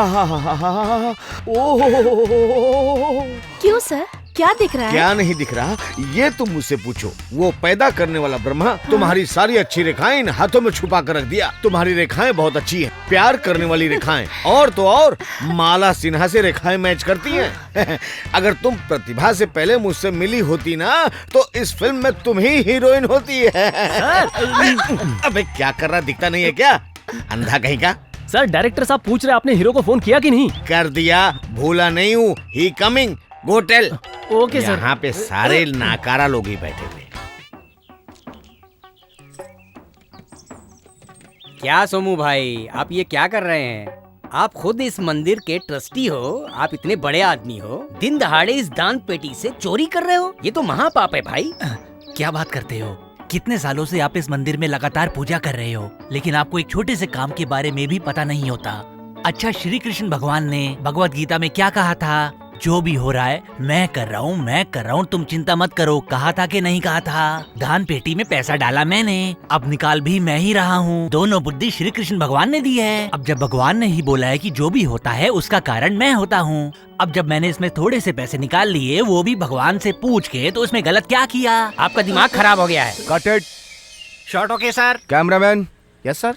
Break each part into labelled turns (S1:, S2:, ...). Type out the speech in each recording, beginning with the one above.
S1: आहा, ओह,
S2: क्यों सर, क्या दिख रहा है?
S1: क्या नहीं दिख रहा, ये तुम मुझसे पूछो। वो पैदा करने वाला ब्रह्मा तुम्हारी सारी अच्छी रेखाएं इन हाथों में छुपा कर रख दिया। तुम्हारी रेखाएं बहुत अच्छी हैं, प्यार करने वाली रेखाएं, और तो और माला सिन्हा से रेखाएं मैच करती हैं। अगर तुम प्रतिभा से पहले मुझसे मिली होती ना, तो इस फिल्म में तुम ही हीरोइन होती है। अबे क्या कर रहा, दिखता नहीं है क्या, अंधा कहीं का?
S3: सर डायरेक्टर साहब पूछ रहे आपने हीरो को फोन किया कि नहीं?
S1: कर दिया, भूला नहीं हूँ। He coming, go tell.
S3: Okay sir.
S1: यहाँ पे सारे नाकारा लोग ही बैठे हुए।
S4: क्या सोमू भाई, आप ये क्या कर रहे हैं? आप खुद इस मंदिर के ट्रस्टी हो, आप इतने बड़े आदमी हो, दिन दहाड़े इस दान पेटी से चोरी कर रहे हो? ये तो महापाप है भाई।
S5: क्या बात करते हो? कितने सालों से आप इस मंदिर में लगातार पूजा कर रहे हो, लेकिन आपको एक छोटे से काम के बारे में भी पता नहीं होता। अच्छा, श्री कृष्ण भगवान ने भगवत गीता में क्या कहा था? जो भी हो रहा है मैं कर रहा हूँ, मैं कर रहा हूँ, तुम चिंता मत करो। कहा था कि नहीं कहा था? दान पेटी में पैसा डाला मैंने, अब निकाल भी मैं ही रहा हूँ। दोनों बुद्धि श्री कृष्ण भगवान ने दी है। अब जब भगवान ने ही बोला है कि जो भी होता है उसका कारण मैं होता हूँ, अब जब मैंने इसमें थोड़े से पैसे निकाल लिए, वो भी भगवान से पूछ के, तो इसमें गलत क्या किया?
S4: आपका दिमाग खराब हो गया है।
S6: Cut it.
S4: Shot okay sir.
S6: Cameraman.
S7: Yes sir.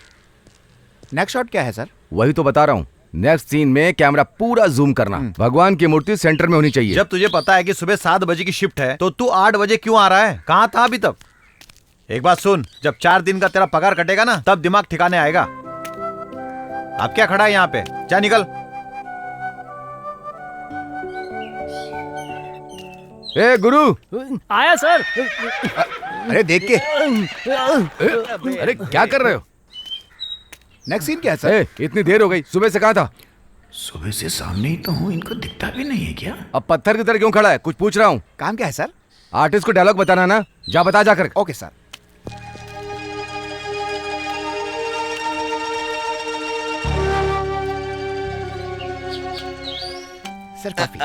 S7: Next shot क्या है सर?
S6: वही तो बता रहा हूँ, नेक्स्ट सीन में कैमरा पूरा जूम करना। भगवान की मूर्ति सेंटर में होनी चाहिए।
S8: जब तुझे पता है कि सुबह 7 बजे की शिफ्ट है, तो तू 8 बजे क्यों आ रहा है? कहाँ था अभी तक? एक बात सुन, जब 4 दिन का तेरा पगार कटेगा ना, तब दिमाग ठिकाने आएगा। अब क्या खड़ा है यहाँ पे? जा निकल।
S6: ए गुरु।
S3: आया सर।
S7: अरे देख के।
S6: अरे क्या कर रहे हो?
S7: नेक्स्ट सीन क्या है सर?
S6: इतनी देर हो गई, सुबह से कहाँ था?
S7: सुबह से सामने ही तो हूँ, इनको दिखता भी नहीं है क्या?
S6: अब पत्थर की तरह क्यों खड़ा है? कुछ पूछ रहा हूँ।
S7: काम क्या है सर?
S6: आर्टिस्ट को डायलॉग बताना ना, जा बता जाकर।
S7: Okay sir. सर काफी।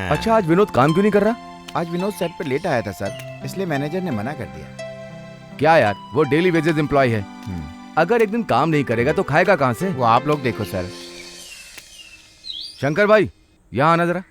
S6: अच्छा, आज विनोद काम क्यों नहीं कर रहा?
S7: आज विनोद सेट पे लेट आया था सर, इसलिए मैनेजर ने मना कर दिया।
S6: क्या यार, वो डेली वेजेस एम्प्लॉय है, अगर एक दिन काम नहीं करेगा तो खाएगा कहाँ से?
S7: वो आप लोग देखो सर।
S6: शंकर भाई, यहाँ आना जरा।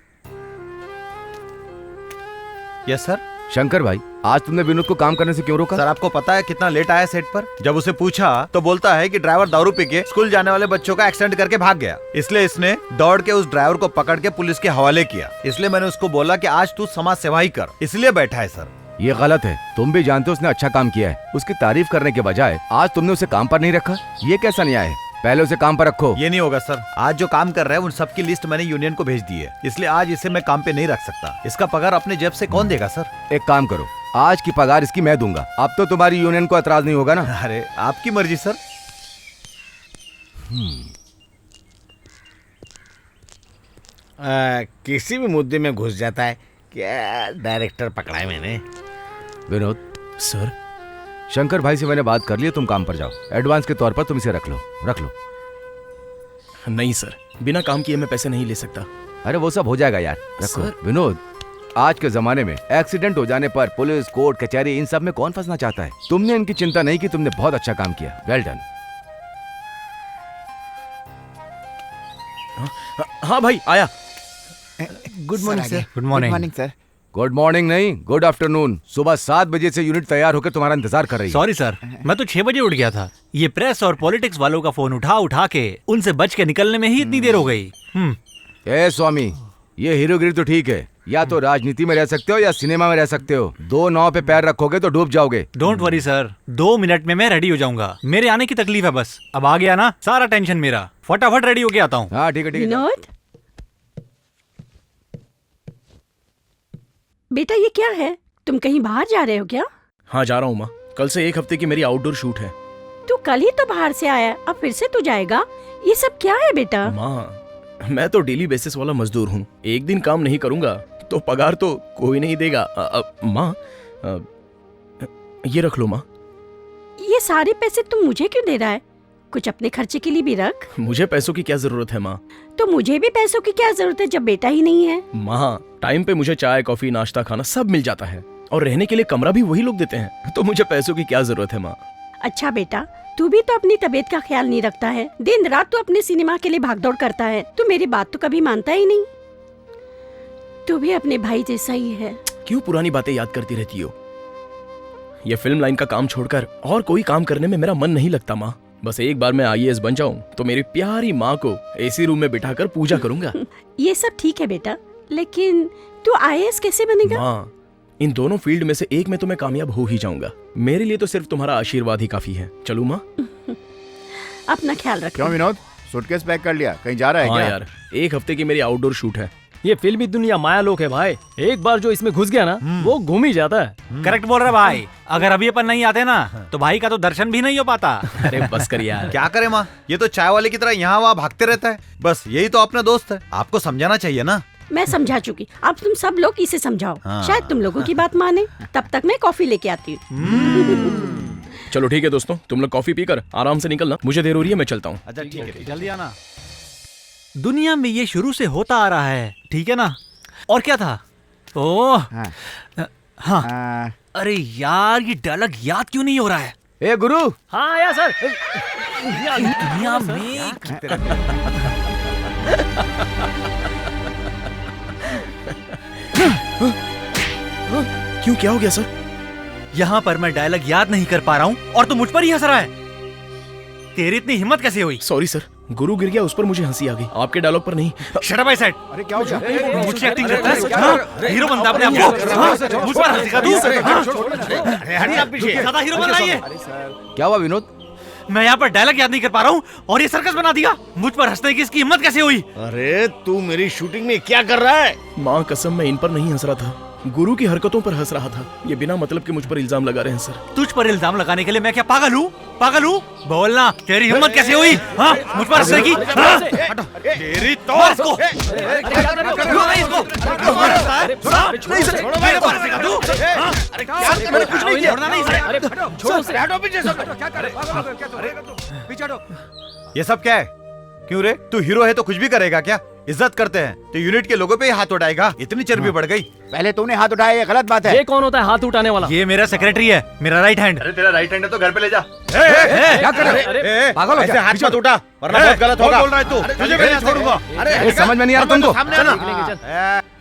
S8: Yes sir.
S6: शंकर भाई, आज तुमने विनोद को काम करने से क्यों रोका?
S8: सर आपको पता है कितना लेट आया सेट पर? जब उसे पूछा तो बोलता है कि ड्राइवर दारू पी के स्कूल जाने वाले बच्चों का एक्सीडेंट करके भाग गया, इसलिए इसने दौड़ के उस ड्राइवर को पकड़ के पुलिस के हवाले किया। इसलिए मैंने उसको बोला कि आज तू समाज सेवा ही कर, इसलिए बैठा है सर।
S6: ये गलत है, तुम भी जानते हो उसने अच्छा काम किया है। उसकी तारीफ करने के बजाय आज तुमने उसे काम पर नहीं रखा, ये कैसा न्याय है? पहले उसे काम पर रखो।
S8: ये नहीं होगा सर, आज जो काम कर रहे हैं उन सबकी लिस्ट मैंने यूनियन को भेज दी है, इसलिए आज इसे मैं काम पे नहीं रख सकता। इसका पगार अपने जेब से कौन देगा सर?
S6: एक काम करो, आज की पगार इसकी मैं दूंगा। अब तो तुम्हारी यूनियन को एतराज नहीं होगा ना?
S8: अरे आपकी मर्जी सर।
S1: किसी भी मुद्दे में घुस जाता है क्या? डायरेक्टर पकड़ा है मैंने।
S6: विनोद
S9: सर,
S6: शंकर भाई से मैंने बात कर ली, तुम काम पर जाओ। एडवांस के तौर पर तुम इसे रख लो।
S9: नहीं सर, बिना काम किए मैं पैसे नहीं ले सकता।
S6: अरे वो सब हो जाएगा यार, रखो। विनोद, आज के जमाने में एक्सीडेंट हो जाने पर पुलिस, कोर्ट, कचहरी, इन सब में कौन फंसना चाहता है? तुमने इनकी चिंता नहीं की, तुमने बहुत अच्छा काम किया। Well done.
S9: हाँ भाई, आया।
S7: Good morning sir.
S5: Good morning.
S7: Morning sir.
S6: Good morning नहीं, गुड आफ्टरनून। सुबह 7 बजे से यूनिट तैयार होकर तुम्हारा इंतजार कर रही है।
S5: सॉरी सर, मैं तो 6 बजे उठ गया था। ये प्रेस और पॉलिटिक्स वालों का फोन उठा के उनसे बच के निकलने में ही इतनी देर हो गई।
S6: ए स्वामी, ये हीरोगिरी तो ठीक है, या तो राजनीति में रह सकते हो या सिनेमा में रह सकते हो। 2 नाव पे पैर रखोगे तो डूब जाओगे।
S5: डोंट वरी सर, 2 मिनट में मैं रेडी हो जाऊंगा। मेरे आने की तकलीफ है बस। अब आ गया ना, सारा टेंशन मेरा। फटाफट रेडी होके आता हूँ।
S6: हाँ ठीक है, ठीक है।
S2: विनोद, बेटा ये क्या है? तुम कहीं बाहर जा रहे हो क्या?
S9: हाँ जा रहा हूँ माँ, कल से 1 हफ्ते की मेरी आउटडोर शूट है।
S2: तू कल ही तो बाहर से आया, अब फिर से तू जाएगा? ये सब क्या है बेटा?
S9: माँ, मैं तो डेली बेसिस वाला मजदूर हूँ, एक दिन काम नहीं करूँगा तो पगार तो कोई नहीं देगा। माँ, ये रख लो माँ।
S2: ये सारे पैसे तुम मुझे क्यों दे रहा है? कुछ अपने खर्चे के लिए भी रख।
S9: मुझे पैसों की क्या जरूरत है माँ?
S2: तो मुझे भी पैसों की क्या जरूरत है जब बेटा ही नहीं है?
S9: माँ, टाइम पे मुझे चाय, कॉफी, नाश्ता, खाना सब मिल जाता है, और रहने के लिए कमरा भी वही लोग देते हैं, तो मुझे पैसों की क्या जरूरत है माँ?
S2: अच्छा बेटा, तू भी तो अपनी तबीयत का ख्याल नहीं रखता है। दिन रात तू अपने सिनेमा के लिए भागदौड़ करता है। तू मेरी बात तो कभी मानता ही नहीं। तू भी अपने भाई जैसा ही है।
S9: क्यों पुरानी बातें याद करती रहती हो? ये फिल्म लाइन का काम छोड़कर और कोई काम करने में मेरा मन नहीं लगता माँ। बस एक बार मैं IAS बन जाऊं तो मेरी प्यारी माँ को AC रूम में बिठाकर पूजा करूंगा।
S2: ये सब ठीक है बेटा, लेकिन तू IAS कैसे बनेगा?
S9: माँ, इन दोनों फील्ड में से एक में तो मैं कामयाब हो ही जाऊंगा। मेरे लिए तो सिर्फ तुम्हारा आशीर्वाद ही काफी है। चलूं माँ?
S2: अपना ख्याल रखो।
S7: क्यों विनोद, सूटकेस पैक कर लिया? कहीं जा रहा है
S9: हाँ
S7: क्या?
S9: यार, एक हफ्ते की मेरी आउटडोर शूट है।
S3: ये फिल्मी दुनिया माया लोक है भाई। एक बार जो इसमें घुस गया ना, वो घूम ही जाता है।
S5: करेक्ट बोल रहे भाई। अगर अभी अपन नहीं आते ना तो भाई का तो दर्शन भी नहीं हो पाता।
S9: अरे बस कर यार।
S8: क्या करे माँ, ये तो चाय वाले की तरह यहाँ वहाँ भागते रहता है। बस यही तो अपना दोस्त है, आपको समझाना चाहिए ना।
S2: मैं समझा चुकी, अब तुम सब लोग इसे समझाओ।
S8: हाँ।
S2: शायद तुम लोगों की बात माने। तब तक मैं कॉफी लेके आती हूँ।
S9: चलो ठीक है दोस्तों, तुम लोग कॉफी पीकर आराम से निकलना। मुझे देर हो रही है, मैं चलता हूँ।
S8: अच्छा ठीक है।
S5: जल्दी आना। दुनिया में ये शुरू से होता आ रहा है, ठीक है ना? और क्या था? ओह हाँ। अरे यार, ये डायलॉग याद क्यों नहीं हो रहा है?
S6: ए गुरु,
S3: हाँ आया सर।
S5: दुनिया में
S9: क्यों, क्या हो गया सर?
S5: यहाँ पर मैं डायलॉग याद नहीं कर पा रहा हूँ और तू मुझ पर ही हंस रहा है। तेरी इतनी हिम्मत कैसे हुई?
S9: सॉरी सर, गुरु गिर गया, उस पर मुझे हंसी आ गई, आपके डायलॉग पर नहीं।
S5: Shut up I said.
S7: अरे क्या हो गया?
S5: मुझसे एक्टिंग करता है? हाँ? हीरो बनता अपने आप को? हाँ? मुझ पर हंसी का तू? ज्यादा हीरो बन रहा है ये।
S6: क्या हुआ विनोद?
S5: मैं यहाँ पर डायलॉग याद नहीं कर पा रहा हूँ और ये सर्कस बना दिया। मुझ पर हंसने की इसकी हिम्मत कैसे हुई?
S1: अरे तू मेरी शूटिंग में क्या कर रहा है?
S9: माँ कसम, मैं इन पर नहीं हंस रहा था, गुरु की हरकतों पर हंस रहा था। ये बिना मतलब के मुझ पर इल्जाम लगा रहे हैं सर।
S5: तुझ पर इल्जाम लगाने के लिए मैं क्या पागल हूँ? पागल हूँ? बोलना, तेरी हिम्मत कैसे हुई? हाँ? मुझ पर हंसने की? हाँ? तेरी तो इसको मेरे पर हंसेगा तू? हाँ? मैंने कुछ नहीं किया। छोड़ना नहीं इसे।
S3: अरे छोड़ो उसे।
S8: ये सब क्या है? क्यों रे, तू हीरो है तो कुछ भी करेगा क्या? इज्जत करते हैं तो यूनिट के लोगों पे ही हाथ उठाएगा? इतनी चर्बी बढ़ गई।
S7: पहले तूने हाथ उठाया, ये गलत बात है।
S3: ये कौन होता है हाथ उठाने वाला?
S5: ये मेरा सेक्रेटरी है, मेरा राइट हैंड।
S8: अरे तेरा राइट हैंड है तो घर पे ले जा।
S6: क्या कर रहे हो? पागल हो
S8: ऐसे
S6: क्या?
S8: हाथ मत उठा, वरना बहुत गलत होगा। बोल रहा है तू? तुझे मैं नहीं छोड़ूंगा।
S6: ए, समझ में नहीं आ रहा तुमको?
S8: सामने आना।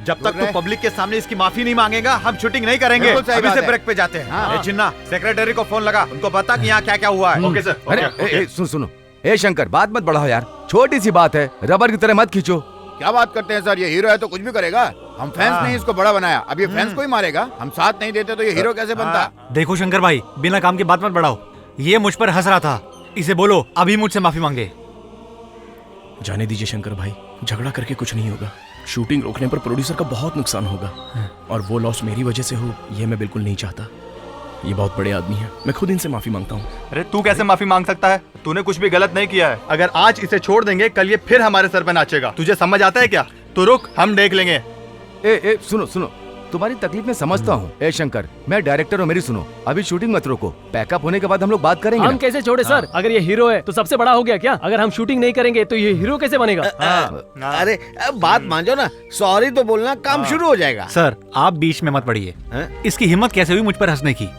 S8: जब तक तू पब्लिक के सामने इसकी माफी नहीं मांगेगा, हम शूटिंग नहीं करेंगे।
S7: बिल्कुल सही
S8: अभी
S7: बात
S8: से
S7: है।
S8: ब्रेक पे जाते हैं। चिन्ना, सेक्रेटरी को फोन लगा, उनको बता कि यहाँ क्या क्या हुआ है। Okay sir.
S6: अरे सुनो, ए शंकर, बात मत बढ़ाओ यार, छोटी सी बात है, रबर की तरह मत खींचो।
S7: क्या बात करते हैं सर, ये हीरो है तो कुछ भी करेगा। हम फैंस ने इसको बड़ा बनाया, अब ये फैंस को ही मारेगा। हम साथ नहीं देते तो ये हीरो कैसे बनता?
S5: देखो शंकर भाई, बिना काम की बात मत बढ़ाओ। ये मुझ पर हंस रहा था, इसे बोलो अभी मुझसे माफी मांगे।
S9: जाने दीजिए शंकर भाई, झगड़ा करके कुछ नहीं होगा। शूटिंग रोकने पर प्रोड्यूसर का बहुत नुकसान होगा और वो लॉस मेरी वजह से हो, ये मैं बिल्कुल नहीं चाहता। ये बहुत बड़े आदमी हैं, मैं खुद इनसे माफी मांगता हूँ।
S8: अरे तू कैसे माफी मांग सकता है? तूने कुछ भी गलत नहीं किया है। अगर आज इसे छोड़ देंगे, कल ये फिर हमारे सर पे नाचेगा। तुझे समझ आता है क्या? तो रुक, हम देख लेंगे।
S6: ए सुनो, तुम्हारी तकलीफ मैं समझता हूँ। ए शंकर, मैं डायरेक्टर हूँ, मेरी सुनो। अभी शूटिंग मत रोको, पैकअप होने के बाद हम लोग बात करेंगे
S3: हम
S6: ना।
S3: कैसे छोड़े सर? अगर ये हीरो है तो सबसे बड़ा हो गया क्या? अगर हम शूटिंग नहीं करेंगे तो ये हीरो कैसे बनेगा?
S1: अरे बात मान जाओ ना, सॉरी तो बोलना, काम शुरू हो जाएगा।
S5: सर आप बीच में मत पड़िए। इसकी हिम्मत कैसे हुई मुझ पर हंसने की?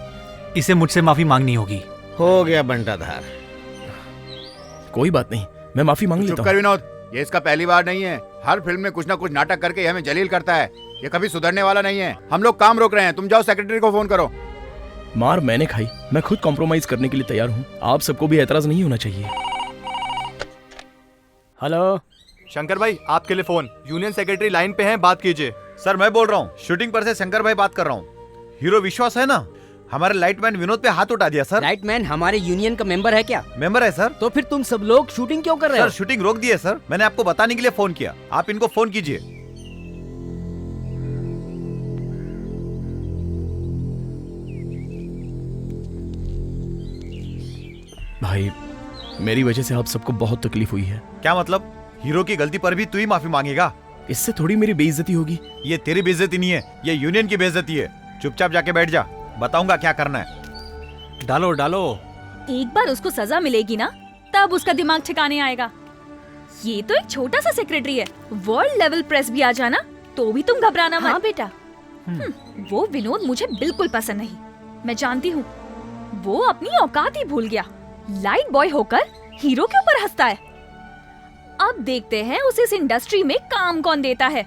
S5: इसे मुझसे माफी मांगनी होगी।
S1: हो गया बंटाधार।
S9: कोई बात नहीं, मैं माफी मांग
S7: चुप
S9: लेता
S7: कर
S9: हूँ।
S7: विनोद, ये इसका पहली बार नहीं है। हर फिल्म में कुछ ना कुछ नाटक करके ये हमें जलील करता है। ये कभी सुधरने वाला नहीं है। हम लोग काम रोक रहे हैं, तुम जाओ सेक्रेटरी को फोन करो।
S9: मार मैंने खाई, मैं खुद कॉम्प्रोमाइज करने के लिए तैयार हूँ। आप सबको भी एतराज नहीं होना चाहिए।
S3: हेलो
S8: शंकर भाई, आपके लिए फोन। यूनियन सेक्रेटरी लाइन पे हैं, बात कीजिए। सर मैं बोल रहा हूँ, शूटिंग पर से शंकर भाई बात कर रहा हूँ। हीरो विश्वास है ना, हमारे लाइटमैन विनोद पे हाथ उठा दिया सर।
S4: लाइटमैन हमारे यूनियन का मेंबर है क्या?
S8: मेंबर है सर।
S4: तो फिर तुम सब लोग शूटिंग क्यों कर रहे हो?
S8: सर शूटिंग रोक दी है सर, मैंने आपको बताने के लिए फोन किया। आप इनको फोन कीजिए।
S9: भाई, मेरी वजह से आप सबको बहुत तकलीफ हुई है।
S8: क्या मतलब? हीरो की गलती पर भी तू ही माफी मांगेगा?
S9: इससे थोड़ी मेरी बेइज्जती होगी।
S8: ये तेरी बेइज्जती नहीं है, ये यूनियन की बेइज्जती है। चुपचाप जाके बैठ जा, बताऊंगा क्या करना है।
S5: डालो डालो।
S10: एक बार उसको सजा मिलेगी ना, तब उसका दिमाग ठिकाने आएगा। ये तो एक छोटा सा सेक्रेटरी है, वर्ल्ड लेवल प्रेस भी आ जाना तो भी तुम घबराना मत।
S2: हाँ बेटा।
S10: वो विनोद मुझे बिल्कुल पसंद नहीं। मैं जानती हूँ वो अपनी औकात ही भूल गया। लाइट बॉय होकर हीरो के ऊपर हंसता है। अब देखते हैं उसे इस इंडस्ट्री में काम कौन देता है।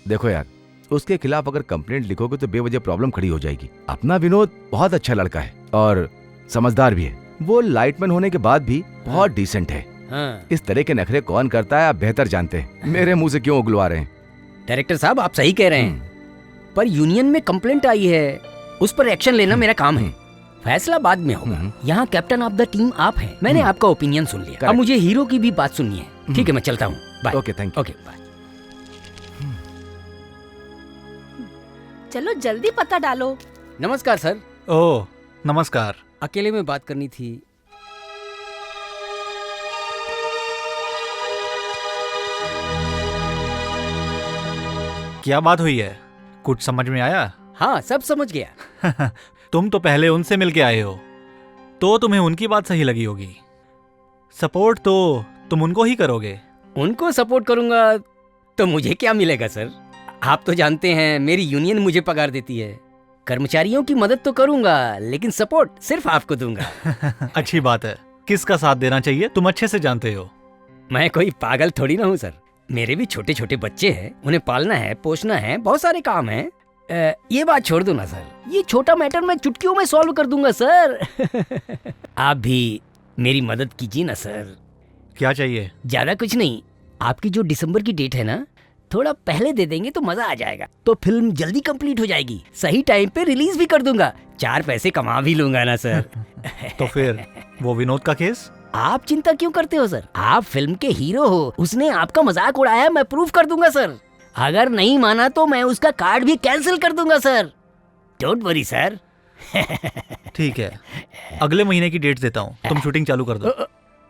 S6: देखो यार, उसके खिलाफ अगर कंप्लेंट लिखोगे तो बेवजह प्रॉब्लम खड़ी हो जाएगी। अपना विनोद बहुत अच्छा लड़का है और समझदार भी है। वो लाइटमैन होने के बाद भी बहुत डिसेंट है। इस तरह के नखरे कौन करता है आप बेहतर जानते हैं। मेरे मुंह से क्यों उगलवा रहे हैं?
S4: डायरेक्टर साहब आप सही कह रहे हैं, पर यूनियन में कंप्लेंट आई है, उस पर एक्शन लेना मेरा काम है। फैसला बाद में होगा। यहाँ कैप्टन ऑफ द टीम आप हैं। मैंने आपका ओपिनियन सुन लिया, अब मुझे हीरो की भी बात सुननी है। ठीक है, मैं चलता हूँ। Bye.
S6: Okay, thank you.
S4: Okay bye.
S2: चलो जल्दी पता डालो।
S4: नमस्कार सर।
S8: ओह नमस्कार।
S4: अकेले में बात करनी थी।
S8: क्या बात हुई है, कुछ समझ में आया?
S4: हाँ, सब समझ गया।
S8: तुम तो पहले उनसे मिलके आए हो, तो तुम्हें उनकी बात सही लगी होगी। सपोर्ट तो तुम उनको ही करोगे।
S4: उनको सपोर्ट करूंगा तो मुझे क्या मिलेगा सर? आप तो जानते हैं मेरी यूनियन मुझे पगार देती है। कर्मचारियों की मदद तो करूंगा, लेकिन सपोर्ट सिर्फ आपको दूंगा।
S8: अच्छी बात है। किसका साथ देना चाहिए तुम अच्छे से जानते हो।
S4: मैं कोई पागल थोड़ी ना हूँ सर। मेरे भी छोटे छोटे बच्चे हैं, उन्हें पालना है, पोषना है, बहुत सारे काम हैं। ये बात छोड़ दो ना सर, ये छोटा मैटर मैं चुटकियों में सॉल्व कर दूंगा सर। आप भी मेरी मदद कीजिए ना सर।
S8: क्या चाहिए?
S4: ज्यादा कुछ नहीं, आपकी जो दिसंबर की डेट है ना, थोड़ा पहले दे देंगे तो मजा आ जाएगा। तो फिल्म जल्दी कंप्लीट हो जाएगी, सही टाइम पे रिलीज भी कर दूंगा, 4 पैसे कमा भी लूंगा ना सर।
S8: तो फिर वो विनोद का केस?
S4: आप चिंता क्यों करते हो सर? आप फिल्म के हीरो हो, उसने आपका मजाक उड़ाया, मैं प्रूफ कर दूंगा सर। अगर नहीं माना तो मैं उसका कार्ड भी कैंसिल कर दूंगा सर। Don't worry sir.
S8: ठीक है, अगले महीने की डेट देता हूँ, तुम शूटिंग चालू कर दो।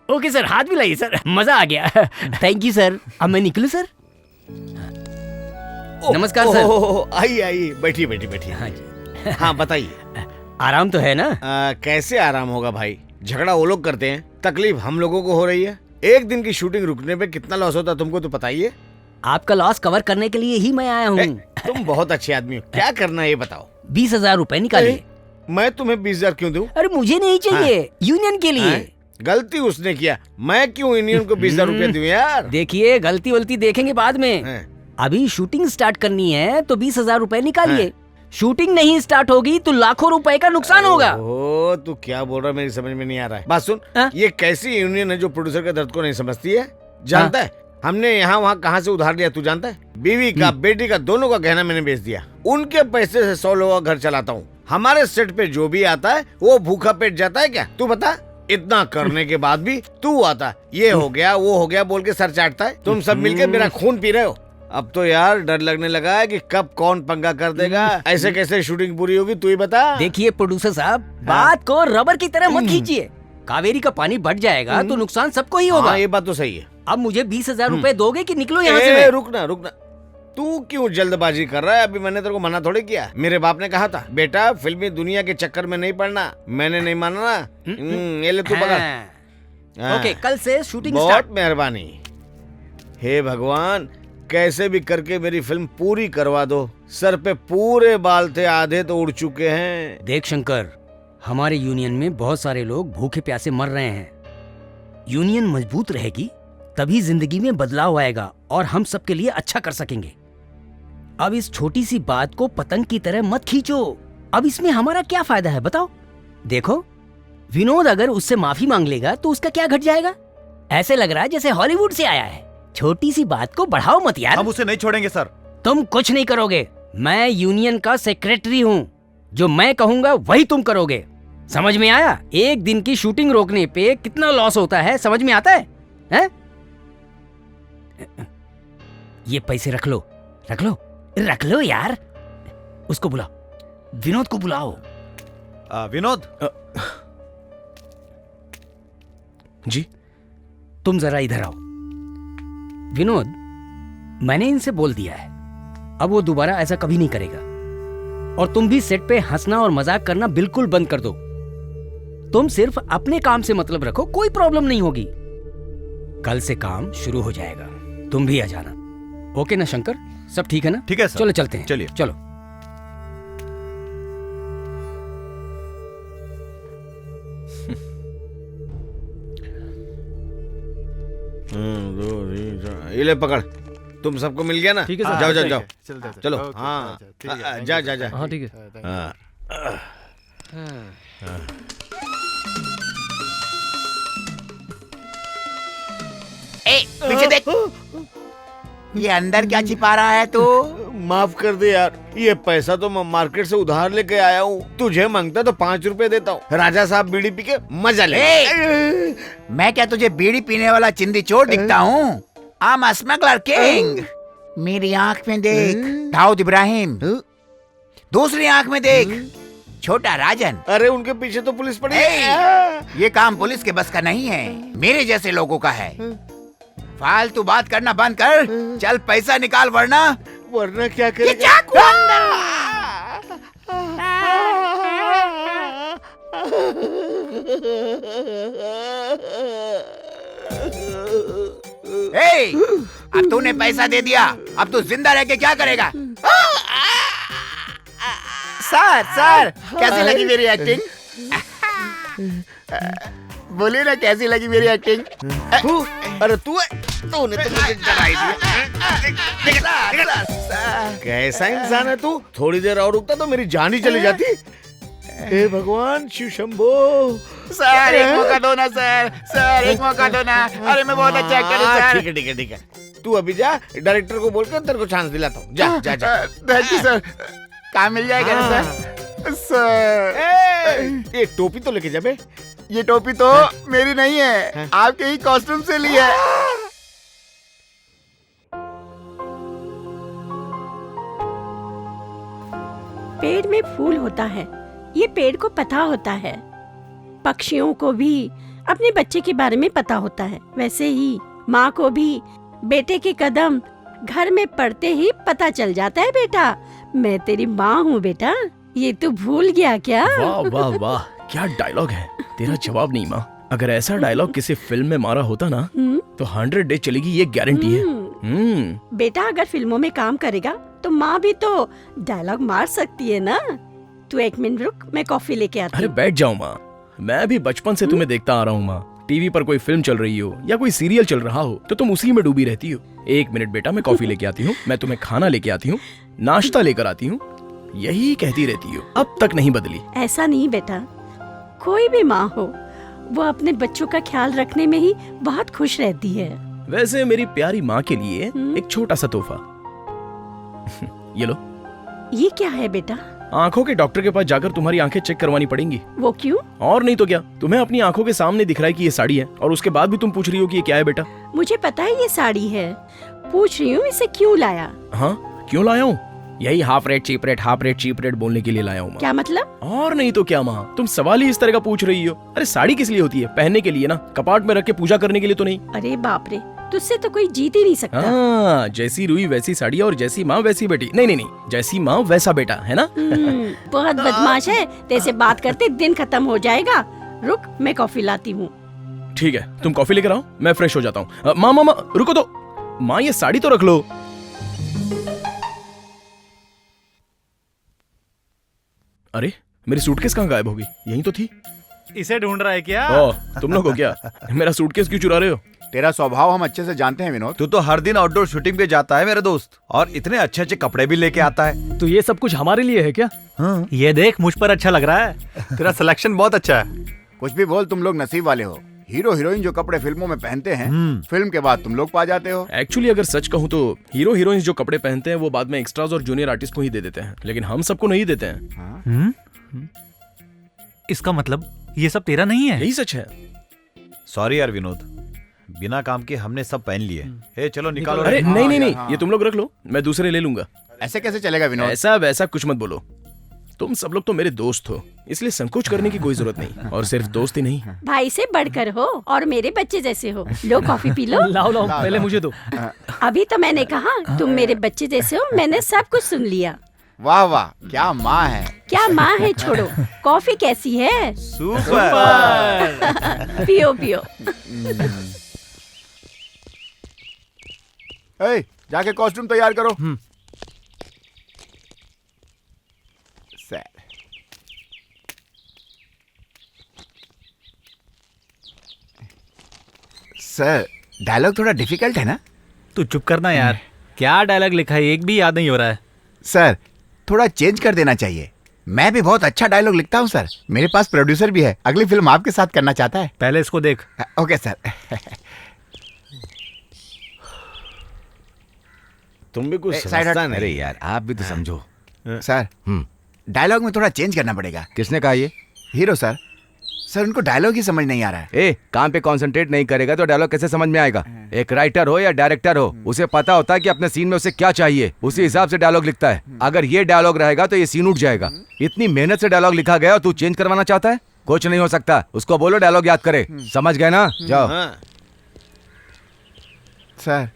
S4: ओके सर, हाथ मिलाइए सर, मजा आ गया। Thank you sir. अब मैं निकलूं सर? नमस्कार सर।
S1: आइए आइए, बैठिए बैठिए बैठिए।
S4: हाँ जी।
S1: हाँ बताइए।
S4: आराम तो है ना?
S1: कैसे आराम होगा भाई, झगड़ा वो लोग करते हैं, तकलीफ हम लोगों को हो रही है। एक दिन की शूटिंग रुकने पे कितना लॉस होता है तुमको तो पता ही है।
S4: आपका लॉस कवर करने के लिए ही मैं आया हूँ।
S1: तुम बहुत अच्छे आदमी हो, क्या करना है ये बताओ।
S4: 20,000 रुपए निकालिए।
S1: मैं तुम्हें 20,000 क्यों दूं?
S4: अरे मुझे नहीं चाहिए, यूनियन के लिए।
S1: गलती उसने किया, मैं क्यों यूनियन को 20,000 रुपए दूं यार?
S4: देखिए, गलती वलती देखेंगे बाद में। अभी शूटिंग स्टार्ट करनी है तो 20,000 रुपए निकालिए। शूटिंग नहीं स्टार्ट होगी तो लाखों रुपए का नुकसान होगा।
S1: ओ, तू क्या बोल रहा है, मेरी समझ में नहीं आ रहा है। बात सुन, ये कैसी यूनियन है जो प्रोड्यूसर के दर्द को नहीं समझती है? जानता है हमने यहाँ वहाँ कहाँ से उधार लिया, तू जानता है? बीवी का, बेटी का, दोनों का गहना मैंने बेच दिया। उनके पैसे से 100 लोगों का घर चलाता हूँ। हमारे सेट पे जो भी आता है वो भूखा पेट जाता है क्या? तू बता। इतना करने के बाद भी तू आता, ये हो गया वो हो गया बोल के सर चाटता है। तुम सब मिलकर मेरा खून पी रहे हो। अब तो यार डर लगने लगा है कि कब कौन पंगा कर देगा। ऐसे कैसे शूटिंग पूरी होगी तू ही बता।
S4: देखिए प्रोड्यूसर साहब, बात को रबर की तरह मत खींचिए। कावेरी का पानी बढ़ जाएगा तो नुकसान सबको ही होगा।
S1: ये बात तो सही है।
S4: अब मुझे 20,000 रुपए दोगे कि निकलो यहाँ से?
S1: रुकना, तू क्यों जल्दबाजी कर रहा है? अभी मैंने तेरे को मना थोड़ी किया। मेरे बाप ने कहा था, बेटा फिल्मी दुनिया के चक्कर में नहीं पड़ना। मैंने नहीं माना ना। ये ले तू पकड़।
S4: ओके, कल से शूटिंग
S1: बहुत मेहरबानी। हे भगवान, कैसे भी करके मेरी फिल्म पूरी करवा दो। सर पे पूरे बाल थे, आधे तो उड़ चुके हैं।
S4: देख शंकर, हमारे यूनियन में बहुत सारे लोग भूखे प्यासे मर रहे हैं। यूनियन मजबूत रहेगी तभी जिंदगी में बदलाव आएगा और हम सबके लिए अच्छा कर सकेंगे। अब इस छोटी सी बात को पतंग की तरह मत खींचो। अब इसमें हमारा क्या फायदा है बताओ? देखो, विनोद अगर उससे माफी मांग लेगा तो उसका क्या घट जाएगा? ऐसे लग रहा है जैसे हॉलीवुड से आया है। छोटी सी बात को बढ़ाओ मत यार।
S8: हम उसे नहीं छोड़ेंगे सर।
S4: तुम कुछ नहीं करोगे। मैं यूनियन का सेक्रेटरी हूँ, जो मैं कहूँगा वही तुम करोगे। समझ में आया? एक दिन की शूटिंग रोकने पे कितना लॉस होता है, समझ में आता है? हैं? ये पैसे रख लो, रख लो, रख लो यार। उसको बुलाओ, विनोद को बुलाओ।
S8: विनोद
S9: जी,
S4: तुम जरा इधर आओ। विनोद, मैंने इनसे बोल दिया है, अब वो दोबारा ऐसा कभी नहीं करेगा। और तुम भी सेट पे हंसना और मजाक करना बिल्कुल बंद कर दो। तुम सिर्फ अपने काम से मतलब रखो, कोई प्रॉब्लम नहीं होगी। कल से काम शुरू हो जाएगा, तुम भी आ जाना। ओके ना शंकर? सब ठीक है ना?
S8: ठीक है सर।
S4: चलो चलते हैं।
S8: चलिए।
S4: चलो।
S1: ये ले पकड़। तुम सबको मिल गया ना?
S3: ठीक है सर।
S1: जाओ जाओ
S8: ठीक
S1: जाओ।
S8: है, चलते हैं,
S1: चलो
S8: ओके,
S1: हाँ
S8: ठीक है,
S1: जा जा जा।
S3: हाँ ठीक है।
S1: हाँ।
S7: पीछे देख, ये अंदर क्या छिपा रहा है तू?
S1: माफ कर दे यार, ये पैसा तो मैं मार्केट से उधार लेके आया हूँ। तुझे मांगता तो 5 रुपए देता हूँ। राजा साहब बीड़ी पी के मजा ले।
S7: मैं क्या तुझे बीड़ी पीने वाला चिंदी चोर दिखता हूँ? I am smuggler king. मेरी आंख में देख दाऊद इब्राहिम, दूसरी आंख में देख छोटा राजन।
S1: अरे उनके पीछे तो पुलिस पड़ी है।
S7: ये काम पुलिस के बस का नहीं है, मेरे जैसे लोगों का है। फालतू बात करना बंद कर, चल पैसा निकाल
S1: वरना क्या
S7: ये
S1: करेगा?
S7: चाकू अब तूने पैसा दे दिया, अब तू जिंदा रह के क्या करेगा? सर कैसी लगी मेरी एक्टिंग? बोलिए ना कैसी लगी मेरी एक्टिंग?
S1: अरे तू है, तूने तो मुझे डरा ही दिया। कैसा इंसान है तू? थोड़ी देर और रुकता तो मेरी जान ही चली जाती। हे भगवान शिव शंभो।
S7: सर एक मौका दो ना सर एक मौका दो ना। अरे मैं बहुत अच्छा एक्टर हूँ सर।
S1: ठीक है ठीक है ठीक है, तू अभी जा, डायरेक्टर को बोलकर तेरे को चांस दिलाता हूँ। जा जा जा।
S7: Thank you sir. काम मिल जाएगा ना सर? सर
S1: ये टोपी तो लेके जा बे।
S7: ये टोपी तो मेरी नहीं है, आपके ही कॉस्ट्यूम से ली है।
S2: पेड़ में फूल होता है, ये पेड़ को पता होता है। पक्षियों को भी अपने बच्चे के बारे में पता होता है, वैसे ही माँ को भी बेटे के कदम घर में पड़ते ही पता चल जाता है। बेटा मैं तेरी माँ हूँ बेटा, ये तू भूल गया क्या?
S9: वाह वाह वाह, क्या डायलॉग है। तेरा जवाब नहीं माँ। अगर ऐसा डायलॉग किसी फिल्म में मारा होता ना तो 100 डे चलेगी, ये गारंटी है।
S2: बेटा अगर फिल्मों में काम करेगा तो माँ भी तो डायलॉग मार सकती है ना। तू 1 मिनट रुक, मैं कॉफी लेके आती
S9: अरे
S2: हूँ।
S9: बैठ जाओ माँ, मैं भी बचपन से तुम्हें देखता आ रहा हूँ माँ। टीवी पर कोई फिल्म चल रही हो या कोई सीरियल चल रहा हो तो तुम उसी में डूबी रहती हो। 1 मिनट बेटा, मैं कॉफी लेके आती हूँ, मैं तुम्हें खाना लेके आती हूँ, नाश्ता लेकर आती हूँ, यही कहती रहती हो, अब तक नहीं बदली।
S2: ऐसा नहीं बेटा, कोई भी माँ हो वो अपने बच्चों का ख्याल रखने में ही बहुत खुश रहती है।
S9: वैसे मेरी प्यारी माँ के लिए एक छोटा सा तोहफा। ये लो।
S2: ये क्या है बेटा?
S9: आंखों के डॉक्टर के पास जाकर तुम्हारी आंखें चेक करवानी पड़ेंगी।
S2: वो क्यों?
S9: और नहीं तो क्या, तुम्हें अपनी आंखों के सामने दिख रहा है कि ये साड़ी है और उसके बाद भी तुम पूछ रही हो कि ये क्या है बेटा।
S2: मुझे पता है ये साड़ी है, पूछ रही हूँ इसे क्यों लाया।
S9: हाँ क्यों लाया हूँ? यही half rate cheap rate, half rate cheap rate बोलने के लिए लाया हूँ माँ।
S2: क्या मतलब?
S9: और नहीं तो क्या माँ, तुम सवाल ही इस तरह का पूछ रही हो। अरे साड़ी किस लिए होती है? पहनने के लिए ना, कपाट में रख के पूजा करने के लिए तो नहीं।
S2: अरे बाप रे, तुझसे तो कोई जीत ही नहीं सकता।
S9: हाँ, जैसी रुई वैसी साड़ी और जैसी माँ वैसी बेटी। नहीं नहीं नहीं, जैसी माँ वैसा बेटा, है ना?
S2: बहुत बदमाश है, तेरे बात करते दिन खत्म हो जाएगा। रुक मैं कॉफी लाती हूँ।
S9: ठीक है, तुम कॉफी लेकर आओ, मैं फ्रेश हो जाता हूँ। माँ माँ माँ रुको तो, माँ ये साड़ी तो रख लो। अरे मेरी सूटकेस कहाँ गायब हो गई? यहीं तो थी।
S8: इसे ढूंढ रहा है क्या?
S9: ओ, तुम लोग हो क्या? मेरा सूटकेस क्यों चुरा रहे हो?
S7: तेरा स्वभाव हम अच्छे से जानते हैं विनोद।
S8: तू तो हर दिन आउटडोर शूटिंग पे जाता है मेरे दोस्त, और इतने अच्छे अच्छे कपड़े भी लेके आता है।
S3: तो ये सब कुछ हमारे लिए है क्या?
S8: हाँ।
S11: ये देख, मुझ पर अच्छा लग रहा है। तेरा सिलेक्शन बहुत अच्छा है।
S7: कुछ भी बोल, तुम लोग नसीब वाले हो। हीरो हीरोइन जो कपड़े फिल्मों में पहनते हैं, फिल्म के बाद तुम लोग पा जाते हो।
S9: एक्चुअली अगर सच कहूँ तो हीरो हीरोइंस जो कपड़े पहनते हैं वो बाद में एक्स्ट्राज और जूनियर आर्टिस्ट को ही दे देते हैं, लेकिन हम सबको नहीं देते हैं।
S11: इसका मतलब ये सब तेरा नहीं है?
S9: यही सच है।
S8: सॉरी यार विनोद, बिना काम के हमने सब पहन लिए। ए चलो निकालो।
S9: अरे
S7: हाँ,
S9: नहीं नहीं नहीं,
S7: हाँ।
S9: ये तुम लोग रख लो, मैं दूसरे ले लूंगा।
S7: ऐसे कैसे चलेगा विनोद?
S9: ऐसा वैसा कुछ मत बोलो, तुम सब लोग तो मेरे दोस्त हो, इसलिए संकोच करने की कोई जरूरत नहीं। और सिर्फ दोस्त ही नहीं,
S2: भाई से बढ़कर हो और मेरे बच्चे जैसे हो। लो कॉफी पी लो।
S3: लाओ लाओ, पहले मुझे दो।
S2: अभी तो मैंने कहा तुम मेरे बच्चे जैसे हो, मैंने सब कुछ सुन लिया।
S7: वाह वाह, क्या माँ है।
S2: क्या माँ है छोड़ो, कॉफी कैसी है?
S8: सुपर।
S2: पियो पियो।
S7: ए, जाके कॉस्ट्यूम तैयार करो। सर सर, डायलॉग थोड़ा डिफिकल्ट है ना?
S11: तू चुप करना यार। क्या डायलॉग लिखा है एक भी याद नहीं हो रहा है।
S7: सर थोड़ा चेंज कर देना चाहिए। मैं भी बहुत अच्छा डायलॉग लिखता हूँ सर। मेरे पास प्रोड्यूसर भी है, अगली फिल्म आपके साथ करना चाहता है।
S11: पहले इसको देख।
S7: Okay sir.
S1: तुम भी कुछ
S7: साइड
S1: समझता
S7: हट।
S1: नहीं।
S6: अरे यार आप भी तो समझो।
S7: सर डायलॉग में थोड़ा चेंज करना पड़ेगा।
S6: किसने कहा ये?
S7: Hero sir. सर उनको डायलॉग ही समझ नहीं आ रहा है।
S6: ए, काम पे कंसंट्रेट नहीं करेगा तो डायलॉग कैसे समझ में आएगा? एक राइटर हो या डायरेक्टर हो, उसे पता होता है कि अपने सीन में उसे क्या चाहिए, उसी हिसाब से डायलॉग लिखता है। अगर ये डायलॉग रहेगा तो ये सीन उठ जाएगा। इतनी मेहनत से डायलॉग लिखा गया और तू चेंज करवाना चाहता है? कुछ नहीं हो सकता। उसको बोलो डायलॉग याद करे। समझ गए ना? जाओ।
S7: सर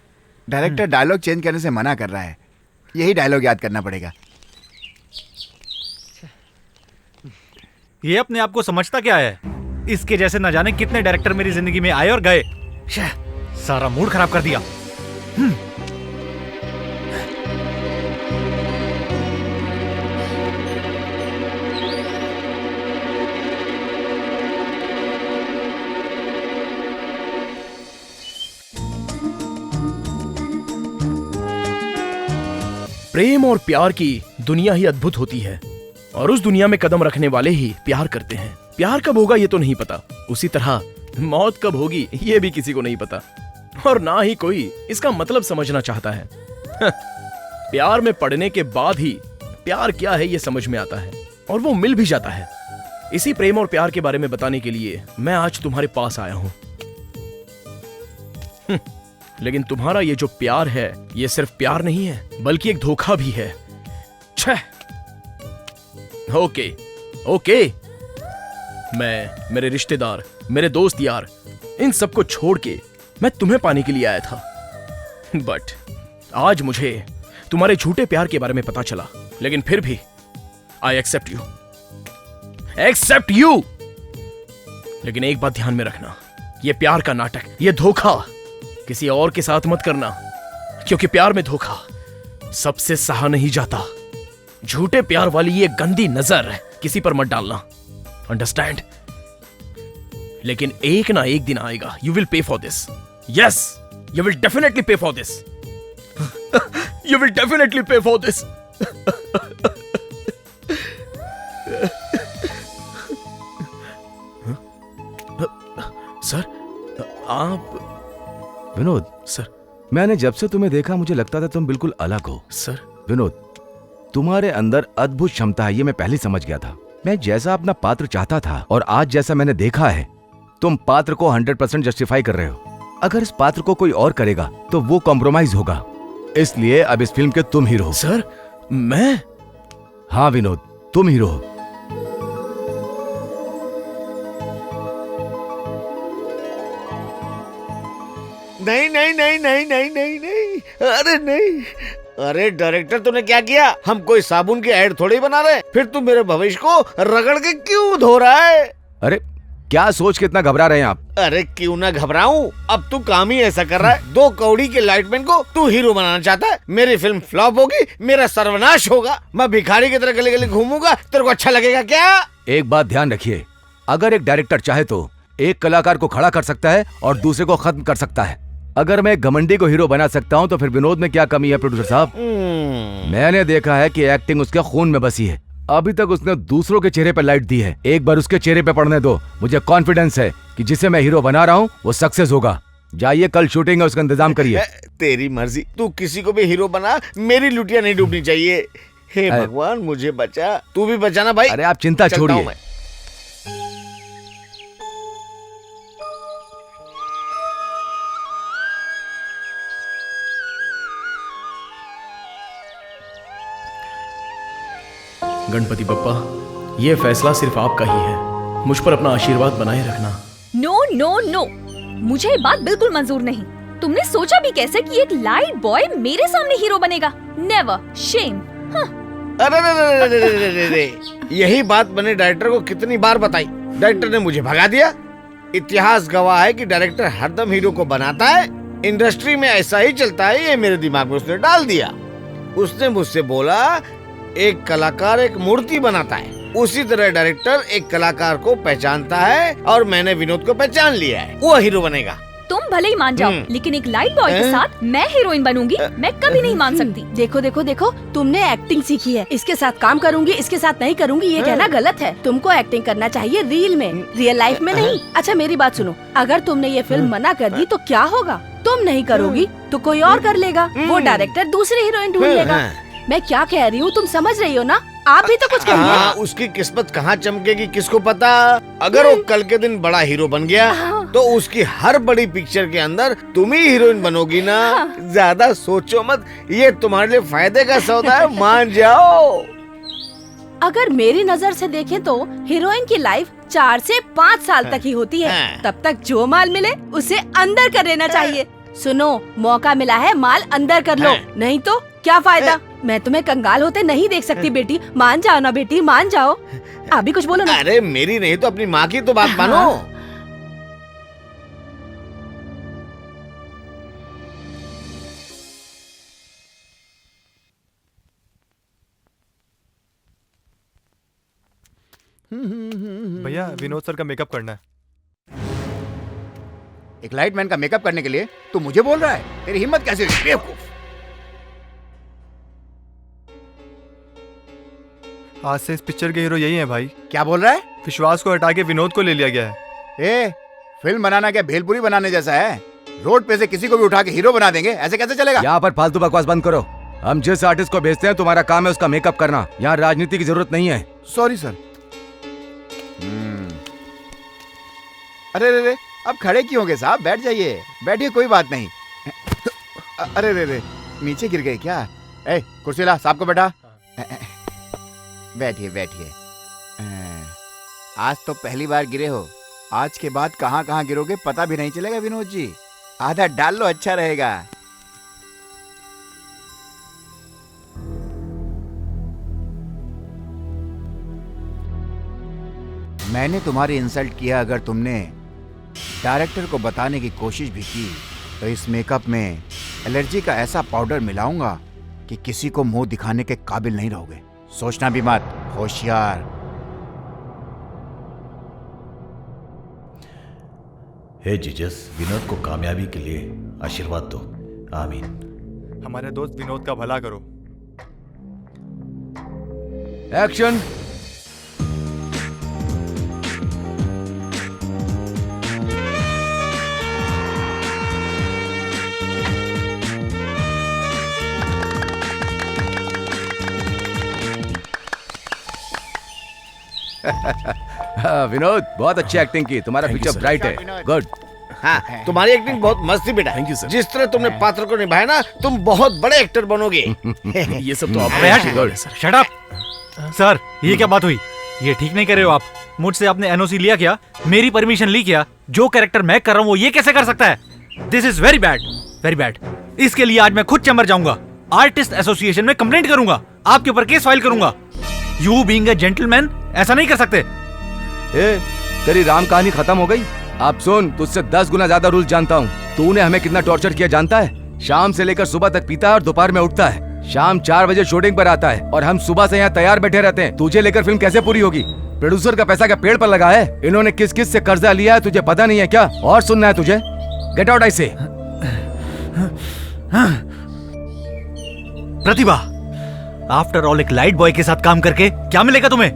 S7: डायरेक्टर डायलॉग चेंज करने से मना कर रहा है, यही डायलॉग याद करना पड़ेगा।
S11: ये अपने आप को समझता क्या है? इसके जैसे न जाने कितने डायरेक्टर मेरी जिंदगी में आए और गए। सारा मूड खराब कर दिया।
S9: प्रेम और प्यार की दुनिया ही अद्भुत होती है और उस दुनिया में कदम रखने वाले ही प्यार करते हैं। प्यार कब होगा ये तो नहीं पता, उसी तरह मौत कब होगी ये भी किसी को नहीं पता, और ना ही कोई इसका मतलब समझना चाहता है। प्यार में पड़ने के बाद ही प्यार क्या है ये समझ में आता है और वो मिल भी जाता है। इसी प्रेम और प्यार के बारे में बताने के लिए मैं आज तुम्हारे पास आया हूं। लेकिन तुम्हारा ये जो प्यार है ये सिर्फ प्यार नहीं है बल्कि एक धोखा भी है। छह। ओके ओके, मैं, मेरे रिश्तेदार, मेरे दोस्त यार, इन सबको छोड़ के मैं तुम्हें पाने के लिए आया था। बट आज मुझे तुम्हारे झूठे प्यार के बारे में पता चला, लेकिन फिर भी आई एक्सेप्ट यू। लेकिन एक बात ध्यान में रखना, ये प्यार का नाटक, ये धोखा किसी और के साथ मत करना, क्योंकि प्यार में धोखा सबसे सहा नहीं जाता। झूठे प्यार वाली ये गंदी नजर किसी पर मत डालना, अंडरस्टैंड? लेकिन एक ना एक दिन आएगा, you will pay for this. Yes, you will definitely पे for this. You will definitely पे फॉर दिस। सर आप?
S6: विनोद
S9: सर,
S6: मैंने जब से तुम्हें देखा मुझे लगता था तुम बिल्कुल अलग हो।
S9: सर
S6: विनोद, तुम्हारे अंदर अद्भुत क्षमता है, ये मैं पहले समझ गया था। मैं जैसा अपना पात्र चाहता था और आज जैसा मैंने देखा है, तुम पात्र को 100% जस्टिफाई कर रहे हो। अगर इस पात्र को कोई और करेगा तो वो कॉम्प्रोमाइज होगा, इसलिए अब इस फिल्म के तुम हीरो हो।
S9: सर मैं?
S6: हाँ विनोद, तुम हीरो हो।
S1: नहीं नहीं नहीं नहीं नहीं नहीं नहीं, अरे नहीं। अरे डायरेक्टर तूने क्या किया? हम कोई साबुन की ऐड थोड़ी बना रहे, फिर तू मेरे भविष्य को रगड़ के क्यों धो रहा है?
S6: अरे क्या सोच के इतना घबरा रहे हैं आप?
S1: अरे क्यों ना घबराऊं, अब तू काम ही ऐसा कर रहा है। 2 कौड़ी के लाइटमैन को तू हीरो बनाना चाहता है। मेरी फिल्म फ्लॉप होगी, मेरा सर्वनाश होगा, मैं भिखारी की तरह गली गली घूमूंगा, तेरे को अच्छा लगेगा क्या?
S6: एक बात ध्यान रखिए, अगर एक डायरेक्टर चाहे तो एक कलाकार को खड़ा कर सकता है और दूसरे को खत्म कर सकता है। अगर मैं घमंडी को हीरो बना सकता हूँ तो फिर विनोद में क्या कमी है प्रोड्यूसर साहब? मैंने देखा है कि एक्टिंग उसके खून में बसी है। अभी तक उसने दूसरों के चेहरे पर लाइट दी है, एक बार उसके चेहरे पे पड़ने दो। मुझे कॉन्फिडेंस है कि जिसे मैं हीरो बना रहा हूँ वो सक्सेस होगा। जाइए, कल शूटिंग है, उसका इंतजाम करिए।
S1: तेरी मर्जी, तू किसी को भी हीरो बना, मेरी लुटिया नहीं डूबनी चाहिए। हे भगवान मुझे बचा, तू भी बचाना भाई।
S6: अरे आप चिंता छोड़िए।
S9: गणपति बप्पा, ये फैसला सिर्फ आपका ही है, मुझ पर अपना आशीर्वाद बनाए रखना।
S10: नो नो नो, मुझे ये बात बिल्कुल मंजूर नहीं। तुमने सोचा भी कैसे कि एक लाइट बॉय मेरे सामने हीरो बनेगा? Never, shame.
S1: अरे यही बात मैंने डायरेक्टर को कितनी बार बताई, डायरेक्टर ने मुझे भगा दिया। इतिहास गवाह है कि डायरेक्टर हरदम हीरो को बनाता है, इंडस्ट्री में ऐसा ही चलता है, ये मेरे दिमाग में उसने डाल दिया। उसने मुझसे बोला एक कलाकार एक मूर्ति बनाता है, उसी तरह डायरेक्टर एक कलाकार को पहचानता है और मैंने विनोद को पहचान लिया है, वो हीरो बनेगा।
S10: तुम भले ही मान जाओ, लेकिन एक लाइट बॉय के साथ मैं हीरोइन बनूंगी, मैं कभी नहीं मान सकती।
S12: देखो देखो देखो, तुमने एक्टिंग सीखी है, इसके साथ काम करूंगी, इसके साथ नहीं करूंगी, ये कहना गलत है। तुमको एक्टिंग करना चाहिए रील में, रियल लाइफ में नहीं। अच्छा मेरी बात सुनो, अगर तुमने ये फिल्म मना कर दी तो क्या होगा? तुम नहीं करोगी तो कोई और कर लेगा, वो डायरेक्टर दूसरी हीरोइन ढूंढ लेगा। मैं क्या कह रही हूँ तुम समझ रही हो ना? आप भी तो कुछ कहिए।
S1: उसकी किस्मत कहाँ चमकेगी किसको पता। अगर वो कल के दिन बड़ा हीरो बन गया तो उसकी हर बड़ी पिक्चर के अंदर तुम ही हीरोइन बनोगी ना। ज्यादा सोचो मत, ये तुम्हारे लिए फायदे का सौदा है, मान जाओ।
S12: अगर मेरी नजर से देखें तो हीरोइन की लाइफ 4 से 5 साल तक ही होती है। तब तक जो माल मिले उसे अंदर कर लेना चाहिए। सुनो, मौका मिला है, माल अंदर कर लो, नहीं तो क्या फायदा। मैं तुम्हें कंगाल होते नहीं देख सकती बेटी, मान जाओ ना बेटी, मान जाओ। आप भी कुछ बोलो ना।
S1: अरे मेरी नहीं तो अपनी माँ की तो बात मानो।
S13: भैया विनोद सर का मेकअप करना है।
S7: एक लाइटमैन का मेकअप करने के लिए तू मुझे बोल रहा है? तेरी हिम्मत कैसे हुई बेवकूफ?
S13: आज से इस पिक्चर के हीरो यही हैं भाई।
S7: क्या बोल रहा है?
S13: विश्वास को हटा के विनोद को ले लिया गया है।
S7: ए, फिल्म बनाना क्या भेलपुरी बनाने जैसा है? रोड पे से किसी को भी उठा के हीरो बना देंगे, ऐसे कैसे चलेगा?
S6: यहाँ पर फालतू बकवास बंद करो। हम जिस आर्टिस्ट को भेजते हैं तुम्हारा काम है उसका मेकअप करना। यहाँ राजनीति की जरूरत नहीं है।
S7: Sorry sir. अरे रे रे, अब खड़े क्यों होंगे साहब? बैठ जाइए, बैठिए, कोई बात नहीं। अरे रे रे, नीचे गिर गए क्या? ए, कुर्सी ला, साहब को बैठा। बैठिए बैठिए। आज तो पहली बार गिरे हो, आज के बाद कहाँ कहाँ गिरोगे पता भी नहीं चलेगा विनोद जी। आधा डाल लो, अच्छा रहेगा। मैंने तुम्हारी इंसल्ट किया, अगर तुमने डायरेक्टर को बताने की कोशिश भी की तो इस मेकअप में एलर्जी का ऐसा पाउडर मिलाऊंगा कि किसी को मुंह दिखाने के काबिल नहीं रहोगे। सोचना भी मत, होशियार।
S14: हे जीसस, विनोद को कामयाबी के लिए आशीर्वाद दो, आमीन।
S13: हमारे दोस्त विनोद का भला करो।
S6: एक्शन। विनोद, बहुत अच्छी एक्टिंग की, तुम्हारा पिक्चर ब्राइट है, गुड।
S1: हाँ, तुम्हारी एक्टिंग बहुत मस्त थी बेटा।
S9: Thank you sir.
S1: जिस तरह तुमने पात्र को निभाया ना, तुम बहुत बड़े एक्टर बनोगे।
S9: ये सब तो
S11: आप शट अप सर, ये क्या बात हुई? ये ठीक नहीं कर रहे हो आप। मुझसे आपने एनओसी लिया क्या? मेरी परमिशन ली क्या? जो कैरेक्टर मैं कर रहा हूँ वो ये कैसे कर सकता है? This is very bad, very bad. इसके लिए आज मैं खुद चैम्बर जाऊंगा, आर्टिस्ट एसोसिएशन में कंप्लेंट करूंगा, आपके ऊपर केस फाइल करूंगा। यू बीइंग अ जेंटलमैन ऐसा नहीं कर सकते।
S6: तेरी राम कहानी खत्म हो गई? अब सुन, तुझसे 10 गुना ज्यादा रूल जानता हूँ। तूने हमें कितना टॉर्चर किया जानता है? शाम से लेकर सुबह तक पीता है और दोपहर में उठता है। शाम 4 बजे शूटिंग पर आता है और हम सुबह से यहाँ तैयार बैठे रहते हैं। तुझे लेकर फिल्म कैसे पूरी होगी? प्रोड्यूसर का पैसा क्या पेड़ पर लगा है? इन्होंने किस किस से कर्जा लिया है तुझे पता नहीं है क्या? और सुनना है तुझे? गेट आउट आई से।
S11: प्रतिभा, आफ्टर ऑल एक लाइट बॉय के साथ काम करके क्या मिलेगा तुम्हें?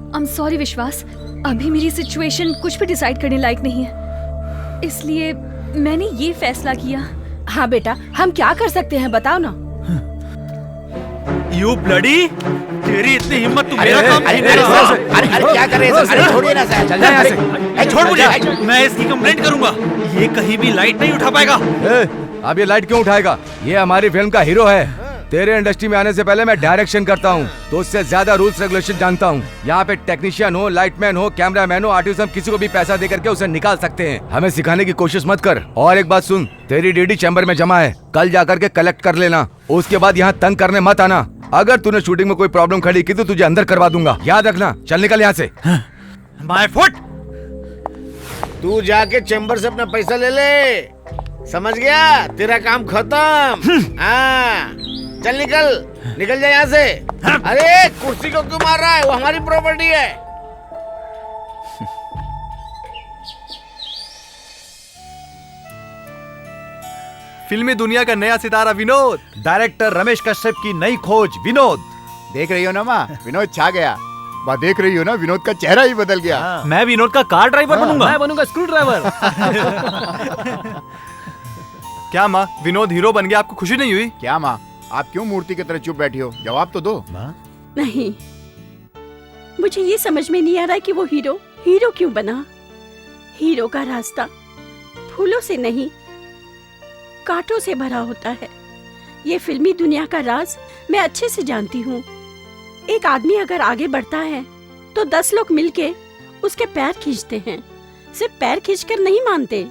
S10: आई एम सॉरी विश्वास, अभी मेरी सिचुएशन कुछ भी डिसाइड करने लायक नहीं है, इसलिए मैंने ये फैसला किया।
S12: हाँ बेटा, हम क्या कर सकते हैं बताओ ना।
S11: यू ब्लडी, तेरी इतनी हिम्मत, तू मेरा काम
S7: अरे क्या कर रहे हैं सर? अरे छोड़िए ना सर, चल जाए यहाँ से।
S11: छोड़ मुझे, मैं इसकी कंप्लेंट करूंगा। ये कहीं भी लाइट नहीं उठा पाएगा।
S6: अब ये लाइट क्यों उठाएगा? ये हमारी फिल्म का हीरो है। तेरे इंडस्ट्री में आने से पहले मैं डायरेक्शन करता हूँ, तो उससे ज्यादा रूल्स रेगुलेशन जानता हूँ। यहाँ पे टेक्नीशियन हो, लाइटमैन हो, कैमरामैन हो, आर्टिस्ट, हम किसी को भी पैसा दे करके उसे निकाल सकते हैं। हमें सिखाने की कोशिश मत कर। और एक बात सुन, तेरी डीडी चैम्बर में जमा है, कल जाकर के कलेक्ट कर लेना। उसके बाद यहाँ तंग करने मत आना। अगर तूने शूटिंग में कोई प्रॉब्लम खड़ी की तो तुझे अंदर करवा दूंगा, याद रखना। चल निकल यहाँ से।
S11: My foot.
S1: तू जाके चैम्बर से अपना पैसा ले ले, समझ गया? तेरा काम खत्म। हाँ, चल निकल, निकल जा यहाँ से। अरे कुर्सी को क्यों मार रहा है? वो हमारी प्रॉपर्टी है।
S13: फिल्मी दुनिया का नया सितारा विनोद।
S8: डायरेक्टर रमेश कश्यप की नई खोज विनोद।
S7: देख रही हो ना माँ, विनोद छा गया। माँ देख रही हो ना, विनोद का चेहरा ही बदल गया।
S11: मैं विनोद का कार ड्राइवर बनूंगा।
S3: मैं बनूंगा स्क्रू ड्राइवर।
S13: क्या माँ, विनोद हीरो बन गया, आपको खुशी नहीं हुई?
S7: क्या माँ, आप क्यों मूर्ति की तरह चुप बैठी हो? जवाब तो दो।
S2: नहीं, मुझे ये समझ में नहीं आ रहा कि वो हीरो क्यों बना। हीरो का रास्ता फूलों से नहीं, कांटों से भरा होता है। ये फिल्मी दुनिया का राज मैं अच्छे से जानती हूँ। एक आदमी अगर आगे बढ़ता है तो 10 लोग मिलके उसके पैर खींचते हैं। सिर्फ पैर खींचकर नहीं मानते,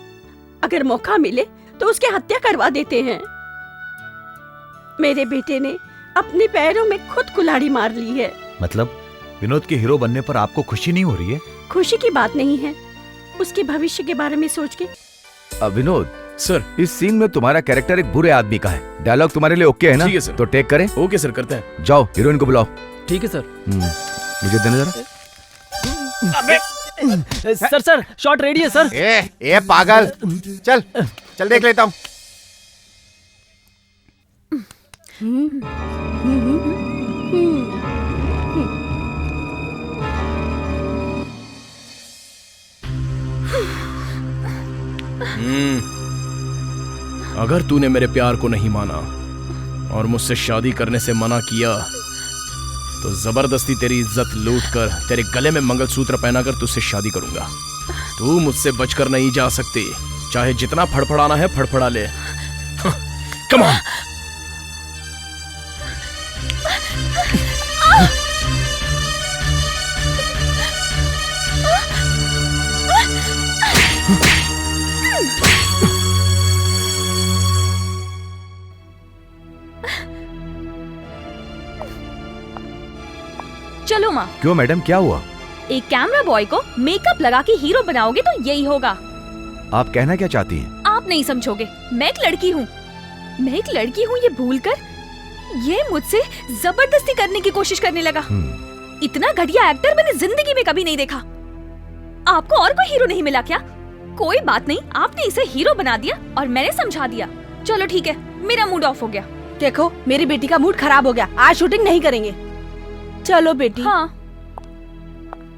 S2: अगर मौका मिले तो उसकी हत्या करवा देते हैं। मेरे बेटे ने अपने पैरों में खुद कुल्हाड़ी मार ली है।
S8: मतलब विनोद के हीरो बनने पर आपको खुशी नहीं हो रही है?
S2: खुशी की बात नहीं है, उसके भविष्य के बारे में सोच के।
S6: विनोद
S9: सर,
S6: इस सीन में तुम्हारा कैरेक्टर एक बुरे आदमी का है। डायलॉग तुम्हारे लिए ओके है ना?
S9: ठीक है सर।
S6: तो टेक करें।
S9: ओके सर, करते हैं।
S6: जाओ हीरोइन को बुलाओ।
S3: ठीक है सर।
S6: मुझे देना जरा।
S3: सर शॉट रेडी है सर।
S7: ए पागल, चल देख लेता हूँ।
S9: अगर तूने मेरे प्यार को नहीं माना और मुझसे शादी करने से मना किया तो जबरदस्ती तेरी इज्जत लूटकर तेरे गले में मंगलसूत्र पहनाकर तुझसे शादी करूंगा। तू मुझसे बचकर नहीं जा सकती, चाहे जितना फड़फड़ाना है फड़फड़ा ले। Come on.
S10: चलो माँ।
S6: क्यों मैडम, क्या हुआ?
S10: एक कैमरा बॉय को मेकअप लगा के हीरो बनाओगे तो यही होगा।
S6: आप कहना क्या चाहती हैं?
S10: आप नहीं समझोगे, मैं एक लड़की हूँ। ये भूलकर ये मुझसे जबरदस्ती करने की कोशिश करने लगा। इतना घटिया एक्टर मैंने जिंदगी में कभी नहीं देखा। आपको और कोई हीरो नहीं मिला क्या? कोई बात नहीं, आपने इसे हीरो बना दिया और मैंने समझा दिया। चलो ठीक है, मेरा मूड ऑफ हो गया।
S12: देखो, मेरी बेटी का मूड खराब हो गया, आज शूटिंग नहीं करेंगे। चलो बेटी।
S10: हाँ।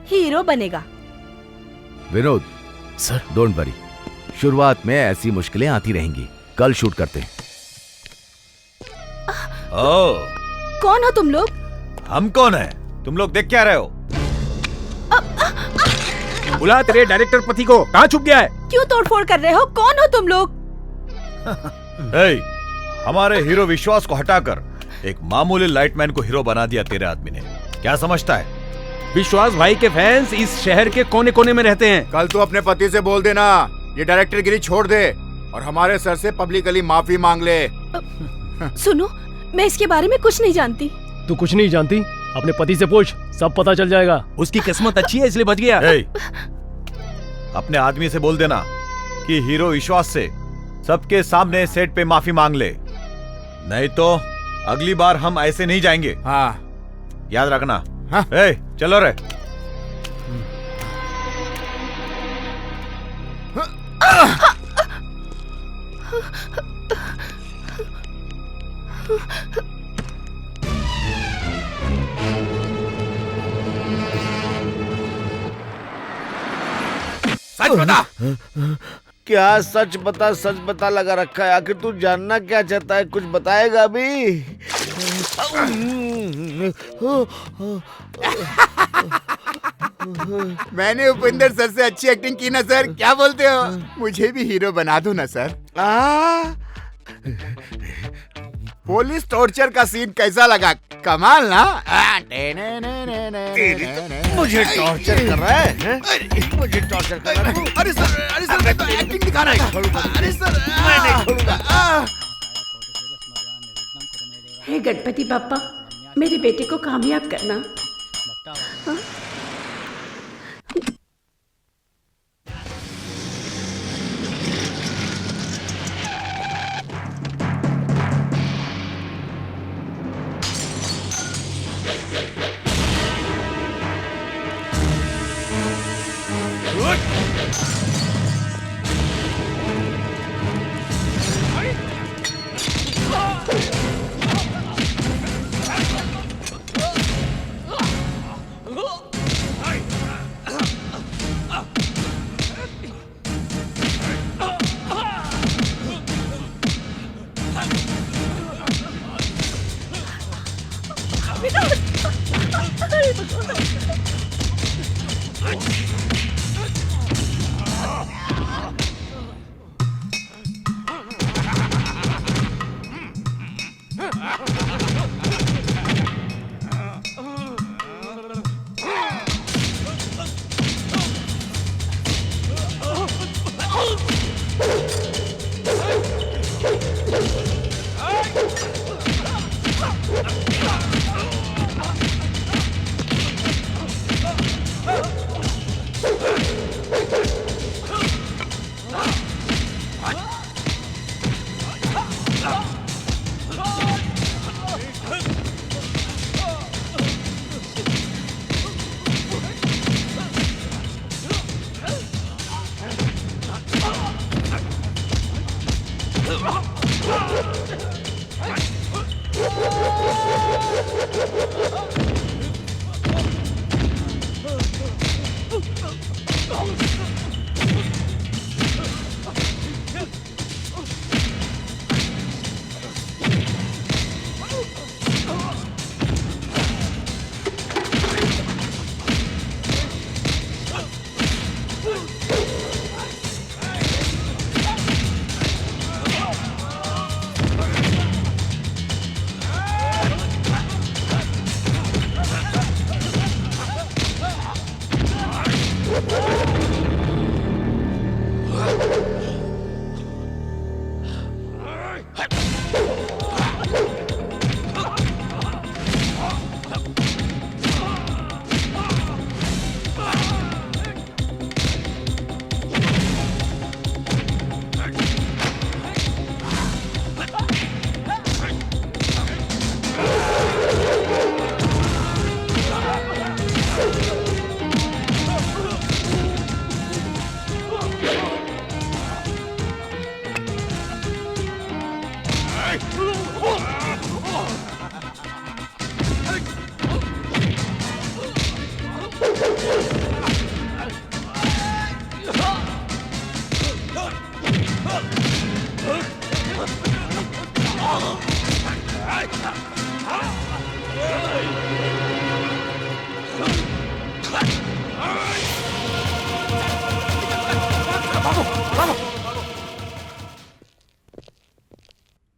S12: हीरो बनेगा।
S6: विनोद
S9: सर,
S6: डोंट वरी, शुरुआत में ऐसी मुश्किलें आती रहेंगी। कल शूट करते हैं।
S12: कौन हो तुम लोग?
S8: हम कौन है? तुम लोग देख क्या रहे हो?
S6: बुला तेरे डायरेक्टर पति को, कहाँ छुप गया है?
S12: क्यों तोड़फोड़ कर रहे हो? कौन हो तुम लोग?
S8: हमारे हीरो विश्वास को हटाकर एक मामूली लाइटमैन को हीरो बना दिया तेरे आदमी ने। क्या समझता है?
S6: विश्वास भाई के फैंस इस शहर के कोने कोने में रहते हैं।
S7: कल तू अपने पति से बोल देना ये डायरेक्टर गिरी छोड़ दे और हमारे सर से पब्लिकली माफी मांग ले।
S12: सुनो, मैं इसके बारे में कुछ नहीं जानती।
S3: तू कुछ नहीं जानती? अपने पति से पूछ, सब पता चल जाएगा।
S6: उसकी किस्मत अच्छी है इसलिए बच गया।
S8: अपने आदमी से बोल देना कि हीरो विश्वास से सबके सामने सेट पे माफी मांग ले, नहीं तो अगली बार हम ऐसे नहीं जाएंगे।
S7: हाँ,
S8: याद रखना। हाँ? चलो रे।
S1: सच बता। क्या सच बता लगा रखा है? आखिर तू जानना क्या चाहता है? कुछ बताएगा अभी?
S7: मैंने उपेंद्र सर से अच्छी एक्टिंग की ना सर, क्या बोलते हो? मुझे भी हीरो बना दो ना सर। पुलिस टॉर्चर का सीन कैसा लगा? कमाल ना?
S1: मुझे टॉर्चर कर रहा है? मुझे टॉर्चर कर रहा है?
S7: अरे सर मैं तो एक्टिंग दिखा रहा है। अरे सर
S1: मैं नहीं छोड़ूंगा।
S2: हे गणपति बाप्पा, मेरे बेटे को कामयाब करना। हाँ?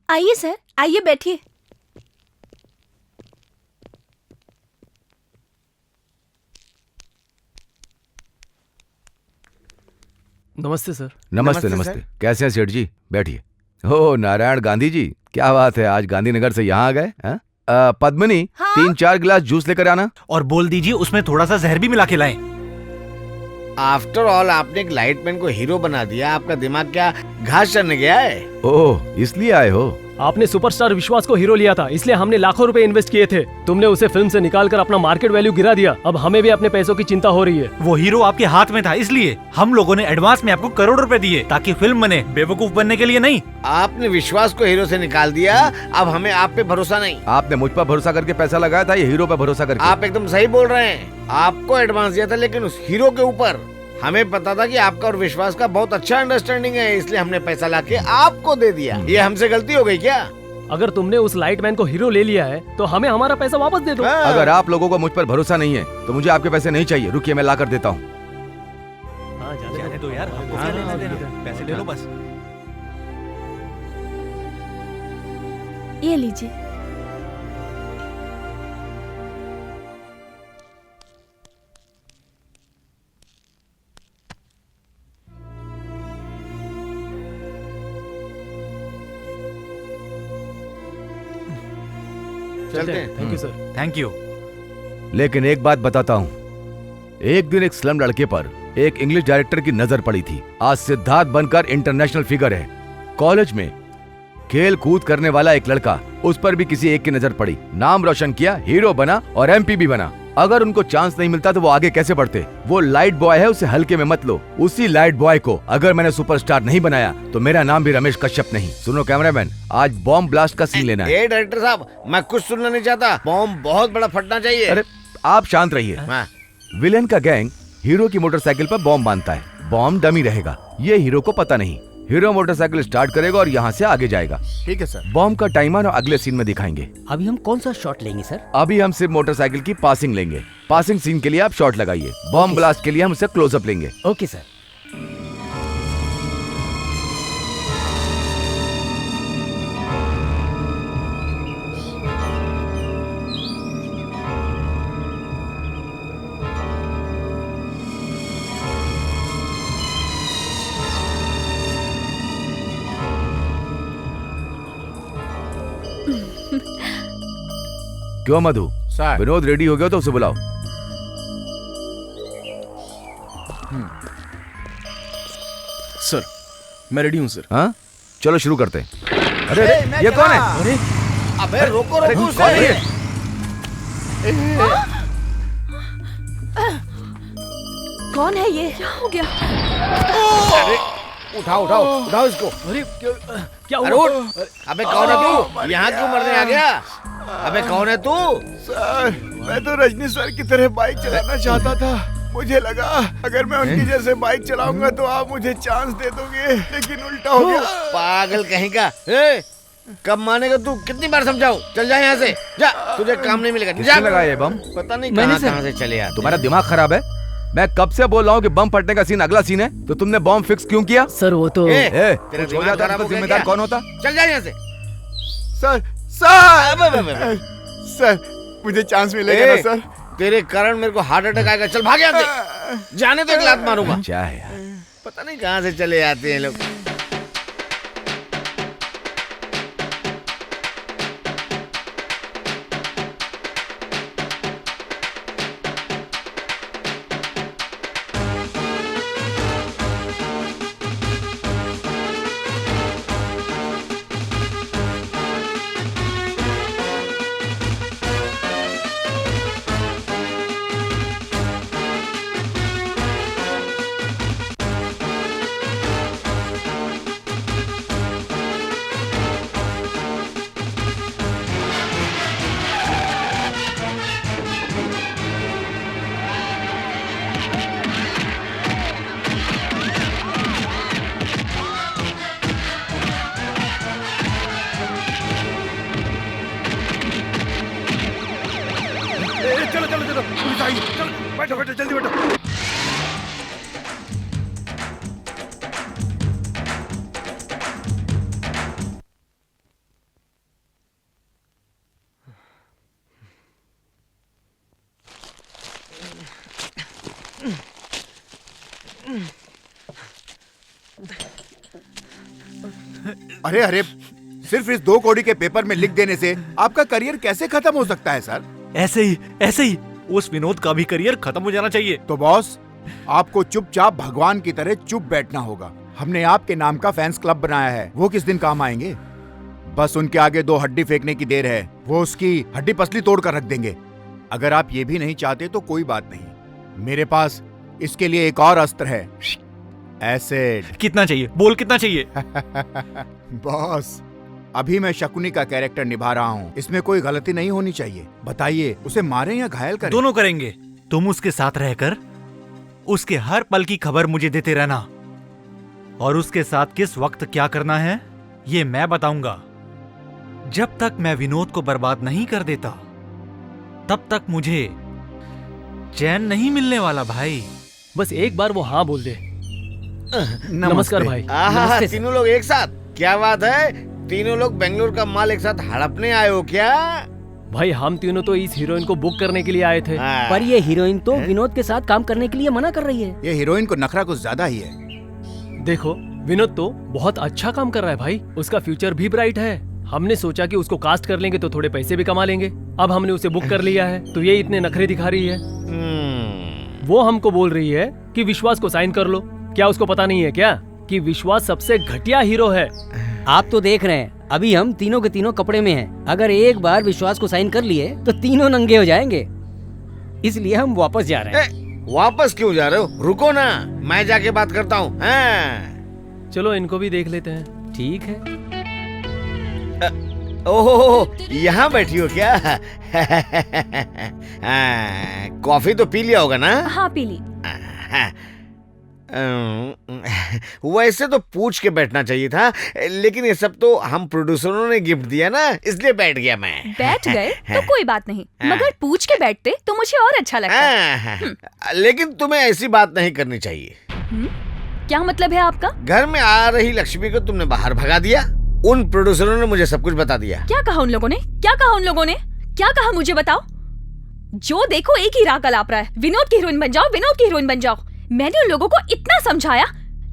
S12: आइए सर, आइए बैठिए।
S3: नमस्ते सर।
S6: नमस्ते नमस्ते। कैसे हैं सेठ जी? बैठिए। ओ नारायण गांधी जी, क्या बात है, आज गांधीनगर से यहाँ आ गए? पद्मिनी,
S12: हाँ?
S6: 3-4 गिलास जूस लेकर आना।
S11: और बोल दीजिए उसमें थोड़ा सा जहर भी मिला के लाएं।
S1: आफ्टर ऑल आपने एक लाइटमैन को हीरो बना दिया, आपका दिमाग क्या घास चरने गया है?
S6: ओह, इसलिए आए हो?
S3: आपने सुपरस्टार विश्वास को हीरो लिया था, इसलिए हमने लाखों रुपए इन्वेस्ट किए थे। तुमने उसे फिल्म से निकालकर अपना मार्केट वैल्यू गिरा दिया। अब हमें भी अपने पैसों की चिंता हो रही है।
S11: वो हीरो आपके हाथ में था, इसलिए हम लोगों ने एडवांस में आपको करोड़ रुपए दिए ताकि फिल्म बने, बेवकूफ बनने के लिए नहीं।
S1: आपने विश्वास को हीरो से निकाल दिया, अब हमें आप पे भरोसा नहीं।
S6: आपने मुझ पर भरोसा करके पैसा लगाया था, ये हीरो पर भरोसा करके।
S1: आप एकदम सही बोल रहे हैं। आपको एडवांस दिया था, लेकिन उस हीरो के ऊपर हमें पता था कि आपका और विश्वास का बहुत अच्छा अंडरस्टैंडिंग है, इसलिए हमने पैसा लाके आपको दे दिया। ये हमसे गलती हो गई क्या?
S3: अगर तुमने उस लाइटमैन को हीरो ले लिया है तो हमें हमारा पैसा वापस दे दो।
S6: अगर आप लोगों को मुझ पर भरोसा नहीं है तो मुझे आपके पैसे नहीं चाहिए। रुकिए, मैं ला कर देता हूँ।
S11: जाने दो यार, हमको क्या लेना देना, पैसे ले लो बस।
S12: ये लीजिए।
S1: चलते हैं।
S3: Thank you sir.
S11: Thank you.
S6: लेकिन एक बात बताता हूँ, एक दिन एक स्लम लड़के पर एक इंग्लिश डायरेक्टर की नजर पड़ी थी। आज सिद्धार्थ बनकर इंटरनेशनल फिगर है। कॉलेज में खेल कूद करने वाला एक लड़का, उस पर भी किसी एक की नजर पड़ी। नाम रोशन किया, हीरो बना और एमपी भी बना। अगर उनको चांस नहीं मिलता तो वो आगे कैसे बढ़ते? वो लाइट बॉय है, उसे हल्के में मत लो। उसी लाइट बॉय को अगर मैंने सुपरस्टार नहीं बनाया तो मेरा नाम भी रमेश कश्यप नहीं। सुनो कैमरामैन, आज बॉम्ब ब्लास्ट का सीन लेना है।
S1: डायरेक्टर साहब, मैं कुछ सुनना नहीं चाहता। बॉम्ब बहुत बड़ा फटना चाहिए।
S6: अरे आप शांत रहिए। विलेन का गैंग हीरो की मोटरसाइकिल पर बॉम्ब बांधता है। बॉम्ब डमी रहेगा, ये हीरो को पता नहीं। हीरो मोटरसाइकिल स्टार्ट करेगा और यहाँ से आगे जाएगा।
S7: ठीक है सर।
S6: बॉम्ब का टाइमर अगले सीन में दिखाएंगे।
S4: अभी हम कौन सा शॉट लेंगे सर?
S6: अभी हम सिर्फ मोटरसाइकिल की पासिंग लेंगे। पासिंग सीन के लिए आप शॉट लगाइए, बॉम्ब ब्लास्ट के लिए हम उसे क्लोजअप लेंगे।
S4: Okay sir.
S6: क्यों मधु?
S7: सर।
S6: विनोद रेडी हो गया तो उसे बुलाओ।
S9: सर मैं रेडी हूँ सर।
S6: हाँ चलो शुरू करते हैं। अरे अरे ये कौन है?
S1: अरे अबे रोको रोको
S6: कौन है ये?
S12: कौन है ये?
S10: क्या हो गया?
S1: अरे उठाओ उठाओ उठाओ इसको।
S3: अरे क्या
S1: अरे
S3: हुआ?
S1: उठ। अबे कौन है तू? यहाँ क्यों मरने आ गया? अबे कौन है तू?
S15: सर मैं तो रजनी सर की तरह बाइक चलाना चाहता था। मुझे लगा अगर मैं उनकी जैसे बाइक चलाऊंगा तो आप मुझे चांस दे दोगे, लेकिन उल्टा हो गया।
S1: पागल कहीं का। कब मानेगा तू? कितनी बार समझाऊं? चल जा यहाँ से, जा, तुझे काम नहीं मिलेगा।
S6: किसने लगाया ये बम?
S1: पता नहीं
S6: मैंने
S1: कहाँ से चले आते।
S6: तुम्हारा दिमाग खराब है? मैं कब से बोल रहा हूँ कि बम फटने का सीन अगला सीन है, तो तुमने बम फिक्स क्यों किया?
S3: सर वो तो
S1: तेरा
S6: कुछ हो
S1: दिमाग
S6: जाता
S1: खराब
S6: तो
S1: हो गया
S6: जिम्मेदार
S1: क्या?
S6: कौन होता?
S1: चल जा यहाँ से।
S15: सर सर सर मुझे चांस मिलेगा ना सर?
S1: तेरे कारण मेरे को हार्ट अटैक आएगा। चल भाग यहाँ से। जाने तो एक लात मारूंगा।
S6: क्या है यार?
S1: पता नहीं कहाँ से चले आते हैं लोग।
S15: चलो चलो चलो पुलिस आई। चलो बैठो बैठो जल्दी बैठो। अरे अरे सिर्फ इस 2 कौड़ी के पेपर में लिख देने से आपका करियर कैसे खत्म हो सकता है सर?
S11: ऐसे ही उस विनोद का भी करियर खत्म हो जाना चाहिए।
S15: तो बॉस आपको चुपचाप भगवान की तरह चुप बैठना होगा। हमने आपके नाम का फैंस क्लब बनाया है, वो किस दिन काम आएंगे? बस उनके आगे 2 हड्डी फेंकने की देर है, वो उसकी हड्डी पसली तोड़ कर रख देंगे। अगर आप ये भी नहीं चाहते तो कोई बात नहीं, मेरे पास इसके लिए एक और अस्त्र है, एसिड।
S11: कितना चाहिए? बोल कितना चाहिए?
S15: बॉस अभी मैं शकुनी का कैरेक्टर निभा रहा हूँ, इसमें कोई गलती नहीं होनी चाहिए। बताइए उसे मारें या घायल करें?
S11: दोनों करेंगे। तुम उसके साथ रहकर उसके हर पल की खबर मुझे देते रहना, और उसके साथ किस वक्त क्या करना है ये मैं बताऊंगा। जब तक मैं विनोद को बर्बाद नहीं कर देता तब तक मुझे चैन नहीं मिलने वाला भाई।
S3: बस एक बार वो हाँ बोल दे। नमस्कार भाई।
S1: आहा, तीनों लोग एक साथ, क्या बात है? तीनों लोग बेंगलोर का माल एक साथ हड़पने आए हो क्या?
S3: भाई हम तीनों तो इस हीरोइन को बुक करने के लिए आए थे।
S4: पर ये हीरोइन तो विनोद के साथ काम करने के लिए मना कर रही है।
S15: ये हीरोइन को नखरा कुछ ज्यादा ही है।
S3: देखो विनोद तो बहुत अच्छा काम कर रहा है भाई, उसका फ्यूचर भी ब्राइट है। हमने सोचा कि उसको कास्ट कर लेंगे तो थोड़े पैसे भी कमा लेंगे। अब हमने उसे बुक कर लिया है तो ये इतने नखरे दिखा रही है। वो हमको बोल रही है कि विश्वास को साइन कर लो। क्या उसको पता नहीं है क्या कि विश्वास सबसे घटिया हीरो है?
S4: आप तो देख रहे हैं अभी हम तीनों के तीनों कपड़े में हैं। अगर एक बार विश्वास को साइन कर लिए तो तीनों नंगे हो जाएंगे, इसलिए हम वापस जा रहे हैं।
S1: वापस क्यों जा रहे हो? रुको ना, मैं जाके बात करता हूँ।
S3: चलो इनको भी देख लेते हैं।
S4: ठीक है।
S1: ओहो, यहाँ बैठी हो क्या? कॉफी तो पी लिया होगा ना?
S10: हाँ पी ली।
S1: वैसे तो पूछ के बैठना चाहिए था, लेकिन ये सब तो हम प्रोड्यूसरों ने गिफ्ट दिया ना, इसलिए बैठ गया मैं।
S10: बैठ गए तो कोई बात नहीं, मगर पूछ के बैठते तो मुझे और अच्छा लगता।
S1: लेकिन तुम्हें ऐसी बात नहीं करनी चाहिए।
S10: क्या मतलब है आपका?
S1: घर में आ रही लक्ष्मी को तुमने बाहर भगा दिया। उन प्रोड्यूसरों ने मुझे सब कुछ बता दिया।
S10: क्या कहा उन लोगों ने? क्या कहा उन लोगों ने? क्या कहा मुझे बताओ। जो देखो एक ही राह कलाप रहा है, विनोद की हीरोइन बन जाओ, विनोद की हीरोइन बन जाओ। मैंने उन लोगों को इतना समझाया,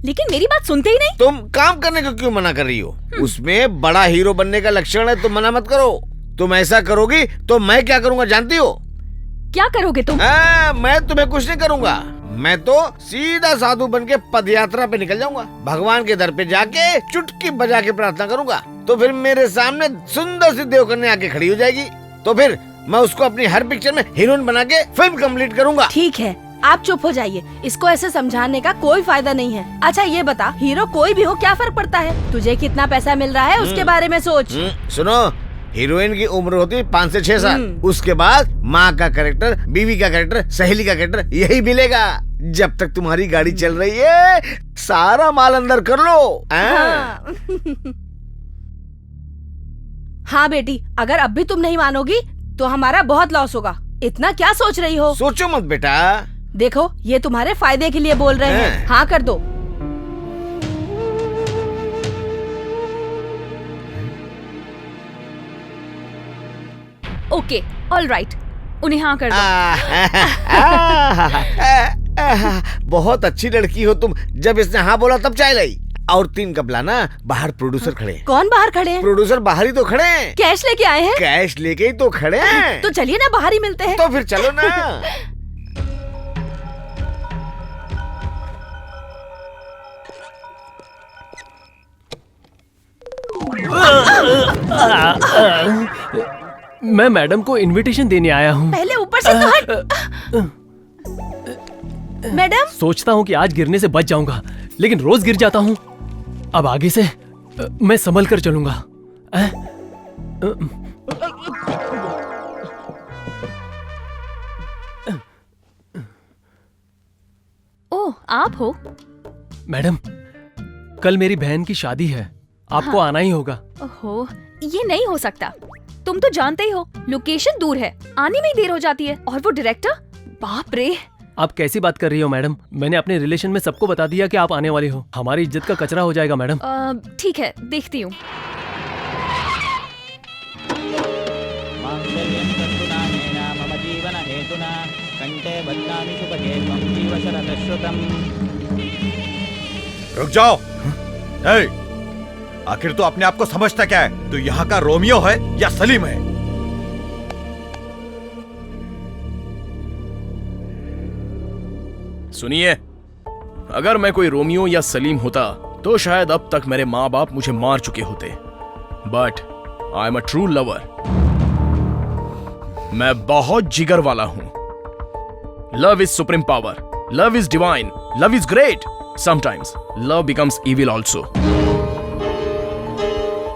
S10: लेकिन मेरी बात सुनते ही नहीं।
S1: तुम काम करने को क्यों मना कर रही हो? उसमें बड़ा हीरो बनने का लक्षण है, तुम मना मत करो। तुम ऐसा करोगी तो मैं क्या करूँगा जानती हो?
S10: क्या करोगे तुम?
S1: मैं तुम्हें कुछ नहीं करूँगा। मैं तो सीधा साधु बन के पद यात्रा पे निकल जाऊंगा। भगवान के दर पे जाके चुटकी बजा के प्रार्थना करूंगा, तो फिर मेरे सामने सुंदर सी देवकन्या आके खड़ी हो जाएगी। तो फिर मैं उसको अपनी हर पिक्चर में हीरोइन बना के फिल्म कंप्लीट करूंगा।
S12: ठीक है, आप चुप हो जाइए। इसको ऐसे समझाने का कोई फायदा नहीं है। अच्छा ये बता, हीरो कोई भी हो क्या फर्क पड़ता है? तुझे कितना पैसा मिल रहा है उसके बारे में सोच।
S1: सुनो, हीरोइन की उम्र होती है 5 से 6 साल। उसके बाद माँ का कैरेक्टर, बीवी का कैरेक्टर, सहेली का कैरेक्टर यही मिलेगा। जब तक तुम्हारी गाड़ी चल रही है सारा माल अंदर कर लो।
S12: हाँ बेटी, अगर अब भी तुम नहीं मानोगी तो हमारा बहुत लॉस होगा। इतना क्या सोच रही हो?
S1: सोचो मत बेटा।
S12: देखो ये तुम्हारे फायदे के लिए बोल रहे हैं। हाँ कर दो।
S10: ओके, ऑल राइट, उन्हें हाँ कर दो।
S1: बहुत अच्छी लड़की हो तुम। जब इसने हाँ बोला तब चाय लाई। और 3 कप लाना। बाहर प्रोड्यूसर खड़े।
S12: कौन बाहर खड़े हैं?
S1: प्रोड्यूसर बाहर ही तो खड़े हैं।
S12: कैश लेके आए हैं?
S1: कैश लेके ही तो खड़े हैं।
S12: तो चलिए ना, बाहर ही मिलते हैं।
S1: तो फिर चलो ना।
S3: मैं मैडम को इनविटेशन देने आया हूँ।
S12: पहले ऊपर से तो हट। मैडम,
S3: सोचता हूँ कि आज गिरने से बच जाऊंगा, लेकिन रोज गिर जाता हूँ। अब आगे से मैं संभल कर चलूंगा।
S10: ओह, आप हो?
S3: मैडम, कल मेरी बहन की शादी है, आपको आना ही होगा।
S10: ओहो, ये नहीं हो सकता। तुम तो जानते ही हो लोकेशन दूर है, आने में ही देर हो जाती है। और वो डायरेक्टर, बाप रे।
S3: आप कैसी बात कर रही हो मैडम? मैंने अपने रिलेशन में सबको बता दिया कि आप आने वाली हो। हमारी इज्जत का कचरा हो जाएगा मैडम।
S10: ठीक है, देखती हूँ।
S8: रुक जाओ। आखिर तू अपने आप को समझता क्या है? तू यहाँ का रोमियो है या सलीम है?
S9: सुनिए, अगर मैं कोई रोमियो या सलीम होता तो शायद अब तक मेरे माँ बाप मुझे मार चुके होते। But I am a true lover. मैं बहुत जिगर वाला हूं। Love is supreme power, love is divine, love is great. Sometimes love becomes evil also.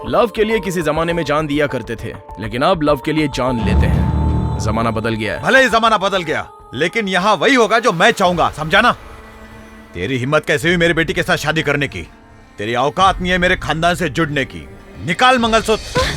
S9: Love के लिए किसी जमाने में जान दिया करते थे, लेकिन अब लव के लिए जान लेते हैं। जमाना बदल गया है।
S8: भले ही जमाना बदल गया, लेकिन यहाँ वही होगा जो मैं चाहूंगा, समझा ना? तेरी हिम्मत कैसे हुई मेरी बेटी के साथ शादी करने की? तेरी औकात नहीं है मेरे खानदान से जुड़ने की। निकाल मंगलसूत्र।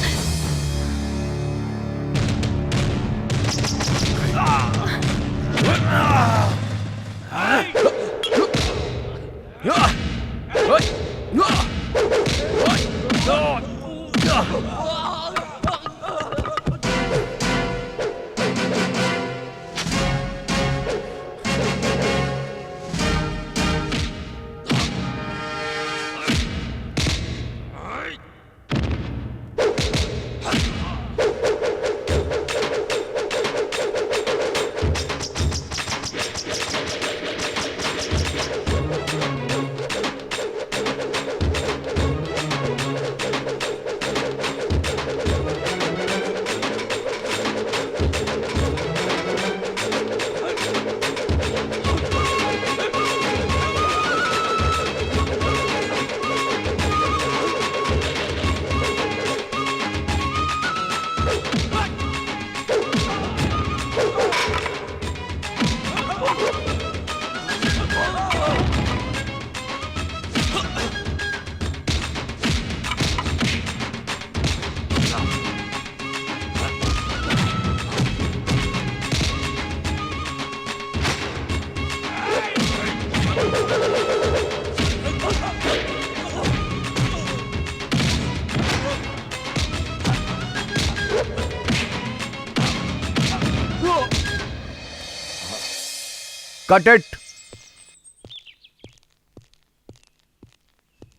S6: Cut it.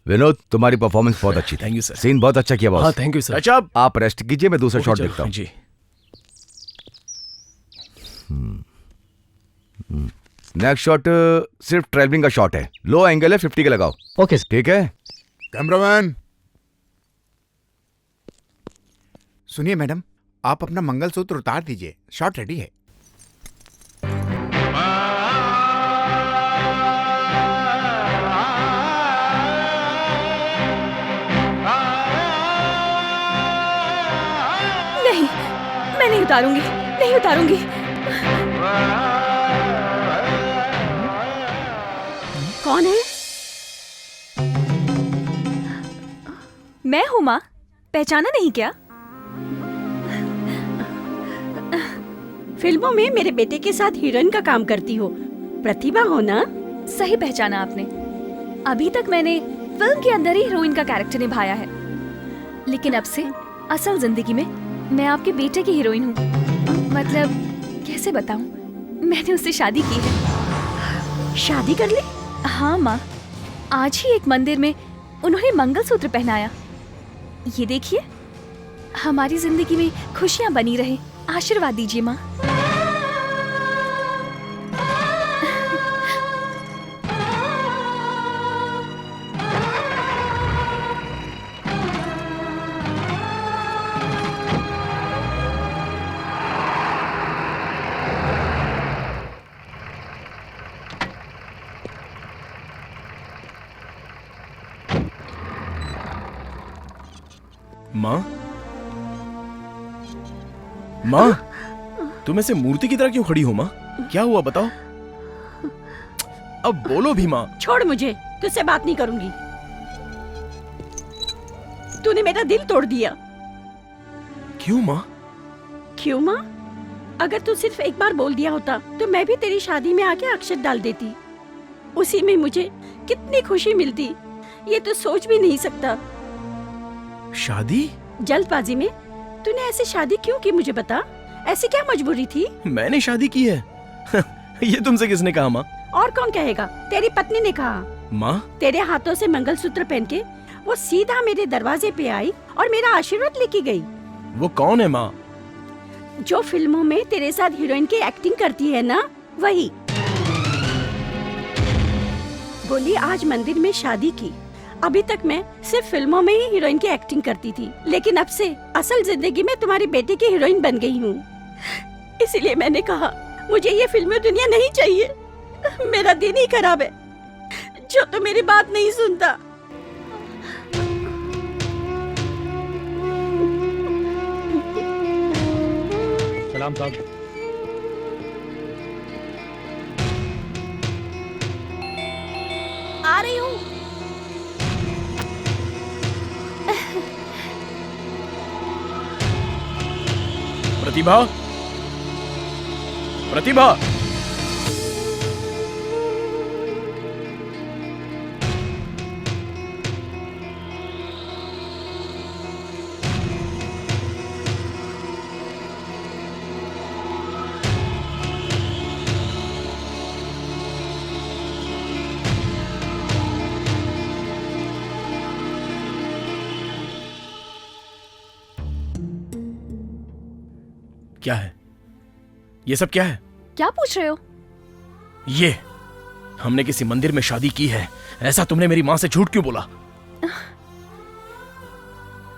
S6: विनोद, तुम्हारी परफॉर्मेंस बहुत अच्छी थी।
S9: Thank you sir.
S6: सीन बहुत अच्छा किया बॉस।
S3: हाँ थैंक यू सर।
S9: अच्छा
S6: आप रेस्ट कीजिए, मैं दूसरा शॉट देखता हूँ।
S9: जी।
S6: नेक्स्ट शॉट सिर्फ ट्रैवलिंग का शॉट है, लो एंगल है, 50 का लगाओ।
S3: ओके
S6: ठीक है।
S15: कैमरामैन, सुनिए मैडम, आप अपना मंगलसूत्र उतार दीजिए, शॉट रेडी है।
S10: नहीं, मैं नहीं उतारूंगी, नहीं उतारूंगी।
S2: कौन है?
S10: मैं हूँ माँ, पहचाना नहीं क्या?
S2: फिल्मों में मेरे बेटे के साथ हीरोइन का काम करती हो, प्रतिभा हो ना?
S10: सही पहचाना आपने। अभी तक मैंने फिल्म के अंदर ही हीरोइन का कैरेक्टर निभाया है, लेकिन अब से असल जिंदगी में मैं आपके बेटे की हीरोइन हूँ। मतलब कैसे बताऊँ, मैंने उससे शादी की है।
S2: शादी कर ली?
S10: हाँ माँ, आज ही एक मंदिर में उन्होंने मंगलसूत्र पहनाया। ये देखिए, हमारी जिंदगी में खुशियाँ बनी रहे, आशीर्वाद दीजिए माँ।
S9: माँ, माँ, तुम ऐसे मूर्ति की तरह क्यों खड़ी हो माँ? क्या हुआ बताओ? अब बोलो भी माँ।
S2: छोड़ मुझे, तुझसे बात नहीं करूंगी। तूने मेरा दिल तोड़ दिया।
S9: क्यों माँ?
S2: क्यों माँ? अगर तू सिर्फ एक बार बोल दिया होता तो मैं भी तेरी शादी में आके अक्षत डाल देती। उसी में मुझे कितनी खुशी मिलती, ये तो सोच भी नहीं सकता।
S9: शादी?
S2: जल्दबाजी में तूने ऐसे शादी क्यों की, मुझे बता। ऐसी क्या मजबूरी थी?
S9: मैंने शादी की है। ये तुमसे किसने कहा माँ?
S2: और कौन कहेगा? तेरी पत्नी ने कहा।
S9: माँ,
S2: तेरे हाथों से मंगलसूत्र पहन के वो सीधा मेरे दरवाजे पे आई और मेरा आशीर्वाद लेके गई।
S9: वो कौन है माँ?
S2: जो फिल्मों में तेरे साथ हीरोइन की एक्टिंग करती है ना, वही। बोली आज मंदिर में शादी की। अभी तक मैं सिर्फ फिल्मों में ही हीरोइन की एक्टिंग करती थी, लेकिन अब से असल जिंदगी में तुम्हारी बेटी की हीरोइन बन गई हूँ। इसीलिए मैंने कहा मुझे ये फिल्मी दुनिया नहीं चाहिए। मेरा दिन ही खराब है जो तो मेरी बात नहीं सुनता।
S3: सलाम साहब।
S2: आ रही हूँ।
S9: प्रतिभा, प्रतिभा, क्या है ये सब? क्या है?
S10: क्या पूछ रहे हो?
S9: ये हमने किसी मंदिर में शादी की है, ऐसा तुमने मेरी माँ से झूठ क्यों बोला?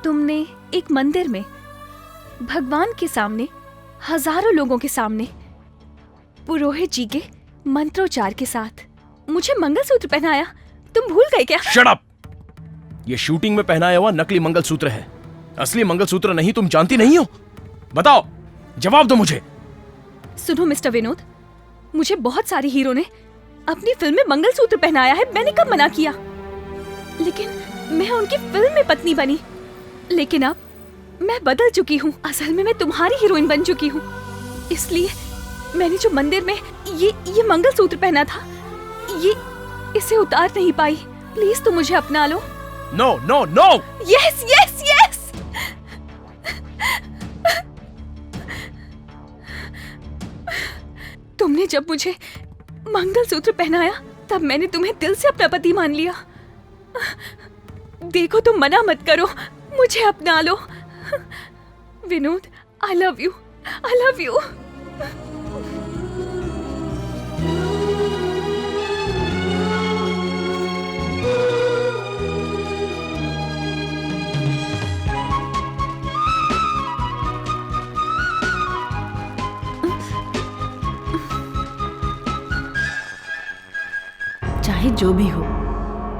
S10: तुमने एक मंदिर में भगवान के सामने, हजारों लोगों के सामने, पुरोहित जी के मंत्रोच्चार के साथ मुझे मंगलसूत्र पहनाया। तुम भूल गए क्या?
S9: Shut up! ये शूटिंग में पहनाया हुआ नकली मंगलसूत्र है, असली मंगलसूत्र नहीं। तुम जानती नहीं हो? बताओ, जवाब दो मुझे।
S10: सुनो मिस्टर विनोद, मुझे बहुत सारी हीरो ने अपनी फिल्म में मंगलसूत्र पहनाया है। मैंने कब मना किया? लेकिन मैं उनकी फिल्म में पत्नी बनी। लेकिन अब मैं बदल चुकी हूँ। असल में मैं तुम्हारी हीरोइन बन चुकी हूँ। इसलिए मैंने जो मंदिर में ये मंगलसूत्र पहना था, इसे उतार नहीं पाई। प्लीज तुम मुझे अपना लो।
S9: No no no!
S10: Yes yes yes! तुमने जब मुझे मंगलसूत्र पहनाया तब मैंने तुम्हें दिल से अपना पति मान लिया। देखो तुम मना मत करो, मुझे अपना लो। Vinod, I love you, I love you.
S12: चाहे जो भी हो,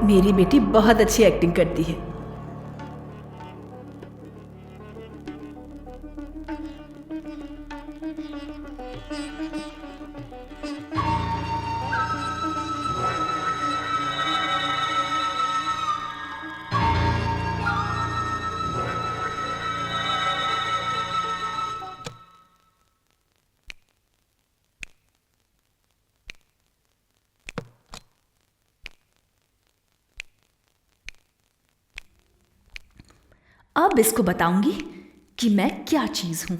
S12: मेरी बेटी बहुत अच्छी एक्टिंग करती है।
S10: अब इसको बताऊंगी कि मैं क्या चीज हूं।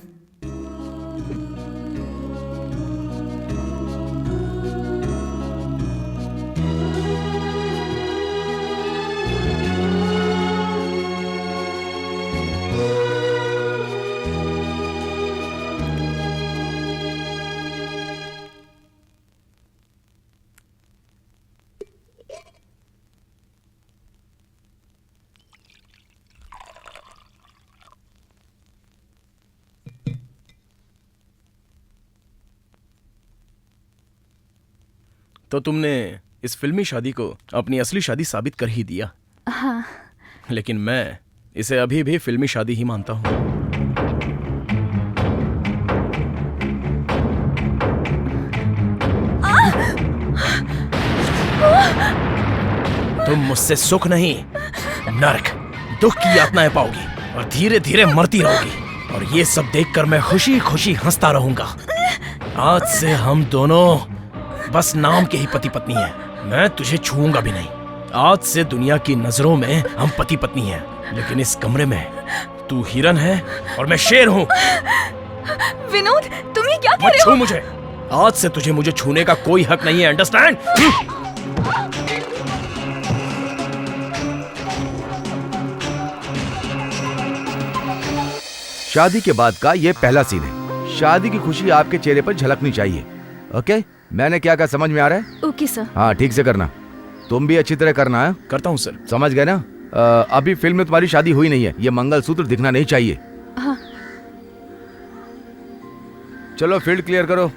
S9: तो तुमने इस फिल्मी शादी को अपनी असली शादी साबित कर ही दिया।
S10: हाँ।
S9: लेकिन मैं इसे अभी भी फिल्मी शादी ही मानता हूं। तुम मुझसे सुख नहीं, नरक, दुख की यातनाएं पाओगी और धीरे धीरे मरती रहोगी। और ये सब देखकर मैं खुशी खुशी हंसता रहूंगा। आज से हम दोनों बस नाम के ही पति पत्नी हैं। मैं तुझे छूऊंगा भी नहीं। आज से दुनिया की नजरों में हम पति पत्नी हैं। लेकिन इस कमरे में तू हिरन है और मैं शेर हूँ।
S10: विनोद, तुम ये क्या कर
S9: मत
S10: रहे
S9: छू
S10: हो?
S9: मुझे। आज से तुझे मुझे छूने का कोई हक नहीं है, अंडरस्टैंड?
S6: शादी के बाद का ये पहला सीन है। शादी की खुशी आपके चेहरे पर झलकनी चाहिए। ओके? मैंने क्या कहा समझ में आ रहा है?
S10: Okay sir.
S6: हाँ, ठीक से करना। तुम भी अच्छी तरह करना है।
S9: करता हूँ सर।
S6: समझ गए ना? अभी फिल्म में तुम्हारी शादी हुई नहीं है। ये मंगलसूत्र दिखना नहीं चाहिए।
S10: हाँ।
S6: चलो फील्ड क्लियर करो।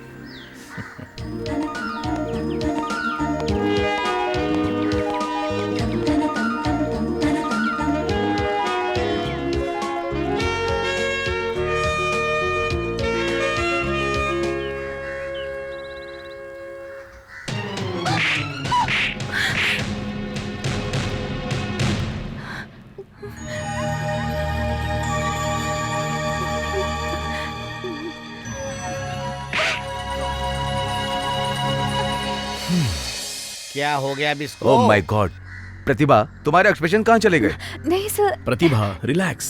S1: क्या हो गया अब इसको?
S6: ओह माय गॉड, प्रतिभा, तुम्हारे एक्सप्रेशन कहाँ चले गए?
S10: नहीं सर।
S9: प्रतिभा, रिलैक्स।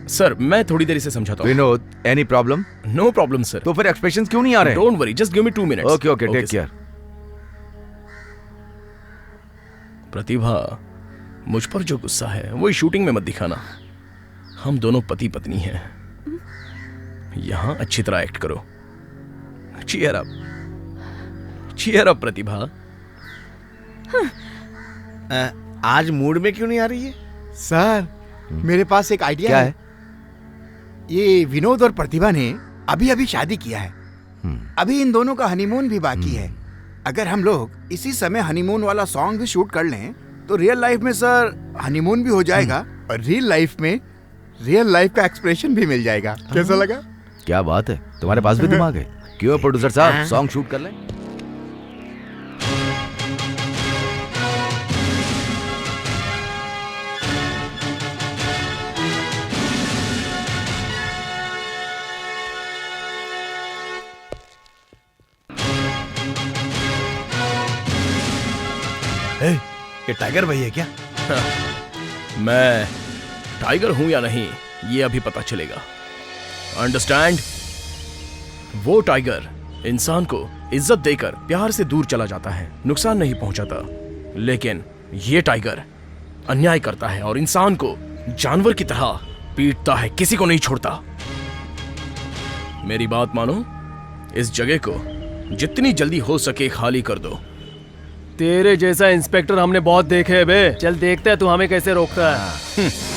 S9: सर, मैं थोड़ी देर से समझाता हूँ।
S6: Vinod, any problem?
S9: No problem sir.
S6: तो फिर एक्सप्रेशंस क्यों नहीं आ रहे?
S9: Don't worry, just give me 2 minutes.
S6: Okay okay, take care.
S9: Pratibha, मुझ पर जो गुस्सा है वो शूटिंग में मत दिखाना। हम दोनों पति पत्नी हैं। यहां अच्छी तरह एक्ट करो। चीयर अप, चीयर अप प्रतिभा।
S1: आज मूड में क्यों नहीं आ रही है?
S15: सर, मेरे पास एक आइडिया
S6: क्या
S15: है। ये विनोद और प्रतिभा ने अभी अभी शादी किया है। अभी इन दोनों का हनीमून भी बाकी है। अगर हम लोग इसी समय हनीमून वाला सॉन्ग भी शूट कर लें तो रियल लाइफ में सर हनीमून भी हो जाएगा और रियल लाइफ में रियल लाइफ का एक्सप्रेशन भी मिल जाएगा। कैसा लगा?
S6: क्या बात है, तुम्हारे पास भी दिमाग है। क्यों प्रोड्यूसर साहब, सॉन्ग शूट कर लें?
S8: ये टाइगर भाई है क्या?
S9: मैं टाइगर हूं या नहीं ये अभी पता चलेगा। अंडरस्टैंड? वो टाइगर इंसान को इज्जत देकर प्यार से दूर चला जाता है, नुकसान नहीं पहुंचाता। लेकिन ये टाइगर अन्याय करता है और इंसान को जानवर की तरह पीटता है, किसी को नहीं छोड़ता। मेरी बात मानो, इस जगह को जितनी जल्दी हो सके खाली कर दो।
S3: तेरे जैसा इंस्पेक्टर हमने बहुत देखे हैं बे। चल देखते हैं तू हमें कैसे रोकता है।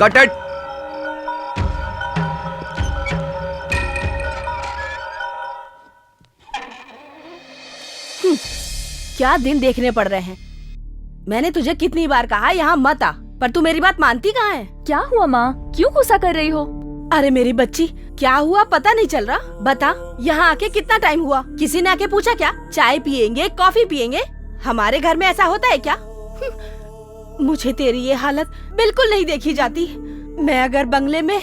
S6: Cut it.
S12: क्या दिन देखने पड़ रहे हैं। मैंने तुझे कितनी बार कहा यहाँ मत आ, पर तू मेरी बात मानती कहाँ है।
S10: क्या हुआ माँ, क्यों गुस्सा कर रही हो?
S12: अरे मेरी बच्ची, क्या हुआ पता नहीं चल रहा। बता, यहाँ आके कितना टाइम हुआ? किसी ने आके पूछा क्या? चाय पियेंगे, कॉफी पियेंगे? हमारे घर में ऐसा होता है क्या? मुझे तेरी ये हालत बिल्कुल नहीं देखी जाती। मैं अगर बंगले में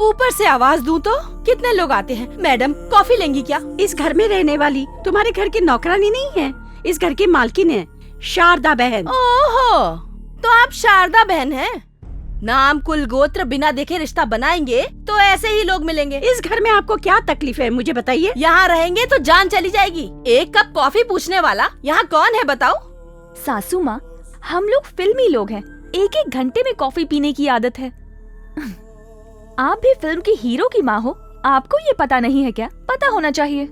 S12: ऊपर से आवाज दूं तो कितने लोग आते हैं। मैडम कॉफी लेंगी क्या?
S2: इस घर में रहने वाली तुम्हारे घर की नौकरानी नहीं है, इस घर की मालकिन है, शारदा बहन।
S12: ओहो, तो आप शारदा बहन हैं? नाम कुल गोत्र बिना देखे रिश्ता बनाएंगे तो ऐसे ही लोग मिलेंगे।
S2: इस घर में आपको क्या तकलीफ है मुझे बताइए।
S12: यहाँ रहेंगे तो जान चली जाएगी। एक कप कॉफी पूछने वाला यहाँ कौन है बताओ?
S10: सासू माँ, हम लोग फिल्मी लोग हैं, एक एक घंटे में कॉफी पीने की आदत है। आप भी फिल्म की हीरो की माँ हो, आपको ये पता नहीं है क्या? पता होना चाहिए।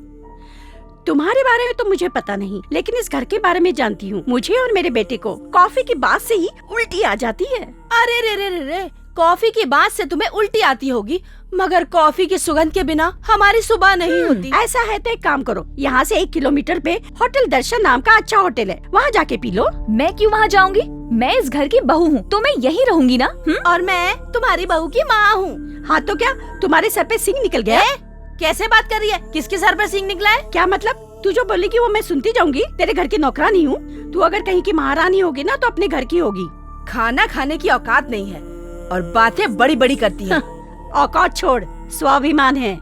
S2: तुम्हारे बारे में तो मुझे पता नहीं, लेकिन इस घर के बारे में जानती हूँ। मुझे और मेरे बेटे को कॉफी की बात से ही उल्टी आ जाती है।
S12: अरे रे रे रे रे, कॉफी की बात से तुम्हें उल्टी आती होगी, मगर कॉफी की सुगंध के बिना हमारी सुबह नहीं होती।
S2: ऐसा है तो एक काम करो, यहाँ से 1 किलोमीटर पे होटल दर्शन नाम का अच्छा होटल है, वहाँ जाके पी लो।
S10: मैं क्यों वहाँ जाऊँगी? मैं इस घर की बहू हूँ तो मैं यहीं रहूंगी ना।
S12: और मैं तुम्हारी बहू की माँ हूँ।
S2: हाँ तो क्या तुम्हारे सर पे सिंह निकल गया?
S12: कैसे बात कर रही है? किसके सर पर सिंह निकला है?
S2: क्या मतलब? तू जो बोलेगी वो मैं सुनती जाऊंगी? तेरे घर की नौकरानी हूँ। तू अगर कहीं की महारानी होगी ना तो अपने घर की होगी।
S12: खाना खाने की औकात नहीं है और बातें बड़ी बड़ी करती है।
S2: औकात छोड़, स्वाभिमान है।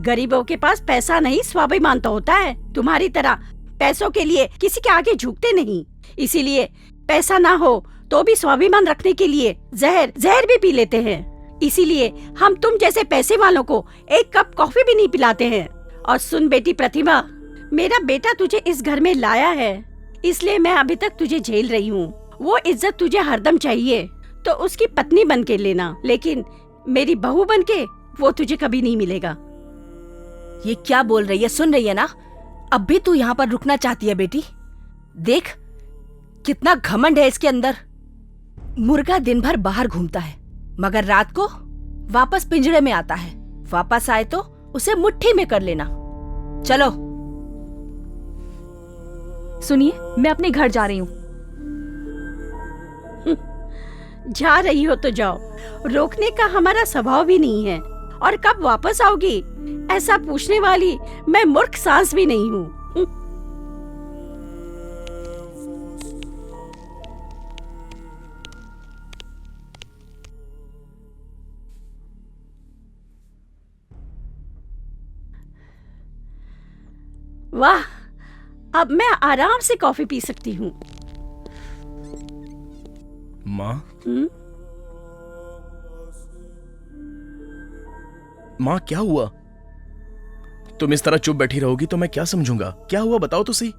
S2: गरीबों के पास पैसा नहीं, स्वाभिमान तो होता है। तुम्हारी तरह पैसों के लिए किसी के आगे झुकते नहीं। इसीलिए पैसा ना हो तो भी स्वाभिमान रखने के लिए जहर भी पी लेते हैं। इसीलिए हम तुम जैसे पैसे वालों को एक कप कॉफी भी नहीं पिलाते हैं। और सुन बेटी प्रतिभा, मेरा बेटा तुझे इस घर में लाया है, इसलिए मैं अभी तक तुझे झेल रही हूँ। वो इज्जत तुझे हरदम चाहिए तो उसकी पत्नी बन के लेना, लेकिन मेरी बहू बन के वो तुझे कभी नहीं मिलेगा।
S12: ये क्या बोल रही है, सुन रही है ना? अब भी तू यहाँ पर रुकना चाहती है बेटी? देख कितना घमंड है इसके अंदर। मुर्गा दिन भर बाहर घूमता है मगर रात को वापस पिंजरे में आता है। वापस आए तो उसे मुट्ठी में कर लेना। चलो।
S10: सुनिए, मैं अपने घर जा रही हूँ।
S2: जा रही हो तो जाओ, रोकने का हमारा स्वभाव भी नहीं है। और कब वापस आओगी ऐसा पूछने वाली मैं मूर्ख सांस भी नहीं हूँ। वाह, अब मैं आराम से कॉफी पी सकती हूँ।
S9: माँ, माँ क्या हुआ? तुम इस तरह चुप बैठी रहोगी तो मैं क्या समझूंगा? क्या हुआ बताओ तो सही।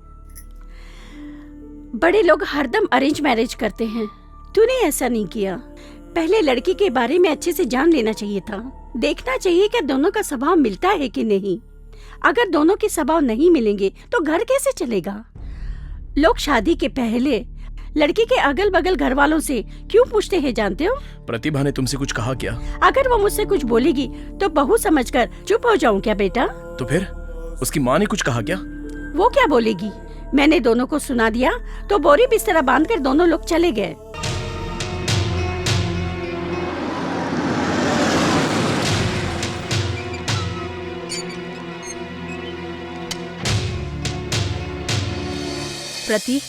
S2: बड़े लोग हरदम अरेंज मैरिज करते हैं, तूने ऐसा नहीं किया। पहले लड़की के बारे में अच्छे से जान लेना चाहिए था। देखना चाहिए कि दोनों का स्वभाव मिलता है कि नहीं। अगर दोनों के स्वभाव नहीं मिलेंगे तो घर कैसे चलेगा? लोग शादी के पहले लड़की के अगल बगल घर वालों से क्यों पूछते हैं जानते हो?
S9: प्रतिभा ने तुमसे कुछ कहा क्या?
S2: अगर वो मुझसे कुछ बोलेगी तो बहू समझकर चुप हो जाऊं क्या बेटा?
S9: तो फिर उसकी माँ ने कुछ कहा क्या?
S2: वो क्या बोलेगी? मैंने दोनों को सुना दिया तो बोरी बिस्तरा बांधकर दोनों लोग चले गए।
S12: प्रति,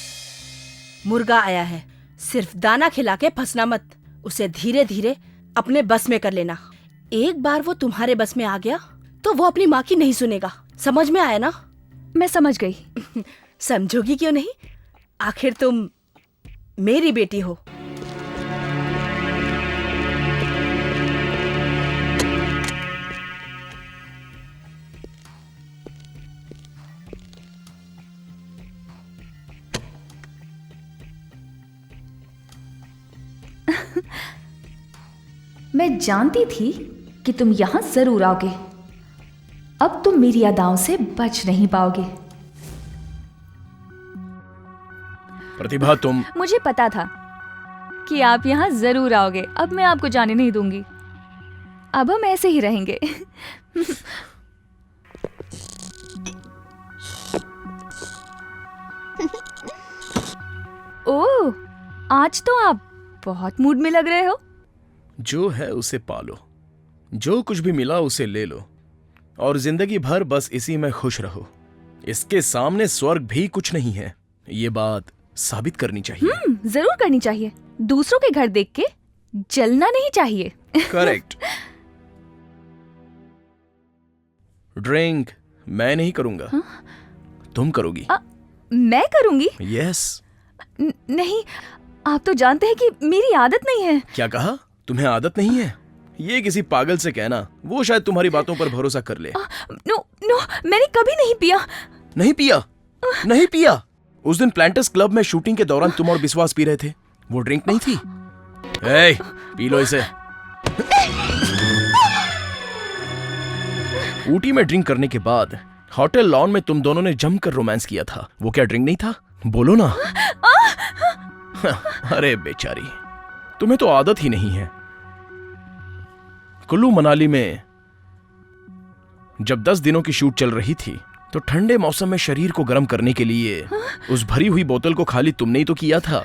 S12: मुर्गा आया है, सिर्फ दाना खिला के फंसना मत। उसे धीरे धीरे अपने बस में कर लेना। एक बार वो तुम्हारे बस में आ गया तो वो अपनी माँ की नहीं सुनेगा। समझ में आया ना?
S10: मैं समझ गई।
S12: समझोगी क्यों नहीं? आखिर तुम मेरी बेटी हो।
S10: मैं जानती थी कि तुम यहाँ जरूर आओगे। अब तुम मेरी अदाओं से बच नहीं पाओगे।
S9: प्रतिभा, तुम...
S10: मुझे पता था कि आप यहाँ जरूर आओगे। अब मैं आपको जाने नहीं दूंगी। अब हम ऐसे ही रहेंगे। ओह, आज तो आप बहुत मूड में लग रहे हो।
S9: जो है उसे पालो, जो कुछ भी मिला उसे ले लो और जिंदगी भर बस इसी में खुश रहो। इसके सामने स्वर्ग भी कुछ नहीं है। ये बात साबित करनी चाहिए।
S10: जरूर करनी चाहिए। दूसरों के घर देख के जलना नहीं चाहिए।
S9: करेक्ट। ड्रिंक मैं नहीं करूंगा। तुम करोगी।
S10: मैं करूंगी?
S9: यस।
S10: नहीं, आप तो जानते हैं कि मेरी आदत नहीं है।
S9: क्या कहा? तुम्हें आदत नहीं है? ये किसी पागल से कहना, वो शायद तुम्हारी बातों पर भरोसा कर ले।
S10: नो, मैंने कभी नहीं पिया।
S9: नहीं पिया? नहीं पिया? उस दिन प्लांटर्स क्लब में शूटिंग के दौरान तुम और विश्वास पी रहे थे, वो ड्रिंक नहीं थी? ए, पी लो इसे। ऊटी में ड्रिंक करने के बाद होटल लॉन में तुम दोनों ने जमकर रोमांस किया था, वो क्या ड्रिंक नहीं था? बोलो ना। अरे बेचारी, तुम्हें तो आदत ही नहीं है। कुल्लू मनाली में जब 10 दिनों की शूट चल रही थी तो ठंडे मौसम में शरीर को गर्म करने के लिए उस भरी हुई बोतल को खाली तुमने ही तो किया था।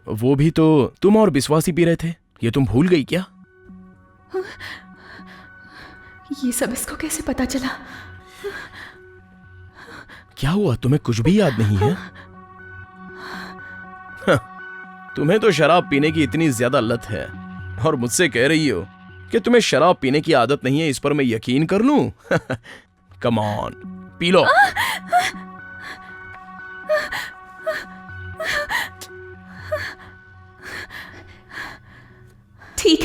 S9: वो भी तो तुम और विश्वासी पी रहे थे। ये तुम भूल गई क्या?
S10: ये सब इसको कैसे पता चला?
S9: क्या हुआ, तुम्हें कुछ भी याद नहीं है? तुम्हें तो शराब पीने की इतनी ज्यादा लत है और मुझसे कह रही हो कि तुम्हें शराब पीने की आदत नहीं है। इस पर मैं यकीन कर लूं? Come on, P low.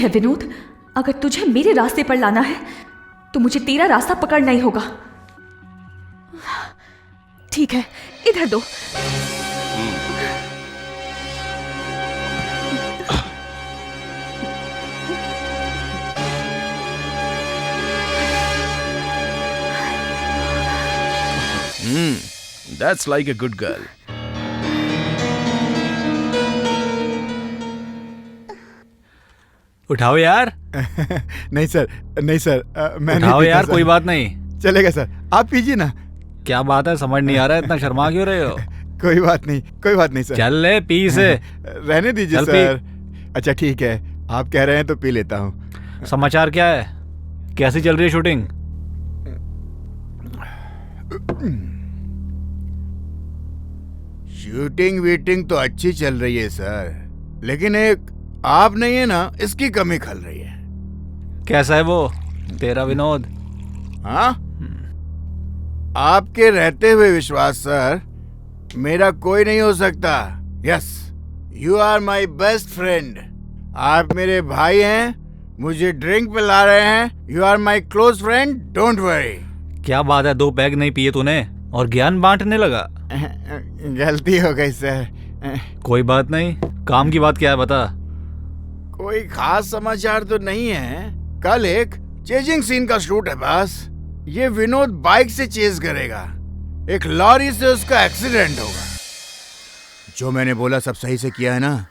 S10: है विनोद, अगर तुझे मेरे रास्ते पर लाना है तो मुझे तेरा रास्ता पकड़ना ही होगा। ठीक है, इधर दो।
S9: That's like a good girl.
S11: उठाओ यार।
S15: नहीं सर, नहीं सर, मैं नहीं
S11: उठाओ
S15: पीता,
S11: यार,
S15: सर।
S11: कोई बात नहीं।
S15: चलेगा सर, आप पीजिए ना।
S11: क्या बात है, समझ नहीं आ रहा है, इतना शर्मा क्यों रहे हो?
S15: कोई बात नहीं, कोई बात नहीं सर।
S11: चल ले, पी से।
S15: रहने दीजिए
S11: चल
S15: सर। अच्छा ठीक है, आप कह रहे हैं तो पी लेता हूँ।
S11: समाचार क्या है, कैसी चल रही है शूटिंग?
S15: शूटिंग वीटिंग तो अच्छी चल रही है सर, लेकिन एक आप नहीं है ना, इसकी कमी खल रही है।
S11: कैसा है वो तेरा विनोद?
S15: हाँ, आपके रहते हुए विश्वास सर मेरा कोई नहीं हो सकता। Yes, you are my best friend. आप मेरे भाई हैं, मुझे ड्रिंक पिला रहे हैं। You are my close friend, don't worry.
S11: क्या बात है, 2 पैग नहीं पिए तूने और ज्ञान बांटने लगा?
S15: गलती हो गई सर।
S11: कोई बात नहीं, काम की बात क्या है बता।
S15: कोई खास समाचार तो नहीं है। कल एक चेजिंग सीन का शूट है बस। ये विनोद बाइक से चेज करेगा, एक लॉरी से उसका एक्सीडेंट होगा। जो मैंने बोला सब सही से किया है ना?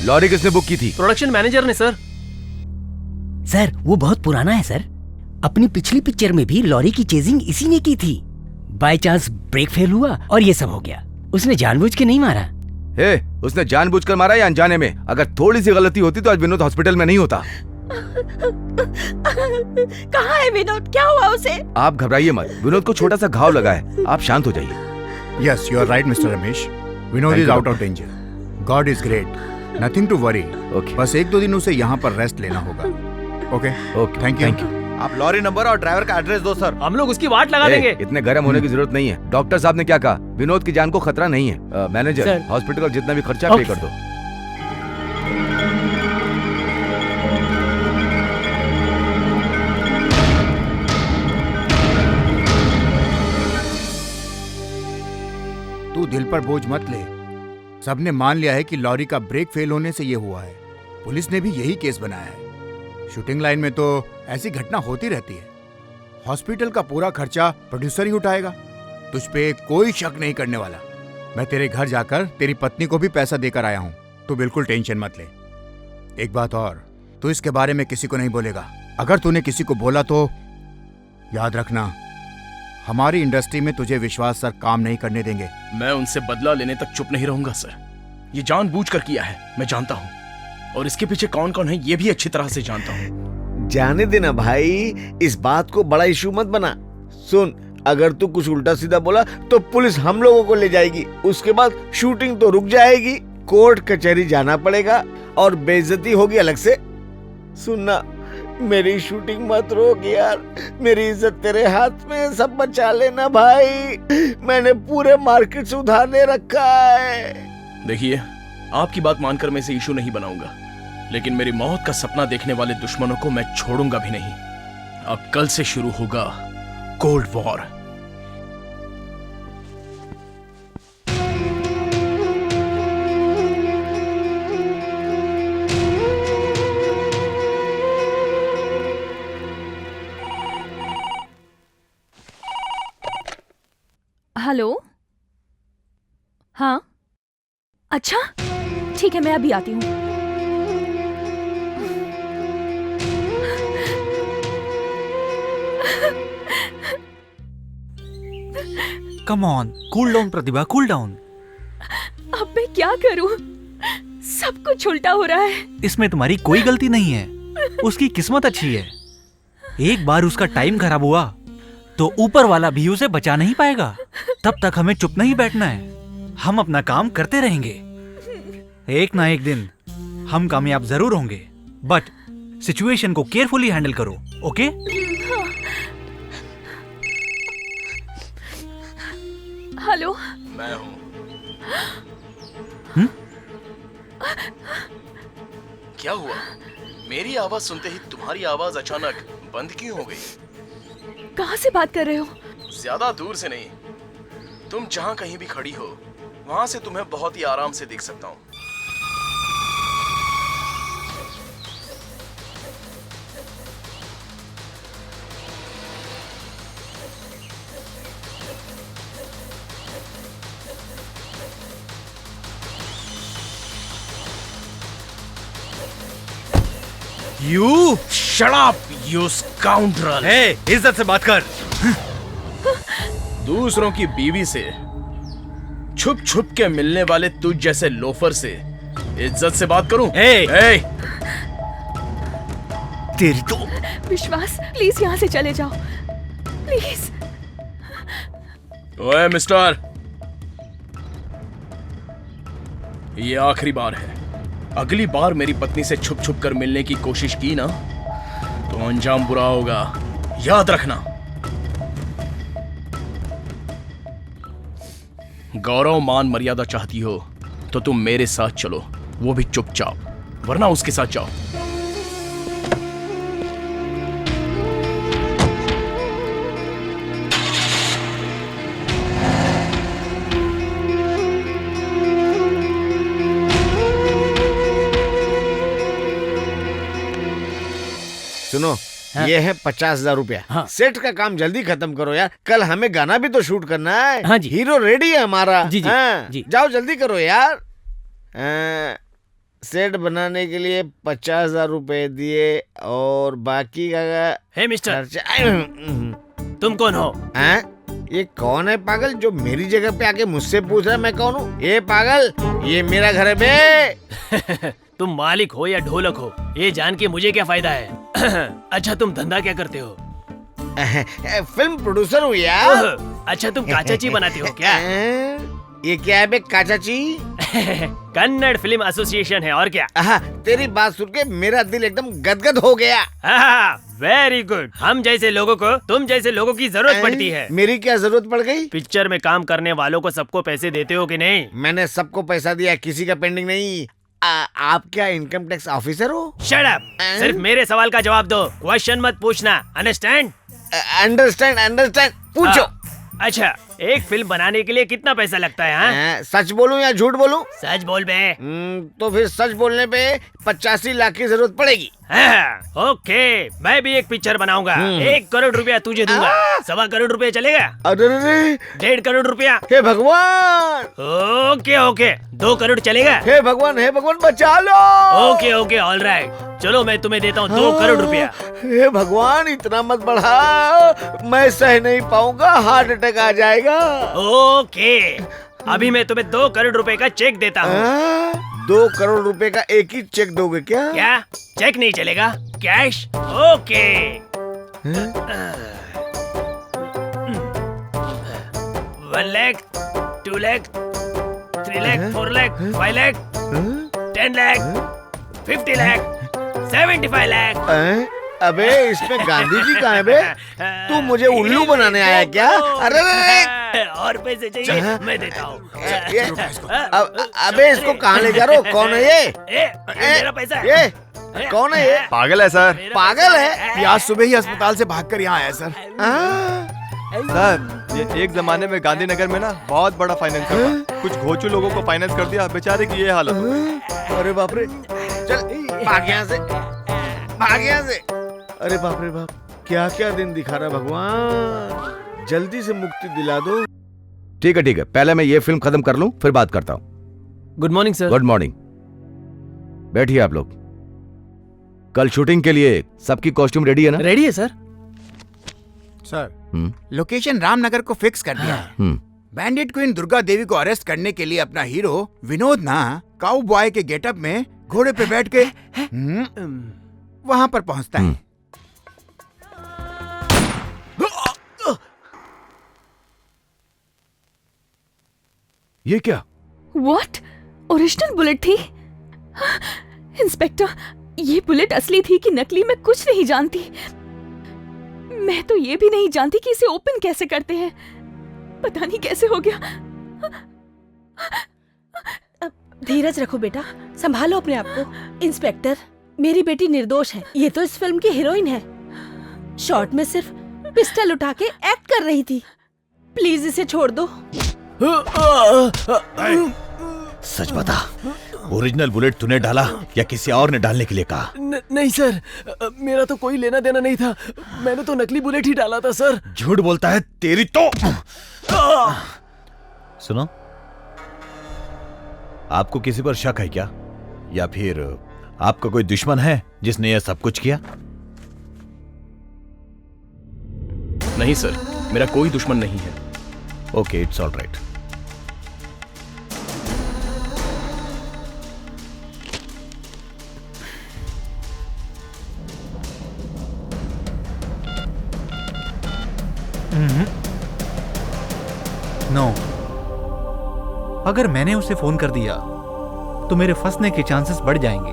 S6: लॉरी किसने बुक की थी?
S3: प्रोडक्शन मैनेजर ने सर।
S4: सर वो बहुत पुराना है सर। अपनी पिछली पिक्चर में भी लॉरी की चेजिंग इसी ने की थी। बाय चांस ब्रेक फेल हुआ और ये सब हो गया। उसने जानबूझ के नहीं मारा।
S6: हे, उसने जानबूझकर मारा या अनजाने में? अगर थोड़ी सी गलती होती तो आज विनोद हॉस्पिटल में नहीं होता।
S2: कहाँ है विनोद? क्या हुआ उसे?
S6: आप घबराइए मत, विनोद को छोटा सा घाव लगा है, आप शांत हो जाइए।
S15: Yes, you are right mister Ramesh. Vinod is out of danger. God is great, nothing to worry. बस 1-2 दिन उसे यहाँ पर रेस्ट लेना होगा। Okay
S6: okay,
S15: thank you.
S8: आप लॉरी नंबर और ड्राइवर का एड्रेस दो सर।
S3: हम लोग उसकी वाट लगा देंगे।
S6: इतने गर्म होने की जरूरत नहीं है। डॉक्टर साहब ने क्या कहा? विनोद की जान को खतरा नहीं है। Manager,
S3: sir.
S6: हॉस्पिटल का जितना भी खर्चा पे कर दो।
S15: तू दिल पर बोझ मत ले। सबने मान लिया है कि लॉरी का ब्रेक फेल होने से ये हुआ है। पुलिस ने भी यही केस बनाया है। शूटिंग लाइन में तो ऐसी घटना होती रहती है। हॉस्पिटल का पूरा खर्चा प्रोड्यूसर ही उठाएगा। तुझ पे कोई शक नहीं करने वाला। मैं तेरे घर जाकर तेरी पत्नी को भी पैसा देकर आया हूँ। तू बिल्कुल टेंशन मत ले। एक बात और, तू इसके बारे में किसी को नहीं बोलेगा। अगर तूने किसी को बोला तो याद रखना, हमारी इंडस्ट्री में तुझे विश्वास सर काम नहीं करने देंगे।
S9: मैं उनसे बदला लेने तक चुप नहीं रहूंगा सर। ये जानबूझकर किया है, मैं जानता हूँ, और इसके पीछे कौन कौन है ये भी अच्छी तरह से जानता हूँ।
S1: जाने देना भाई, इस बात को बड़ा इशू मत बना। सुन, अगर तू कुछ उल्टा सीधा बोला तो पुलिस हम लोगों को ले जाएगी। उसके बाद शूटिंग तो रुक जाएगी, कोर्ट कचहरी जाना पड़ेगा और बेइज्जती होगी अलग से। सुनना, मेरी शूटिंग मत रोक यार। मेरी इज्जत तेरे हाथ में, सब बचा लेना भाई। मैंने पूरे मार्केट से उधार ले रखा है।
S9: देखिए, आपकी बात मानकर मैं इसे इशू नहीं बनाऊंगा, लेकिन मेरी मौत का सपना देखने वाले दुश्मनों को मैं छोड़ूंगा भी नहीं। अब कल से शुरू होगा कोल्ड वॉर।
S10: हेलो, हाँ अच्छा ठीक है, मैं अभी आती हूँ।
S5: Come on, cool down Pratibha, cool down.
S10: अब मैं क्या करूँ, सब कुछ उल्टा हो रहा है।
S5: इसमें तुम्हारी कोई गलती नहीं है, उसकी किस्मत अच्छी है। एक बार उसका टाइम खराब हुआ तो ऊपर वाला भी उसे बचा नहीं पाएगा। तब तक हमें चुप नहीं बैठना है, हम अपना काम करते रहेंगे। एक ना एक दिन हम कामयाब जरूर होंगे, बट सिचुएशन को केयरफुली हैंडल करो, ओके?
S10: हेलो,
S9: मैं हूँ। क्या हुआ? मेरी आवाज सुनते ही तुम्हारी आवाज अचानक बंद क्यों हो गई?
S10: कहाँ से बात कर रहे हो?
S9: ज्यादा दूर से नहीं, तुम जहाँ कहीं भी खड़ी हो वहां से तुम्हें बहुत ही आराम से देख सकता हूँ।
S8: You
S9: shut up you scoundrel.
S8: Hey, इज्जत से बात कर।
S9: दूसरों की बीवी से छुप छुप के मिलने वाले तुझ जैसे लोफर से इज्जत से बात करूं?
S8: हे, तेरी तो।
S10: विश्वास, प्लीज यहाँ से चले जाओ, प्लीज।
S9: ओए मिस्टर, ये आखिरी बार है। अगली बार मेरी पत्नी से छुप छुप कर मिलने की कोशिश की ना तो अंजाम बुरा होगा, याद रखना। गौरव मान मर्यादा चाहती हो तो तुम मेरे साथ चलो, वो भी चुपचाप, वरना उसके साथ जाओ।
S1: सुनो, ये है 50,000 रुपया। सेट का काम जल्दी खत्म करो यार, कल हमें गाना भी तो शूट करना है।
S4: हाँ जी।
S1: हीरो रेडी है हमारा।
S4: जी जी,
S1: हाँ,
S4: जी।
S1: जाओ जल्दी करो यार। सेट बनाने के लिए 50,000 रुपए दिए और बाकी का
S3: हे मिस्टर,
S1: खर्चा।
S3: तुम कौन हो?
S1: ये कौन है पागल जो मेरी जगह पे आके मुझसे पूछ रहा है मैं कौन हूँ? ये पागल, ये मेरा घर है बे।
S3: तुम मालिक हो या ढोलक हो, ये जान के मुझे क्या फायदा है? अच्छा, तुम धंधा क्या करते हो?
S1: फिल्म प्रोड्यूसर हूँ यार।
S3: अच्छा, तुम काचाची बनाते हो क्या?
S1: ये क्या है बे काचाची?
S3: कन्नड़ फिल्म एसोसिएशन है, और क्या?
S1: तेरी बात सुन के मेरा दिल एकदम गदगद हो गया।
S3: Very good. हम जैसे लोगों को तुम जैसे लोगों की जरूरत पड़ती है।
S1: मेरी क्या जरूरत पड़ गई?
S3: पिक्चर में काम करने वालों को सबको पैसे देते हो कि नहीं?
S1: मैंने सबको पैसा दिया, किसी का पेंडिंग नहीं। आप क्या इनकम टैक्स ऑफिसर हो?
S3: शट अप, सिर्फ मेरे सवाल का जवाब दो, क्वेश्चन मत पूछना। अंडरस्टैंड?
S1: अंडरस्टैंड। पूछो।
S3: अच्छा, एक फिल्म बनाने के लिए कितना पैसा लगता है?
S1: सच बोलूं या झूठ बोलूं?
S3: सच बोल बे।
S1: तो फिर सच बोलने पे 85 लाख की जरूरत पड़ेगी।
S3: ओके, मैं भी एक पिक्चर बनाऊंगा। 1 करोड़ रुपया तुझे दूंगा। 1.25 करोड़ रुपया चलेगा?
S1: अरे
S3: 1.5 करोड़ रुपया?
S1: हे भगवान।
S3: ओके 2 करोड़ चलेगा?
S1: हे भगवान बचा लो।
S3: ओके ऑल राइट, चलो मैं तुम्हें देता हूँ 2 करोड़ रुपया।
S1: हे भगवान, इतना मत बढ़ा, मैं सह नहीं पाऊंगा, हार्ट अटैक आ जाएगा।
S3: ओके, अभी मैं तुम्हें 2 करोड़ रुपए का चेक देता हूँ।
S1: 2 करोड़ रुपए का एक ही चेक दोगे क्या?
S3: क्या चेक नहीं चलेगा? कैश? ओके। 1 लाख, 2 लाख, 3 लाख, 4 लाख, 5 लाख, 10 लाख, 50 लाख, 75 लाख।
S1: अबे इसमें गांधी जी कहाँ है बे? तू मुझे उल्लू बनाने आया क्या? अरे
S3: और पैसे चाहिए? मैं देता हूँ।
S1: अबे इसको कहाँ ले जा रहे हो? कौन है ये?
S3: मेरा पैसा है।
S1: ये कौन है ये?
S8: पागल है सर।
S1: पागल है?
S15: ये आज सुबह ही अस्पताल से भागकर यहाँ आया सर।
S13: सर, ये एक जमाने में गांधीनगर में ना बहुत बड़ा फाइनेंसर था। कुछ घोचू लोगों को फाइनेंस कर दिया, बेचारे की ये हालत हो गई।
S1: अरे बाप रे, चल भाग यहाँ से, भाग यहाँ से। अरे बाप रे बाप, क्या क्या दिन दिखा रहा भगवान, जल्दी से मुक्ति दिला दो।
S6: ठीक है, पहले मैं ये फिल्म खत्म कर लूं, फिर बात करता हूँ।
S3: Good morning sir.
S6: Good morning. बैठिए आप लोग। कल शूटिंग के लिए सबकी कॉस्ट्यूम रेडी है ना?
S3: रेडी है सर।
S15: सर, लोकेशन रामनगर को फिक्स कर दिया है। बैंडिट क्वीन दुर्गा देवी को अरेस्ट करने के लिए अपना हीरो विनोद ना काउ बॉय के गेटअप में घोड़े पे बैठ के वहां पर पहुंचता है।
S6: ये क्या?
S10: What? ओरिजिनल बुलेट थी? इंस्पेक्टर, ये बुलेट असली थी कि नकली, मैं कुछ नहीं जानती। मैं तो ये भी नहीं जानती कि इसे ओपन कैसे करते हैं। पता नहीं कैसे हो गया।
S12: धीरज रखो बेटा, संभालो अपने आप को। इंस्पेक्टर, मेरी बेटी निर्दोष है। ये तो इस फिल्म की हीरोइन है। शॉर्ट में सिर्फ पिस्टल उठा के एक्ट कर रही थी। प्लीज इसे छोड़ दो।
S14: सच बता, ओरिजिनल बुलेट तूने डाला या किसी और ने डालने के लिए कहा?
S3: नहीं सर, मेरा तो कोई लेना देना नहीं था। मैंने तो नकली बुलेट ही डाला था सर।
S14: झूठ बोलता है तेरी तो। सुनो, आपको किसी पर शक है क्या, या फिर आपका कोई दुश्मन है जिसने यह सब कुछ किया?
S9: नहीं सर, मेरा कोई दुश्मन नहीं है।
S14: Okay, it's all right.
S11: No, अगर मैंने उसे फोन कर दिया तो मेरे फंसने के चांसेस बढ़ जाएंगे।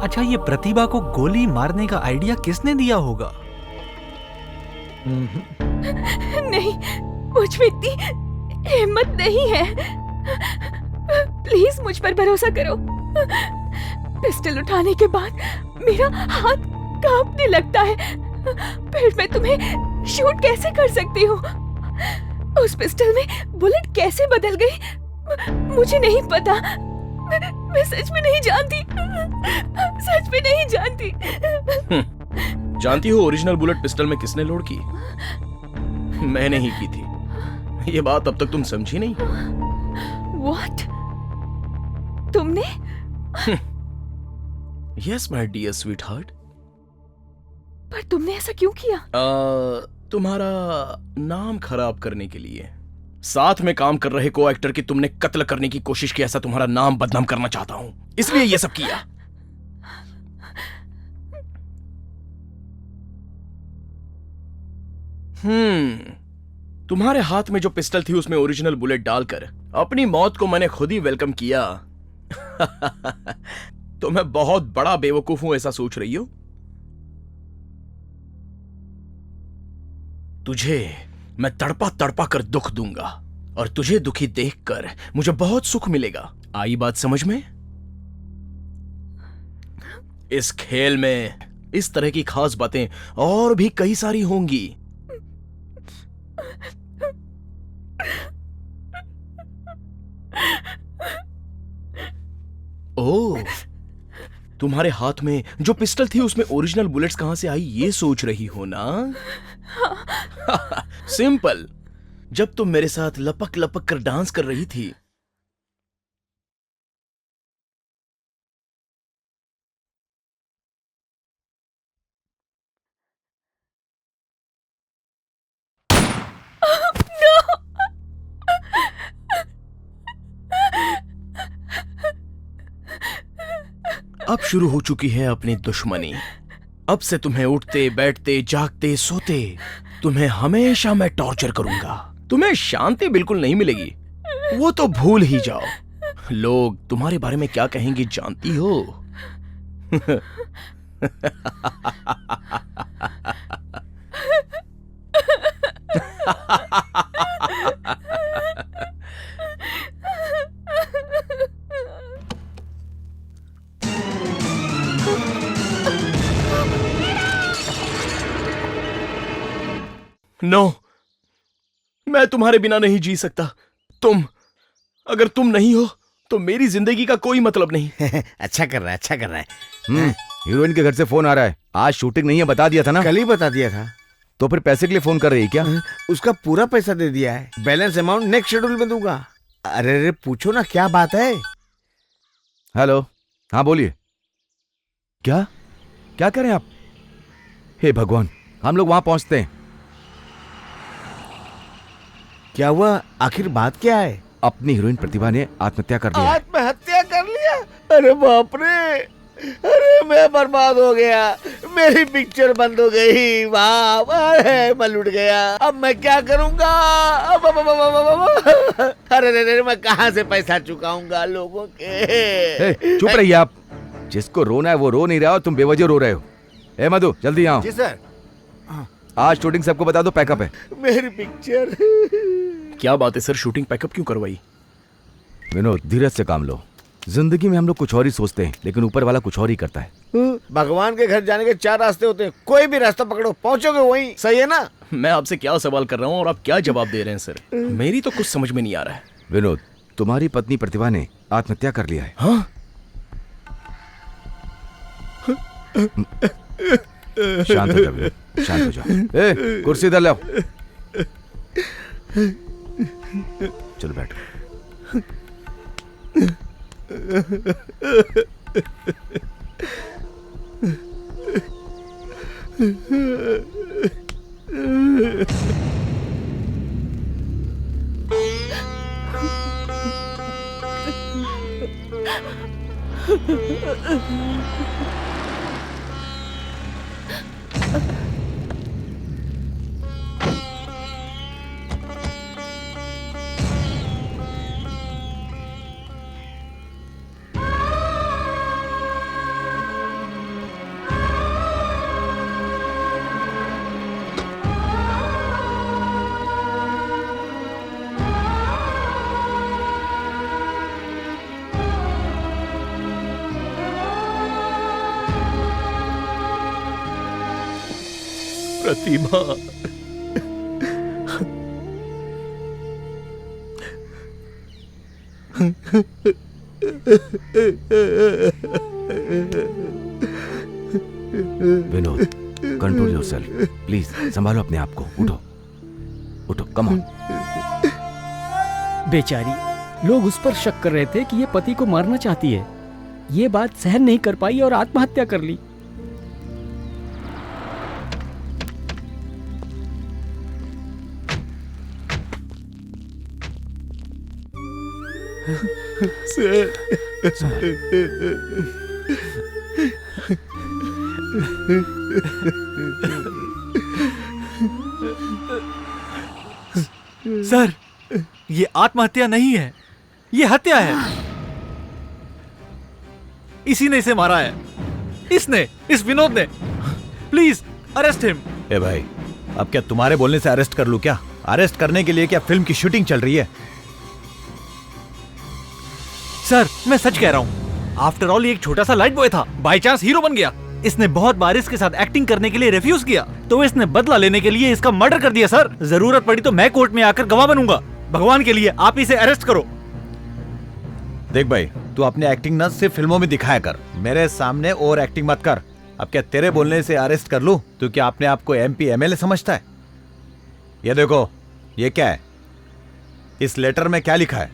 S11: अच्छा, ये प्रतिभा को गोली मारने का आइडिया किसने दिया होगा?
S10: नहीं, मुझ में इतनी हिम्मत नहीं है। प्लीज मुझ पर भरोसा करो। पिस्टल उठाने के बाद मेरा हाथ कांपने लगता है। फिर मैं तुम्हें शूट कैसे कर सकती हूँ? उस पिस्टल में बुलेट कैसे बदल गई मुझे नहीं पता। मैं सच में नहीं जानती। सच में नहीं जानती।
S9: जानती हो ओरिजिनल बुलेट पिस्टल में किसने लोड की? मैंने ही की थी। ये बात अब तक तुम समझी नहीं।
S10: What? तुमने?
S9: Yes my dear sweetheart.
S10: पर तुमने ऐसा क्यों किया?
S9: तुम्हारा नाम खराब करने के लिए। साथ में काम कर रहे को एक्टर की तुमने कत्ल करने की कोशिश की। ऐसा तुम्हारा नाम बदनाम करना चाहता हूं, इसलिए ये सब किया। तुम्हारे हाथ में जो पिस्टल थी उसमें ओरिजिनल बुलेट डालकर अपनी मौत को मैंने खुद ही वेलकम किया। तो मैं बहुत बड़ा बेवकूफ हूं ऐसा सोच रही हो? तुझे मैं तड़पा तड़पा कर दुख दूंगा और तुझे दुखी देखकर मुझे बहुत सुख मिलेगा। आई बात समझ में? इस खेल में इस तरह की खास बातें और भी कई सारी होंगी। ओह, तुम्हारे हाथ में जो पिस्टल थी उसमें ओरिजिनल बुलेट्स कहां से आई ये सोच रही हो ना? सिंपल। जब तुम मेरे साथ लपक लपक कर डांस कर रही थी अब शुरू हो चुकी है अपनी दुश्मनी। अब से तुम्हें उठते बैठते जागते सोते तुम्हें हमेशा मैं टॉर्चर करूंगा। तुम्हें शांति बिल्कुल नहीं मिलेगी, वो तो भूल ही जाओ। लोग तुम्हारे बारे में क्या कहेंगे जानती हो? नो, मैं तुम्हारे बिना नहीं जी सकता। अगर तुम नहीं हो तो मेरी जिंदगी का कोई मतलब नहीं।
S1: अच्छा कर रहा है, अच्छा कर रहा है।
S6: हीरोइन के घर से फोन आ रहा है। आज शूटिंग नहीं है, बता दिया था ना?
S1: कल ही बता दिया था।
S6: तो फिर पैसे के लिए फोन कर रही है क्या?
S1: उसका पूरा पैसा दे दिया है, बैलेंस अमाउंट नेक्स्ट शेड्यूल में दूंगा। अरे अरे पूछो ना क्या बात है।
S6: हेलो, हाँ बोलिए। क्या क्या करें आप? हे भगवान, हम लोग वहां पहुंचते हैं।
S1: क्या हुआ, आखिर बात क्या है?
S6: अपनी हीरोइन प्रतिभा ने आत्महत्या कर लिया।
S1: आत्महत्या कर लिया? अरे बाप रे, अरे मैं बर्बाद हो गया, मेरी पिक्चर बंद हो गई, बाप, अरे मैं लुट गया, अब मैं क्या करूंगा? अरे रे, मैं कहाँ से पैसा चुकाऊंगा लोगों के?
S6: चुप रहिए आप। जिसको रोना है वो रो नहीं रहा और तुम बेवजह रो रहे हो। ए मधु, जल्दी आओ।
S15: जी सर।
S6: आज शूटिंग सबको बता दो, पैकअप है।
S1: मेरी पिक्चर।
S9: क्या बात है सर, शूटिंग पैकअप क्यों करवाई?
S6: विनोद, धीरज से काम लो। जिंदगी में हम लोग कुछ और ही सोचते हैं, लेकिन ऊपर वाला कुछ और ही करता है।
S1: भगवान के घर जाने के 4 रास्ते होते हैं, कोई भी रास्ता पकड़ो पहुंचोगे वहीं, सही है ना?
S9: मैं आपसे क्या सवाल कर रहा हूँ और आप क्या जवाब दे रहे हैं सर? मेरी तो कुछ समझ में नहीं आ रहा है।
S6: विनोद, तुम्हारी पत्नी प्रतिभा ने आत्महत्या कर लिया है।
S9: हाँ?
S6: शांत हो जाओ, शांत हो जाओ। ए, कुर्सी इधर लाओ। चलो बैठो।
S9: प्रतिभा,
S6: विनोद, कंट्रोल योरसेल्फ प्लीज। संभालो अपने आप को। उठो उठो, कम ऑन।
S4: बेचारी, लोग उस पर शक कर रहे थे कि ये पति को मारना चाहती है। ये बात सहन नहीं कर पाई और आत्महत्या कर ली।
S11: सर, ये आत्महत्या नहीं है, ये हत्या है। इसी ने इसे मारा है, इसने, इस विनोद ने। Please arrest him.
S8: ए भाई, अब क्या तुम्हारे बोलने से अरेस्ट कर लूं क्या? अरेस्ट करने के लिए क्या फिल्म की शूटिंग चल रही है?
S11: सर, मैं सच कह रहा हूँ। आफ्टर ऑल ये एक छोटा सा लाइट बॉय था, बाय चांस हीरो बन गया। इसने बहुत बार इसके साथ एक्टिंग करने के लिए रिफ्यूज किया, तो इसने बदला लेने के लिए इसका मर्डर कर दिया। सर, जरूरत पड़ी तो मैं कोर्ट में आकर गवाह बनूंगा। भगवान के लिए आप इसे अरेस्ट करो।
S8: देख भाई, तू अपनी एक्टिंग ना सिर्फ फिल्मों में दिखाया कर, मेरे सामने और एक्टिंग मत कर। अब क्या तेरे बोलने से अरेस्ट कर लूं? तू क्या अपने आप को MP MLA समझता है? ये देखो, ये क्या है? इस लेटर में क्या लिखा है?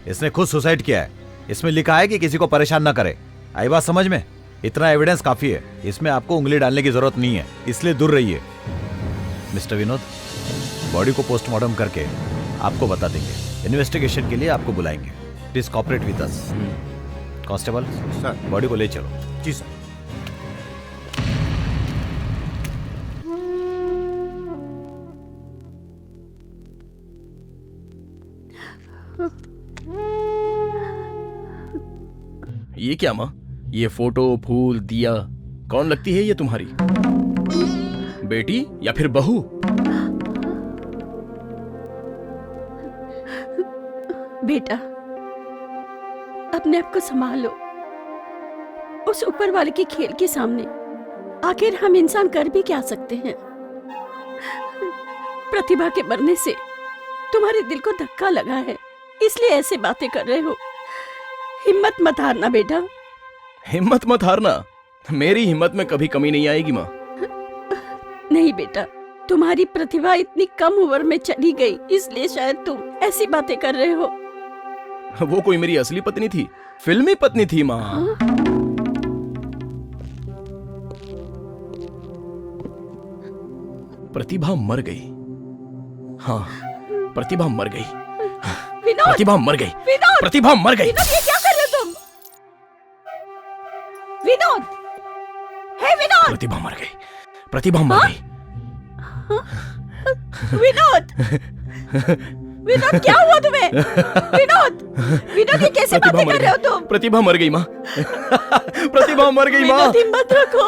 S8: इसने खुद सुसाइड किया है। इसमें लिखा है कि किसी को परेशान ना करे। आई बात समझ में? इतना एविडेंस काफी है, इसमें आपको उंगली डालने की जरूरत नहीं है, इसलिए दूर रहिए। मिस्टर विनोद, बॉडी को पोस्टमार्टम करके आपको बता देंगे। इन्वेस्टिगेशन के लिए आपको बुलाएंगे। Please cooperate with us. Constable sir, body को ले चलो।
S15: जी सर।
S9: ये क्या माँ? ये फोटो, फूल, दिया, कौन लगती है ये तुम्हारी बेटी या फिर बहू?
S2: बेटा, अपने आप को संभालो। उस ऊपर वाले के खेल के सामने आखिर हम इंसान कर भी क्या सकते हैं? प्रतिभा के मरने से तुम्हारे दिल को धक्का लगा है, इसलिए ऐसे बातें कर रहे हो। हिम्मत मत हारना बेटा।
S9: हिम्मत मत हारना? मेरी हिम्मत में कभी कमी नहीं आएगी माँ।
S2: नहीं बेटा, तुम्हारी प्रतिभा इतनी कम उम्र में चली गई, इसलिए शायद तुम ऐसी बातें कर रहे हो।
S9: वो कोई मेरी असली पत्नी थी, फिल्मी पत्नी थी माँ। प्रतिभा मर गई। हाँ, प्रतिभा मर गई।
S2: विनोद!
S9: प्रतिभा मर गई।
S2: विनोद!
S9: प्रतिभा मर गई।
S2: विनोद, ये क्या कर रहे हो तुम? विनोद! हे विनोद!
S9: प्रतिभा मर गई। प्रतिभा मर गई।
S2: विनोद! विनोद, क्या हुआ तुम्हें? विनोद! विनोद, ये कैसे बातें कर रहे हो तुम?
S9: प्रतिभा मर गई माँ। प्रतिभा मर गई माँ।
S2: विनोद, हिम्मत रखो।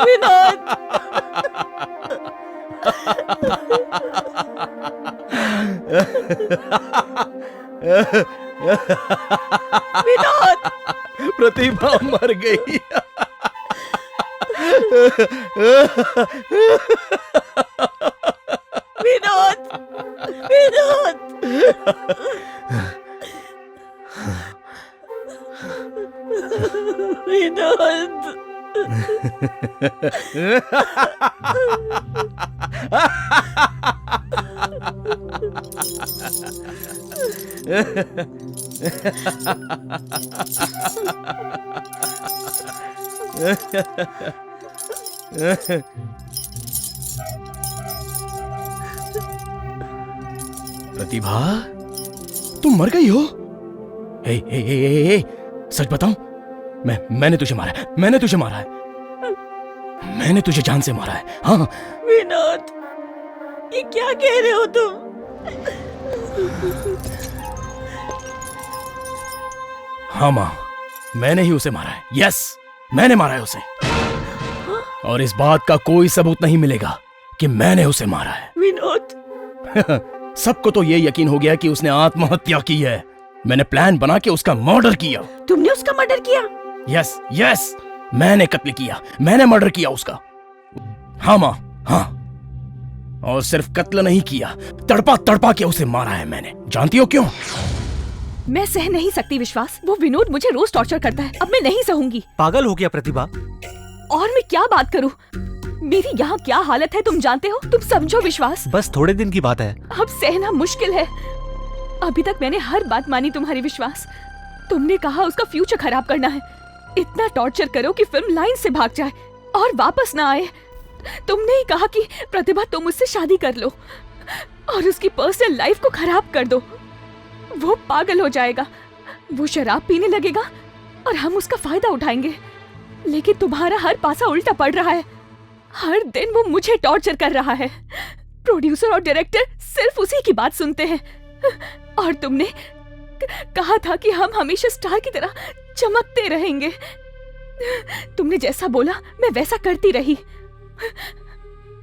S2: विनोद! विनोद!
S9: प्रतिभा मर गई।
S2: विनोद! विनोद! विनोद!
S9: प्रतिभा, तुम मर गई हो? ए, सच बताऊं, मैंने तुझे मारा है। मैंने तुझे मारा है। मैंने तुझे जान से मारा है। हाँ।
S2: विनोद, ये क्या कह रहे हो तुम?
S9: हाँ माँ, मैंने ही उसे मारा है। यस, मैंने मारा है उसे। और इस बात का कोई सबूत नहीं मिलेगा कि मैंने उसे मारा है।
S2: विनोद!
S9: सबको तो ये यकीन हो गया कि उसने आत्महत्या की है। मैंने प्लान बना के उसका मर्डर किया।
S2: तुमने उसका मर्डर किया?
S9: यस यस, मैंने कत्ल किया। मैंने मर्डर किया उसका। हाँ माँ, हाँ। और सिर्फ कत्ल नहीं किया, तड़पा तड़पा के उसे मारा है मैंने। जानती हो क्यों?
S10: मैं सह नहीं सकती विश्वास। वो विनोद मुझे रोज टॉर्चर करता है। अब मैं नहीं सहूंगी।
S11: पागल हो गया प्रतिभा।
S10: और मैं क्या बात करूं? मेरी यहाँ क्या हालत है तुम जानते हो? तुम समझो विश्वास।
S11: बस थोड़े दिन की बात है।
S10: अब सहना मुश्किल है। अभी तक मैंने हर बात मानी तुम्हारी विश्वास। तुमने कहा उसका फ्यूचर खराब करना है। इतना टॉर्चर करो कि फिल्म लाइन से भाग जाए और वापस ना आए। तुमने ही कहा कि प्रतिभा तुम उससे शादी कर लो और उसकी पर्सनल लाइफ को खराब कर दो। वो पागल हो जाएगा, वो शराब पीने लगेगा और हम उसका फायदा उठाएंगे। लेकिन तुम्हारा हर पासा उल्टा पड़ रहा है। हर दिन वो मुझे टॉर्चर कर रहा है। प्रोड्यूसर और डायरेक्टर सिर्फ उसी की बात सुनते हैं। और तुमने कहा था कि हम हमेशा स्टार की तरह चमकते रहेंगे। तुमने जैसा बोला मैं वैसा करती रही।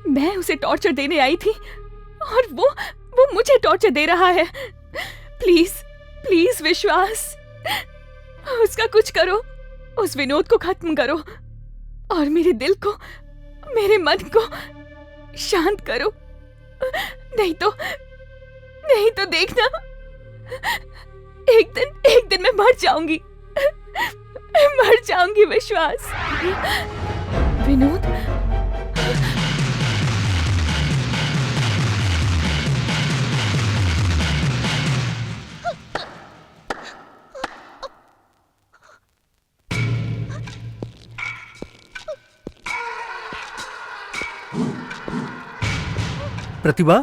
S10: मैं उसे टॉर्चर देने आई थी और वो मुझे टॉर्चर दे रहा है। प्लीज प्लीज विश्वास, उसका कुछ करो। उस विनोद को खत्म करो और मेरे दिल को, मेरे मन को शांत करो। नहीं तो देखना, एक दिन मैं मर जाऊंगी। मर जाऊंगी विश्वास। विनोद,
S11: प्रतिभा,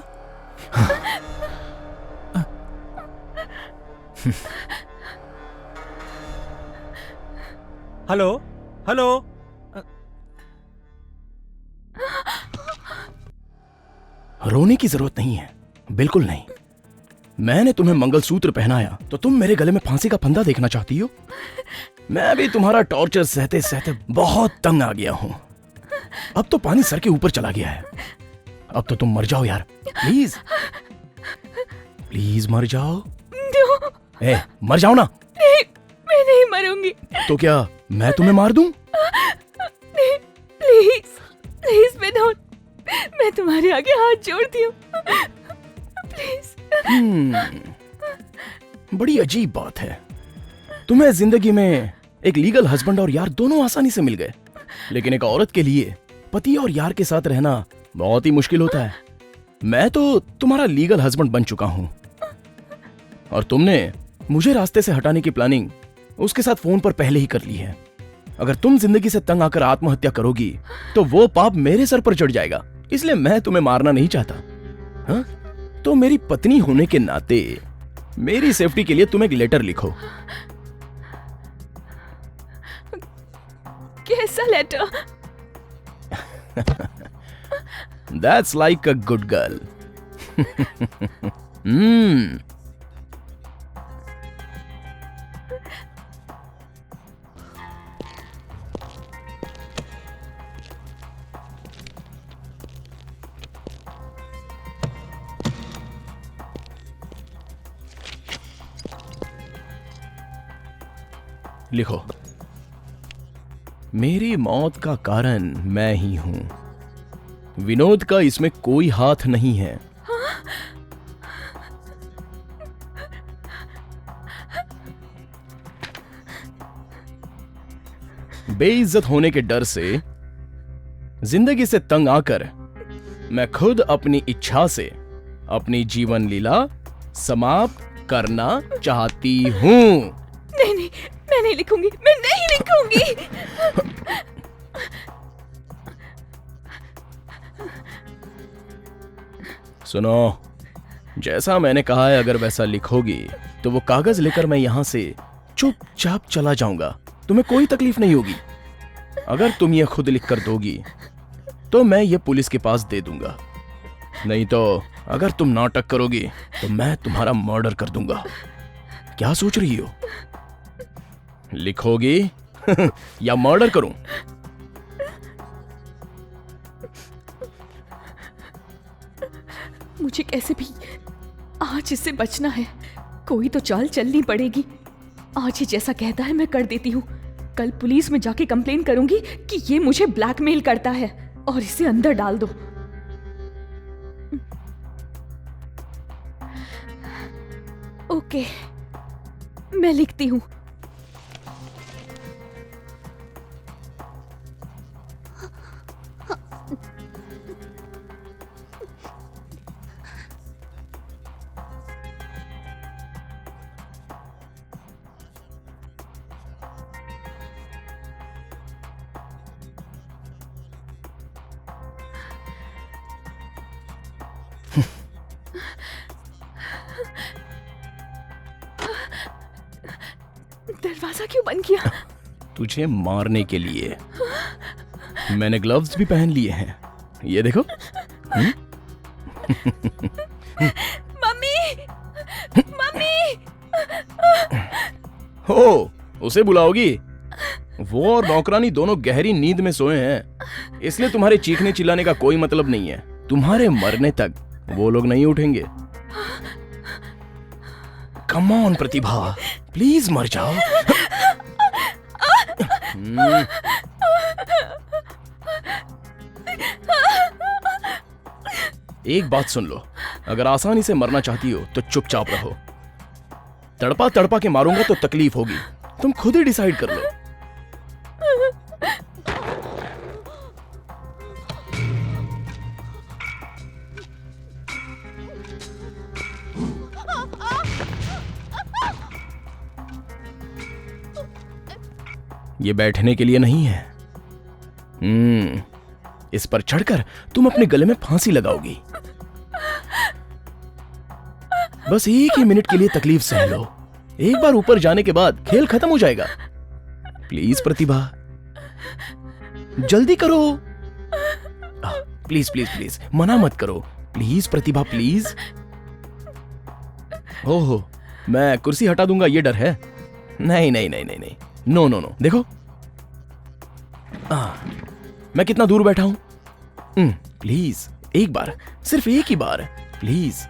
S11: हेलो हेलो।
S9: रोने की जरूरत नहीं है, बिल्कुल नहीं। मैंने तुम्हें मंगलसूत्र पहनाया तो तुम मेरे गले में फांसी का फंदा देखना चाहती हो? मैं भी तुम्हारा टॉर्चर सहते सहते बहुत तंग आ गया हूं। अब तो पानी सर के ऊपर चला गया है। अब तो तुम मर जाओ यार, प्लीज प्लीज मर जाओ। मर जाओ ना।
S10: मैं नहीं मरूंगी।
S9: तो क्या मैं तुम्हें मार दूं?
S10: प्लीज प्लीज विनोद, मैं तुम्हारे आगे हाथ जोड़ती हूँ। प्लीज।
S9: बड़ी अजीब बात है। तुम्हें जिंदगी में एक लीगल हस्बैंड और यार दोनों आसानी से मिल गए, लेकिन एक औरत के लिए पति और यार के साथ रहना बहुत ही मुश्किल होता है। मैं तो तुम्हारा लीगल हस्बैंड बन चुका हूं और तुमने मुझे रास्ते से हटाने की प्लानिंग उसके साथ फोन पर पहले ही कर ली है। अगर तुम जिंदगी से तंग आकर आत्महत्या करोगी तो वो पाप मेरे सर पर चढ़ जाएगा, इसलिए मैं तुम्हें मारना नहीं चाहता। हाँ? तो मेरी पत्नी होने के नाते मेरी सेफ्टी के लिए तुम एक लेटर लिखो।
S10: कैसा letter?
S9: That's like a good girl. लिखो, मेरी मौत का कारण मैं ही हूं। विनोद का इसमें कोई हाथ नहीं है। बेइज्जत होने के डर से, जिंदगी से तंग आकर मैं खुद अपनी इच्छा से अपनी जीवन लीला समाप्त करना चाहती हूं।
S10: नहीं नहीं, मैं नहीं लिखूंगी, मैं नहीं लिखूंगी।
S9: सुनो, जैसा मैंने कहा है, अगर वैसा लिखोगी तो वो कागज लेकर मैं यहां से चुपचाप चला जाऊंगा। तुम्हें कोई तकलीफ नहीं होगी। अगर तुम ये खुद लिख कर दोगी तो मैं ये पुलिस के पास दे दूंगा, नहीं तो अगर तुम नाटक करोगी तो मैं तुम्हारा मर्डर कर दूंगा। क्या सोच रही हो? लिखोगी या मर्डर करूं?
S10: मुझे कैसे भी आज इससे बचना है। कोई तो चाल चलनी पड़ेगी। आज ही जैसा कहता है मैं कर देती हूँ। कल पुलिस में जाके कंप्लेन करूंगी कि ये मुझे ब्लैकमेल करता है और इसे अंदर डाल दो। ओके, मैं लिखती हूँ। दरवाजा क्यों बंद किया?
S9: तुझे मारने के लिए। मैंने ग्लव्स भी पहन लिए हैं, ये देखो।
S10: Mummy, mummy.
S9: हो, उसे बुलाओगी? वो और नौकरानी दोनों गहरी नींद में सोए हैं, इसलिए तुम्हारे चीखने चिल्लाने का कोई मतलब नहीं है। तुम्हारे मरने तक वो लोग नहीं उठेंगे। कम ऑन प्रतिभा, प्लीज मर जाओ। एक बात सुन लो, अगर आसानी से मरना चाहती हो तो चुपचाप रहो। तड़पा तड़पा के मारूंगा तो तकलीफ होगी, तुम खुद ही डिसाइड कर लो। ये बैठने के लिए नहीं है। इस पर चढ़कर तुम अपने गले में फांसी लगाओगी। बस एक ही मिनट के लिए तकलीफ सह लो। एक बार ऊपर जाने के बाद खेल खत्म हो जाएगा। प्लीज प्रतिभा, जल्दी करो। प्लीज प्लीज प्लीज, मना मत करो। Please Pratibha, please. ओहो, मैं कुर्सी हटा दूंगा, ये डर है? नहीं नहीं नहीं नहीं नहीं, नो नो नो। देखो मैं कितना दूर बैठा हूं। प्लीज एक बार, सिर्फ एक ही बार, प्लीज।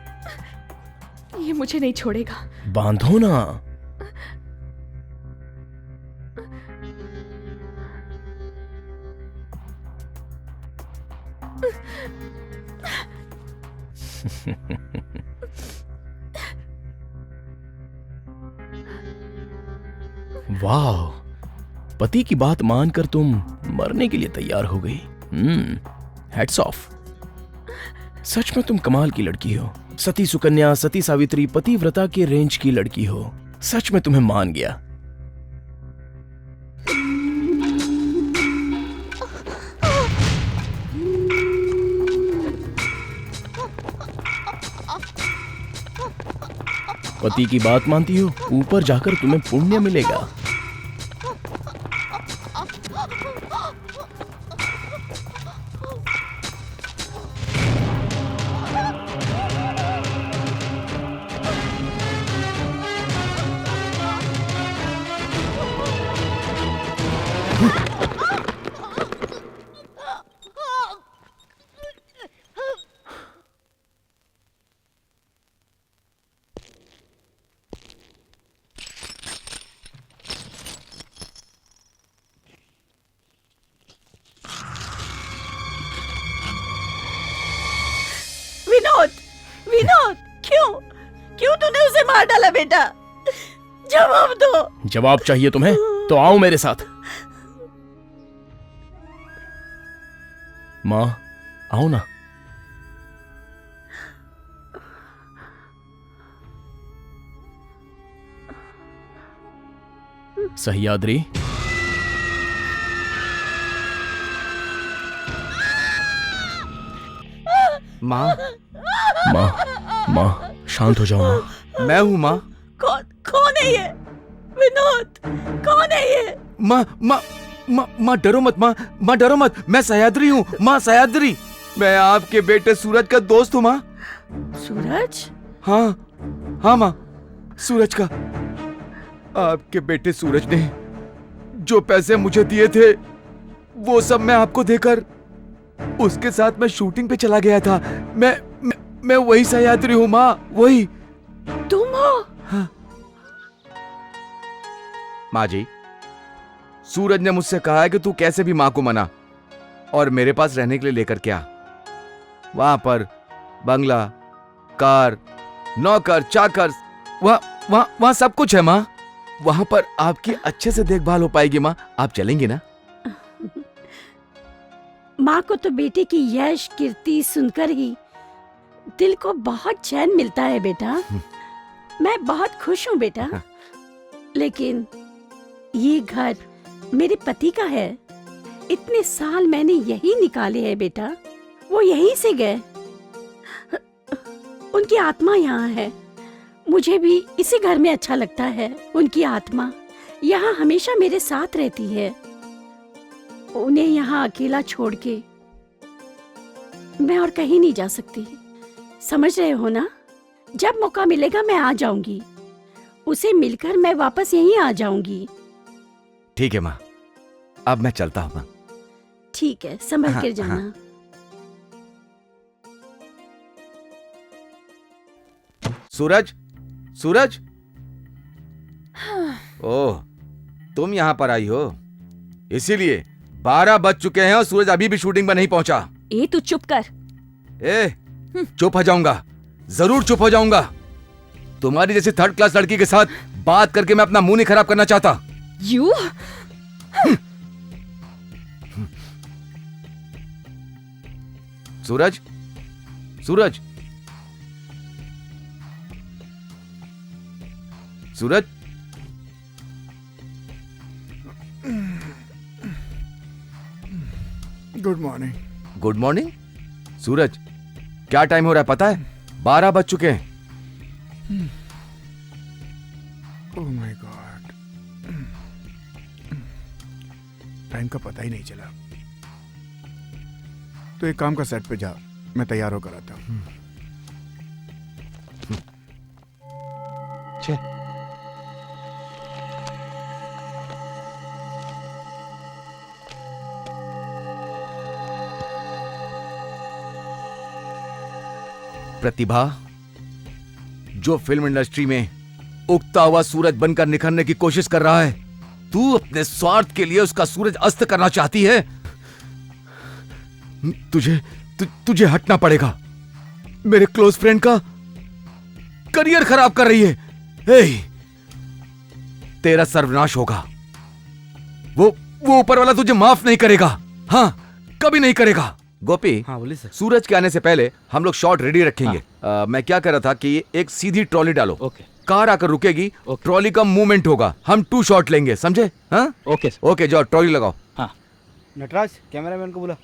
S10: ये मुझे नहीं छोड़ेगा।
S9: बांधो ना। वाह, पति की बात मानकर तुम मरने के लिए तैयार हो गई। Hats off. सच में तुम कमाल की लड़की हो। सती सुकन्या, सती सावित्री, पतिव्रता के रेंज की लड़की हो। सच में तुम्हें मान गया। पति की बात मानती हो, ऊपर जाकर तुम्हें पुण्य मिलेगा।
S2: विनोद, विनोद, क्यों क्यों तूने उसे मार डाला बेटा? जवाब दो।
S9: जवाब चाहिए तुम्हें तो आओ मेरे साथ। माँ आओ ना। सह्याद्री,
S6: माँ
S9: माँ शांत हो जाओ माँ।
S6: मैं हूँ माँ।
S2: कौन है ये? विनोद, कौन है ये?
S6: माँ डरो मत, माँ डरो मत। मैं सह्याद्री हूँ माँ, सह्याद्री। मैं आपके बेटे सूरज का दोस्त हूँ माँ।
S2: सूरज?
S6: हाँ माँ, सूरज का। आपके बेटे सूरज ने जो पैसे मुझे दिए थे वो सब मैं आपको देकर उसके साथ मैं शूटिंग पे चला गया था। मैं वही सह्याद्री हूँ माँ, वही।
S2: तुम हो?
S6: हाँ। माँ जी, सूरज ने मुझसे कहा है कि तू कैसे भी माँ को मना और मेरे पास रहने के लिए लेकर क्या। वहां पर बंगला, कार, नौकर, चाकर, वहां सब कुछ है माँ। वहां पर आपकी अच्छे से देखभाल हो पाएगी माँ। आप चलेंगे ना?
S2: माँ को तो बेटे की यश कीर्ति सुनकर ही दिल को बहुत चैन मिलता है बेटा। मैं बहुत खुश हूँ बेटा। लेकिन ये घर मेरे पति का है। इतने साल मैंने यही निकाले हैं बेटा। वो यहीं से गए। उनकी आत्मा यहाँ है। मुझे भी इसी घर में अच्छा लगता है। उनकी आत्मा यहाँ हमेशा मेरे साथ रहती है। उन्हें यहाँ अकेला छोड़ के मैं और कहीं नहीं जा सकती। समझ रहे हो ना? जब मौका मिलेगा मैं आ जाऊंगी। उसे मिलकर मैं वापस यहीं आ जाऊंगी।
S6: ठीक है माँ, अब मैं चलता हूँ माँ।
S2: ठीक है, संभल कर जाना।
S6: सूरज, सूरज। ओह, तुम यहाँ पर आई हो। इसीलिए 12 बज चुके हैं और सूरज अभी भी शूटिंग पर नहीं पहुंचा।
S10: ए तू चुप कर।
S6: चुप हो जाऊंगा, जरूर चुप हो जाऊंगा। तुम्हारी जैसी थर्ड क्लास लड़की के साथ बात करके मैं अपना मुंह नहीं खराब करना चाहता।
S10: You
S6: Suraj, Suraj, Suraj.
S15: Good morning.
S6: Good morning. Suraj, क्या टाइम हो रहा है पता है? 12 बज चुके हैं।
S15: ओह माय गॉड, टाइम का पता ही नहीं चला। तो एक काम का, सेट पे जा, मैं तैयार होकर आता हूँ।
S6: प्रतिभा, जो फिल्म इंडस्ट्री में उगता हुआ सूरज बनकर निखरने की कोशिश कर रहा है, तू अपने स्वार्थ के लिए उसका सूरज अस्त करना चाहती है। तुझे हटना पड़ेगा। मेरे क्लोज फ्रेंड का करियर खराब कर रही है। तेरा सर्वनाश होगा। वो ऊपर वाला तुझे माफ नहीं करेगा। हाँ, कभी नहीं करेगा। गोपी,
S11: हाँ बोलिए सर।
S6: सूरज के आने से पहले हम लोग शॉट रेडी रखेंगे। मैं क्या कह रहा था कि एक सीधी ट्रॉली डालो।
S11: ओके।
S6: कार आकर रुकेगी, ट्रॉली का मूवमेंट होगा, हम 2 शॉट लेंगे, समझे? हाँ
S11: ओके
S6: ओके, जाओ ट्रॉली लगाओ।
S11: हाँ नटराज कैमरामैन को बुला।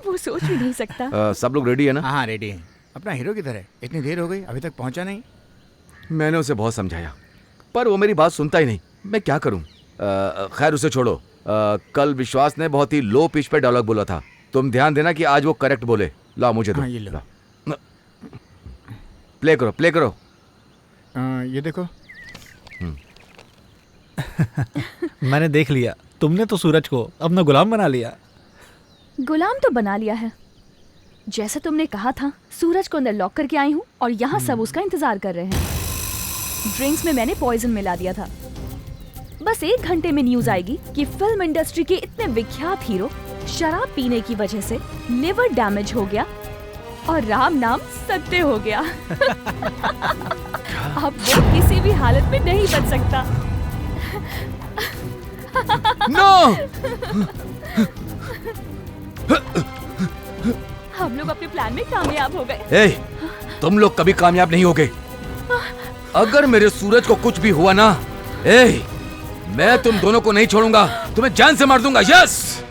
S10: वो सोच भी नहीं सकता।
S6: सब लोग रेडी है ना?
S15: हाँ रेडी है। अपना हीरो किधर है? इतनी देर हो गई अभी तक पहुंचा नहीं।
S6: मैंने उसे बहुत समझाया पर वो मेरी बात सुनता ही नहीं। मैं क्या करूं? खैर उसे छोड़ो। कल विश्वास ने बहुत ही लो पिच पे डायलॉग बोला था, तुम ध्यान देना कि आज वो करेक्ट बोले। ला मुझे दो।
S15: हाँ, ये लो।
S6: प्ले करो प्ले करो।
S15: ये देखो।
S11: मैंने देख लिया, तुमने तो सूरज को अपना गुलाम बना लिया।
S10: गुलाम तो बना लिया है, जैसा तुमने कहा था। सूरज को अंदर लॉक करके आई हूँ और यहाँ सब उसका इंतजार कर रहे हैं। ड्रिंक्स में मैंने पॉइजन मिला दिया था। बस 1 घंटे में न्यूज आएगी कि फिल्म इंडस्ट्री के इतने विख्यात हीरो शराब पीने की वजह से लिवर डैमेज हो गया और राम नाम सत्य हो गया। अब वो किसी भी हालत में नहीं बच सकता।
S6: नो!
S10: हम लोग अपने प्लान में कामयाब हो गए।
S6: ए, तुम लोग कभी कामयाब नहीं होगे। अगर मेरे सूरज को कुछ भी हुआ ना, मैं तुम दोनों को नहीं छोड़ूंगा, तुम्हें जान से मार दूंगा। यस!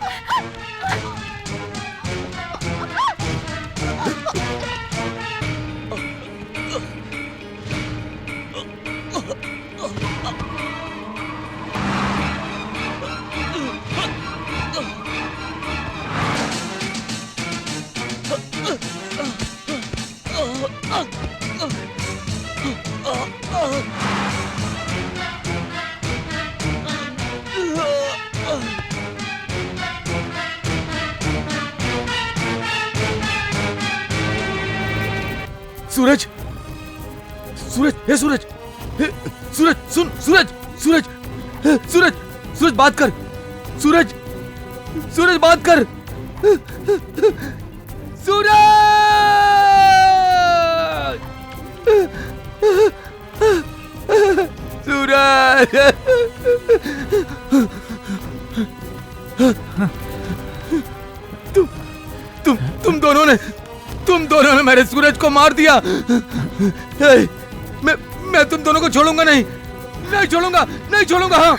S6: सूरज, सूरज, हे सूरज, हे सूरज, सुन, सूरज, सूरज, हे सूरज, सूरज बात कर, सूरज, सूरज बात कर, सूरज, सूरज, तुम दोनों ने मेरे सूरज को मार दिया। मैं तुम दोनों को छोड़ूंगा नहीं, नहीं छोड़ूंगा, नहीं छोड़ूंगा। हाँ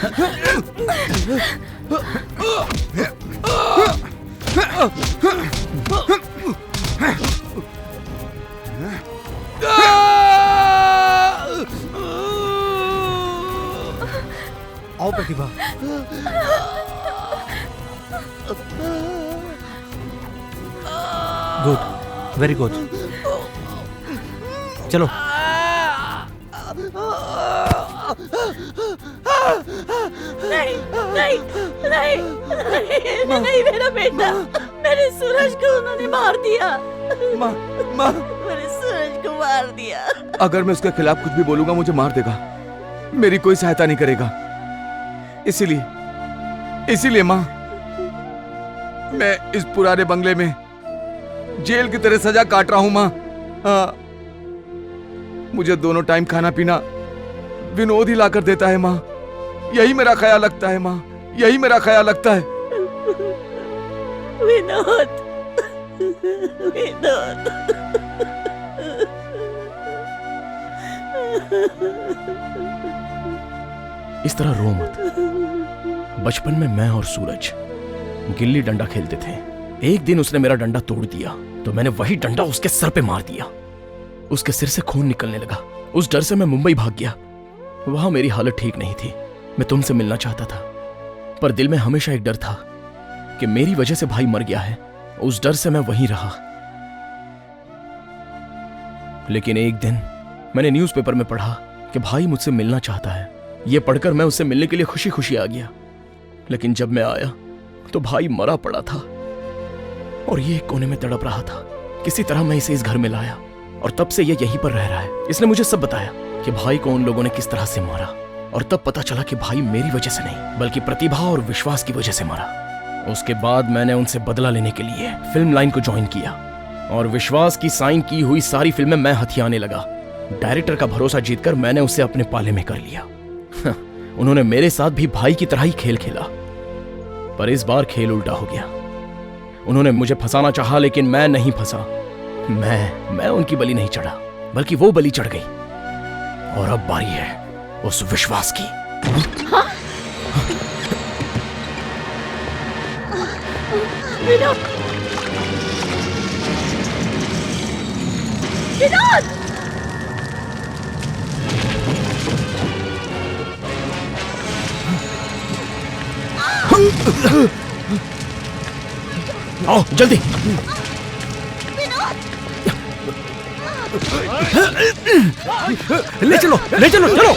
S11: आओ प्रतिभा। Good, very good. चलो।
S2: नहीं नहीं नहीं नहीं, नहीं मेरा बेटा, मेरे सूरज को उन्होंने मार दिया।
S6: माँ,
S2: मेरे सूरज को मार दिया।
S6: अगर मैं उसके खिलाफ कुछ भी बोलूंगा मुझे मार देगा, मेरी कोई सहायता नहीं करेगा। इसीलिए माँ, मैं इस पुराने बंगले में जेल की तरह सजा काट रहा हूं माँ। मुझे दोनों टाइम खाना पीना विनोद ही लाकर देता है माँ। यही मेरा ख्याल रखता है माँ, यही मेरा ख्याल रखता है।
S2: विनोद, विनोद।
S9: इस तरह रो मत। बचपन में मैं और सूरज गिल्ली डंडा खेलते थे। एक दिन उसने मेरा डंडा तोड़ दिया तो मैंने वही डंडा उसके सर पे मार दिया। उसके सिर से खून निकलने लगा। उस डर से मैं मुंबई भाग गया। वहां मेरी हालत ठीक नहीं थी। मैं तुमसे मिलना चाहता था, पर दिल में हमेशा एक डर था कि मेरी वजह से भाई मर गया है। उस डर से मैं वहीं रहा। लेकिन एक दिन मैंने न्यूज़पेपर में पढ़ा कि भाई मुझसे मिलना चाहता है। यह पढ़कर मैं उससे मिलने के लिए खुशी खुशी आ गया। लेकिन जब मैं आया तो भाई मरा पड़ा था और ये एक कोने में तड़प रहा था। किसी तरह मैं इसे इस घर में लाया और तब से ये यहीं पर रह रहा है। इसने मुझे सब बताया कि भाई को उन लोगों ने किस तरह से मारा, और तब पता चला कि भाई मेरी वजह से नहीं बल्कि प्रतिभा और विश्वास की वजह से मरा। उसके बाद मैंने उनसे बदला लेने के लिए फिल्म लाइन को ज्वाइन किया और विश्वास की साइन की हुई सारी फिल्में मैं हथियाने लगा। डायरेक्टर का भरोसा जीतकर मैंने उसे अपने पाले में कर लिया। उन्होंने मेरे साथ भी भाई की तरह ही खेल खेला। पर इस बार खेल उल्टा हो गया। उन्होंने मुझे फंसाना चाहा, लेकिन मैं नहीं फंसा। मैं उनकी बलि नहीं चढ़ा, बल्कि वो बलि चढ़ गई। और अब बारी है उस विश्वास की।
S2: हाँ? विनोद! विनोद!
S9: आओ जल्दी।
S3: ले चलो, ले चलो, चलो।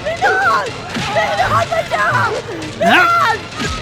S2: विनोद! विनोद बचाओ! विनोद!